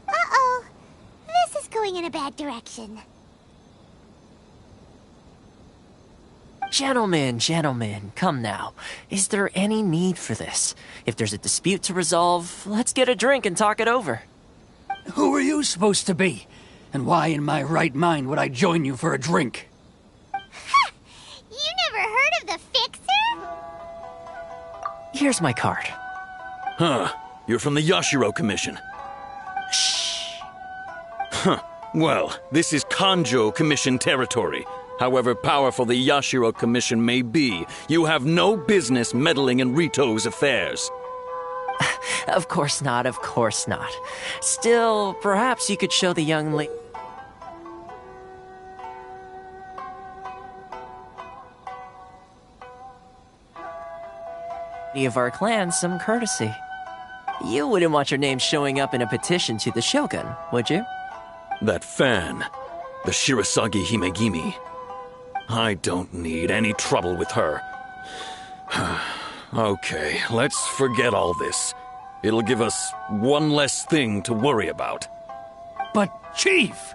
Uh-oh. This is going in a bad direction. Gentlemen, come now. Is there any need for this? If there's a dispute to resolve, let's get a drink and talk it over. Who are you supposed to be? And why in my right mind would I join you for a drink? You never heard of the Fixer? Here's my card. Huh. You're from the Yashiro Commission. Shh. Huh. Well, this is Kanjo Commission territory. However powerful the Yashiro Commission may be, you have no business meddling in Rito's affairs. Of course not. Still, perhaps you could show the young lady of our clan some courtesy. You wouldn't want your name showing up in a petition to the Shogun, would you? That fan, the Shirasagi Himegimi. I don't need any trouble with her. Okay, let's forget all this. It'll give us one less thing to worry about. But, Chief!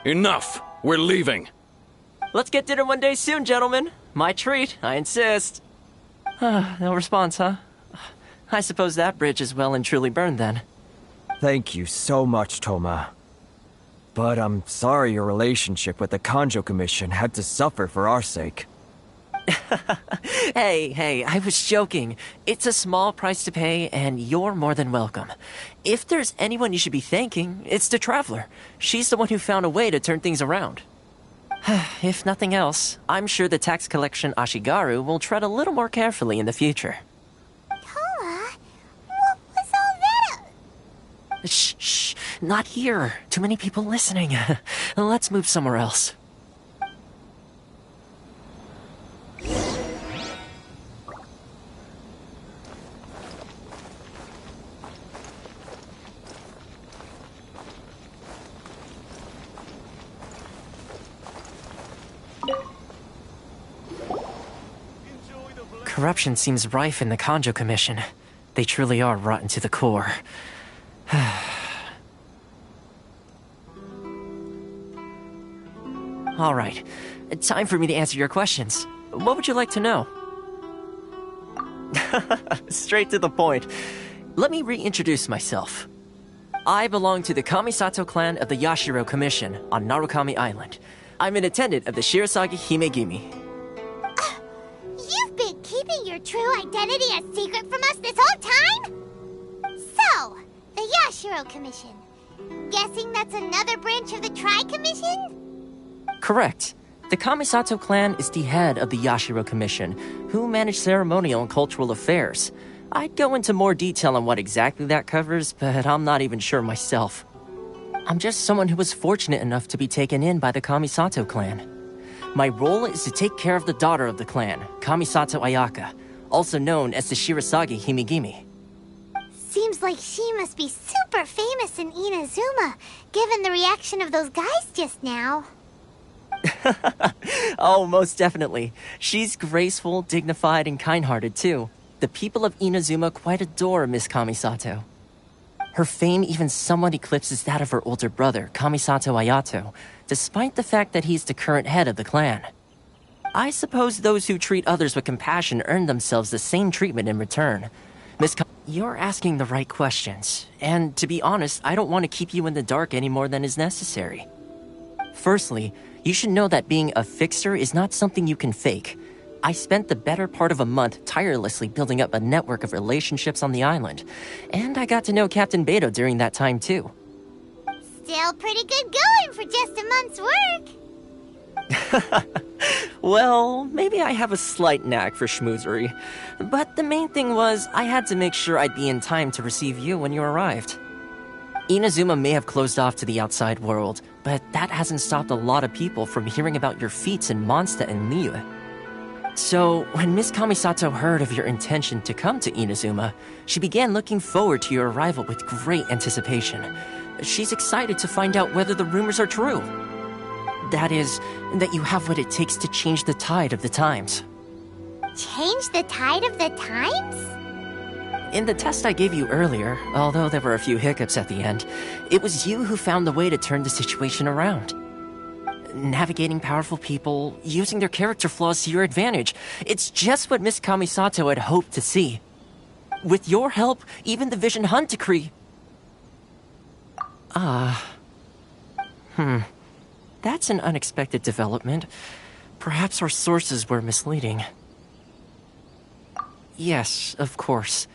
Enough! We're leaving. Let's get dinner one day soon, gentlemen. My treat, I insist. No response, huh? I suppose that bridge is well and truly burned then. Thank you so much, Toma. But I'm sorry your relationship with the Kanjo Commission had to suffer for our sake. Hey, I was joking. It's a small price to pay, and you're more than welcome. If there's anyone you should be thanking, it's the Traveler. She's the one who found a way to turn things around. If nothing else, I'm sure the tax collection Ashigaru will tread a little more carefully in the future. Toma, what was all that? Shh, not here. Too many people listening. Let's move somewhere else. Corruption seems rife in the Kanjo Commission. They truly are rotten to the core. All right, time for me to answer your questions. What would you like to know? Straight to the point. Let me reintroduce myself. I belong to the Kamisato clan of the Yashiro Commission on Narukami Island. I'm an attendant of the Shirasagi Himegimi. You've been keeping your true identity a secret from us this whole time? So, the Yashiro Commission. Guessing that's another branch of the Tri-Commission? Correct. The Kamisato clan is the head of the Yashiro Commission, who manage ceremonial and cultural affairs. I'd go into more detail on what exactly that covers, but I'm not even sure myself. I'm just someone who was fortunate enough to be taken in by the Kamisato clan. My role is to take care of the daughter of the clan, Kamisato Ayaka, also known as the Shirasagi Himegimi. Seems like she must be super famous in Inazuma, given the reaction of those guys just now. Oh, most definitely. She's graceful, dignified, and kind-hearted, too. The people of Inazuma quite adore Miss Kamisato. Her fame even somewhat eclipses that of her older brother, Kamisato Ayato, despite the fact that he's the current head of the clan. I suppose those who treat others with compassion earn themselves the same treatment in return. You're asking the right questions, and to be honest, I don't want to keep you in the dark any more than is necessary. Firstly, you should know that being a fixer is not something you can fake. I spent the better part of a month tirelessly building up a network of relationships on the island, and I got to know Captain Beto during that time too. Still pretty good going for just a month's work. Well, maybe I have a slight knack for schmoozery, but the main thing was I had to make sure I'd be in time to receive you when you arrived. Inazuma may have closed off to the outside world, but that hasn't stopped a lot of people from hearing about your feats in Mondstadt and Liyue. So, when Miss Kamisato heard of your intention to come to Inazuma, she began looking forward to your arrival with great anticipation. She's excited to find out whether the rumors are true. That is, that you have what it takes to change the tide of the times. Change the tide of the times? In the test I gave you earlier, although there were a few hiccups at the end, it was you who found the way to turn the situation around. Navigating powerful people, using their character flaws to your advantage. It's just what Miss Kamisato had hoped to see. With your help, even the Vision Hunt decree... That's an unexpected development. Perhaps our sources were misleading. Yes, of course.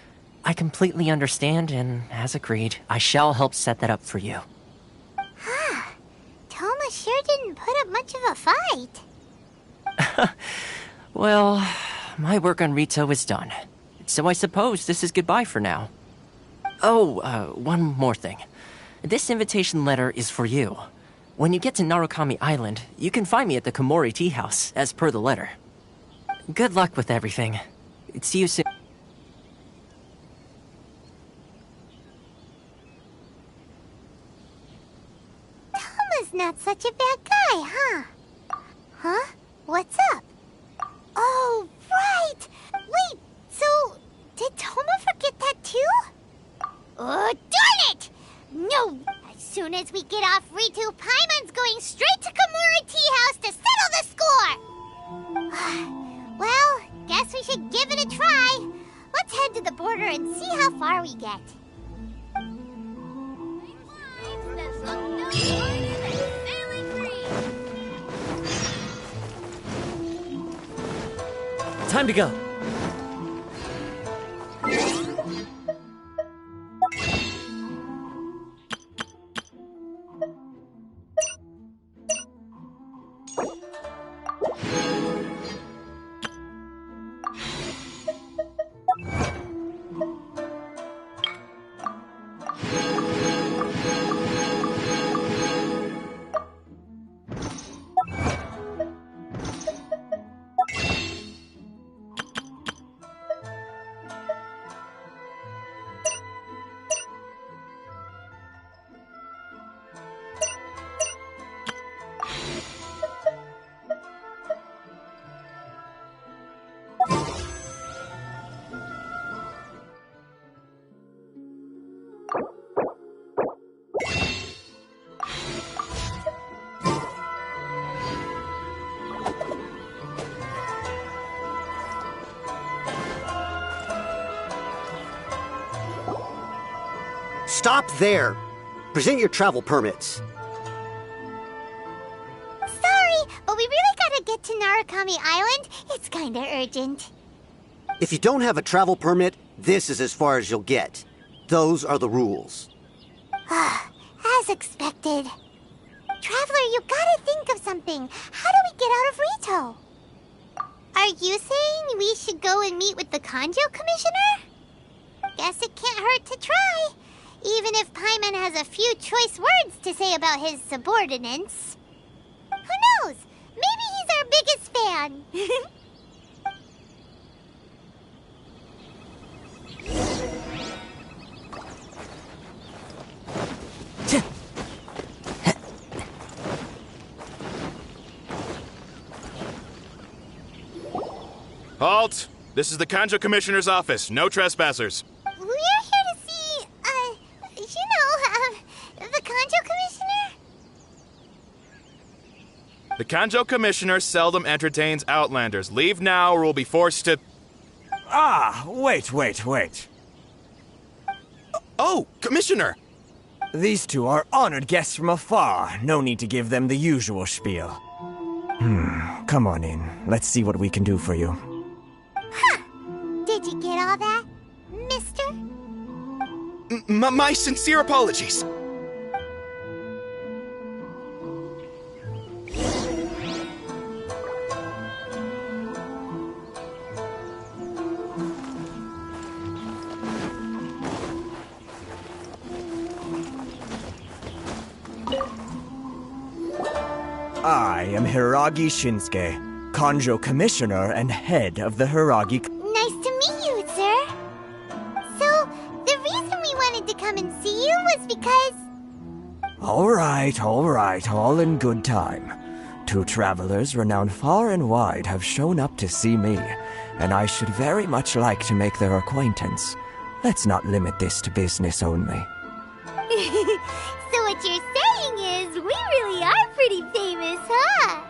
I completely understand, and as agreed, I shall help set that up for you. Toma sure didn't put up much of a fight. Well, my work on Rito is done. So I suppose this is goodbye for now. Oh, one more thing. This invitation letter is for you. When you get to Narukami Island, you can find me at the Komori Tea House, as per the letter. Good luck with everything. See you soon. Toma's not such a bad guy, huh? Huh? What's up? Oh, right! Wait, so did Toma forget that too? Oh, darn it! No! As soon as we get off Ritu, Paimon's going straight to Komori Tea House to settle the score! Well, guess we should give it a try. Let's head to the border and see how far we get. Time to go. Stop there! Present your travel permits. Sorry, but we really gotta get to Narukami Island. It's kinda urgent. If you don't have a travel permit, this is as far as you'll get. Those are the rules. As expected. Traveler, you gotta think of something. How do we get out of Rito? Are you saying we should go and meet with the Kanjo Commissioner? Guess it can't hurt to try. Even if Paimon has a few choice words to say about his subordinates. Who knows? Maybe he's our biggest fan. Halt! This is the Kanjo Commissioner's office. No trespassers. We're here to see, the Kanjo Commissioner? The Kanjo Commissioner seldom entertains Outlanders. Leave now or we'll be forced to... Ah, wait. Oh, Commissioner! These two are honored guests from afar. No need to give them the usual spiel. Come on in. Let's see what we can do for you. Did you get all that, mister? My sincere apologies. I am Hiragi Shinsuke, Kanjo Commissioner and head of the Hiragi... Nice to meet you, sir. So, the reason we wanted to come and see you was because... All right, all in good time. Two travelers renowned far and wide have shown up to see me, and I should very much like to make their acquaintance. Let's not limit this to business only. So what you're saying is, we really are pretty famous, huh?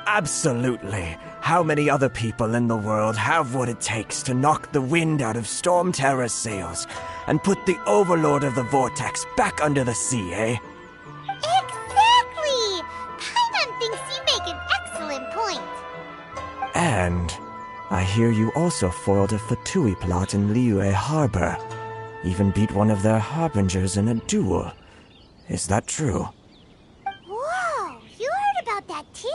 Absolutely. How many other people in the world have what it takes to knock the wind out of Storm Terror's sails and put the Overlord of the Vortex back under the sea, eh? Exactly! Paimon thinks you make an excellent point. And I hear you also foiled a Fatui plot in Liyue Harbor. Even beat one of their harbingers in a duel. Is that true? Whoa, you heard about that too?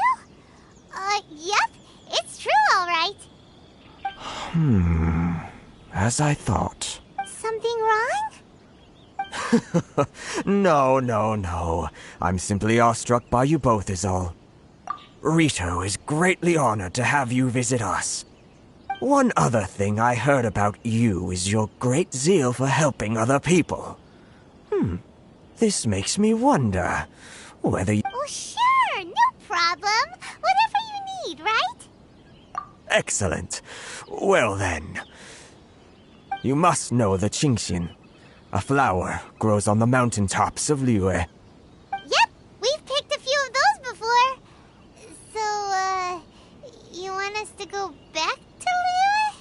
Yep, it's true, all right. As I thought. Something wrong? No. I'm simply awestruck by you both is all. Rito is greatly honored to have you visit us. One other thing I heard about you is your great zeal for helping other people. This makes me wonder whether you... Oh, sure, no problem. Whatever you need, right? Excellent. Well then, you must know the Genshin. A flower grows on the mountaintops of Liyue. Yep, we've picked a few of those before. So, you want us to go back to Liyue?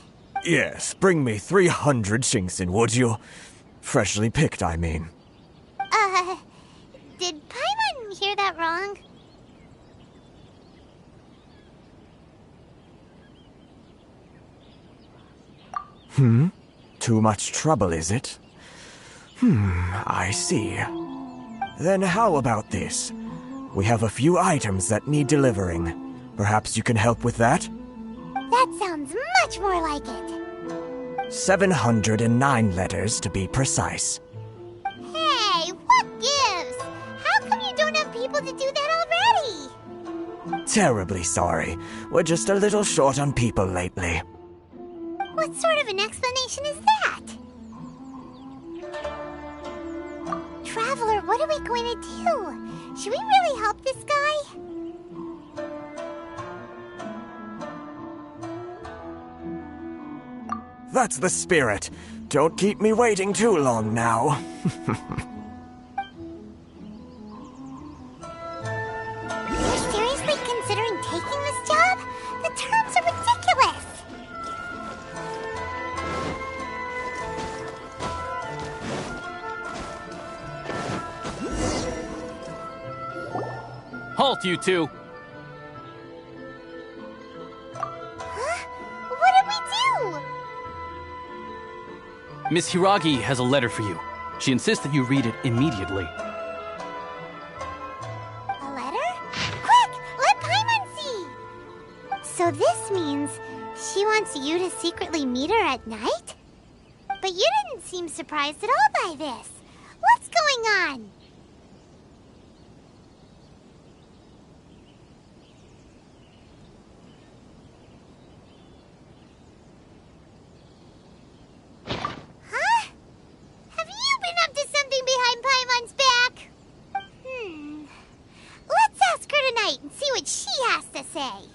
Yes, bring me 300 Genshin, would you? Freshly picked, I mean. Did Paimon hear that wrong? Too much trouble, is it? I see. Then how about this? We have a few items that need delivering. Perhaps you can help with that? That sounds much more like it. 709 letters, to be precise. Hey, what gives? How come you don't have people to do that already? Terribly sorry. We're just a little short on people lately. What sort of an explanation is that? Traveler, what are we going to do? Should we really help this guy? That's the spirit. Don't keep me waiting too long now. You're seriously considering taking this job? The terms are ridiculous. Halt, you two! Huh? What did we do? Miss Hiragi has a letter for you. She insists that you read it immediately. A letter? Quick! Let Paimon see! So this means she wants you to secretly meet her at night? But you didn't seem surprised at all by this. What's going on? Huh? Have you been up to something behind Paimon's back? Let's ask her tonight and see what she has to say.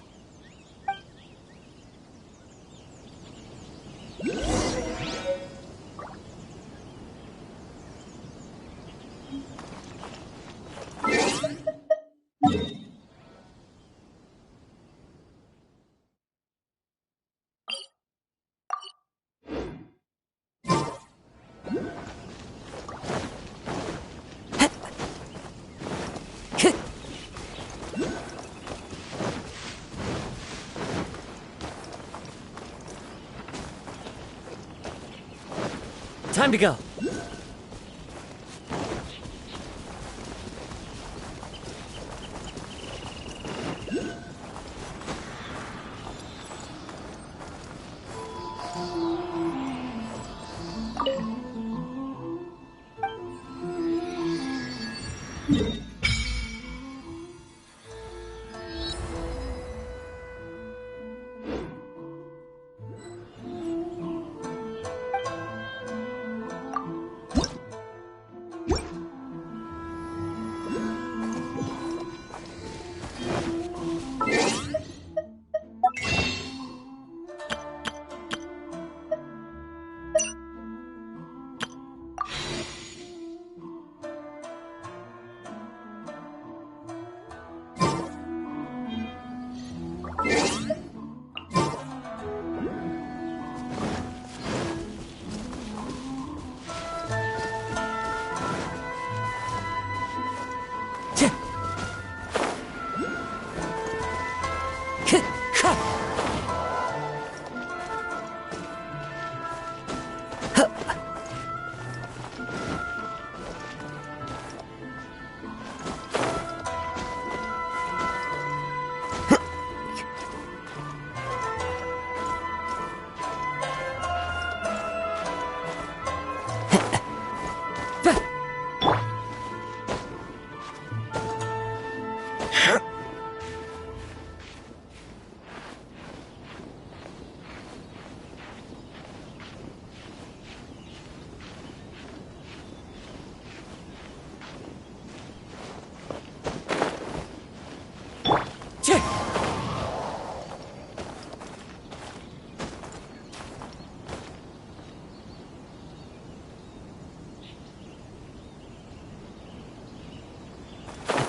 Time to go.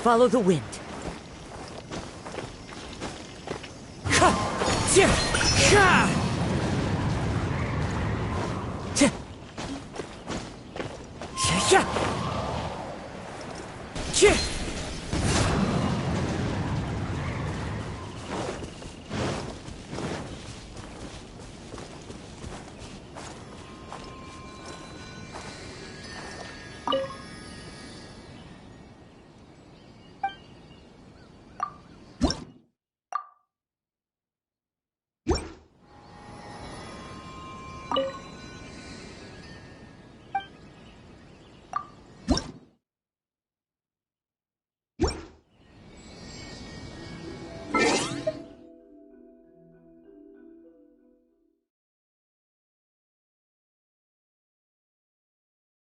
Follow the wind.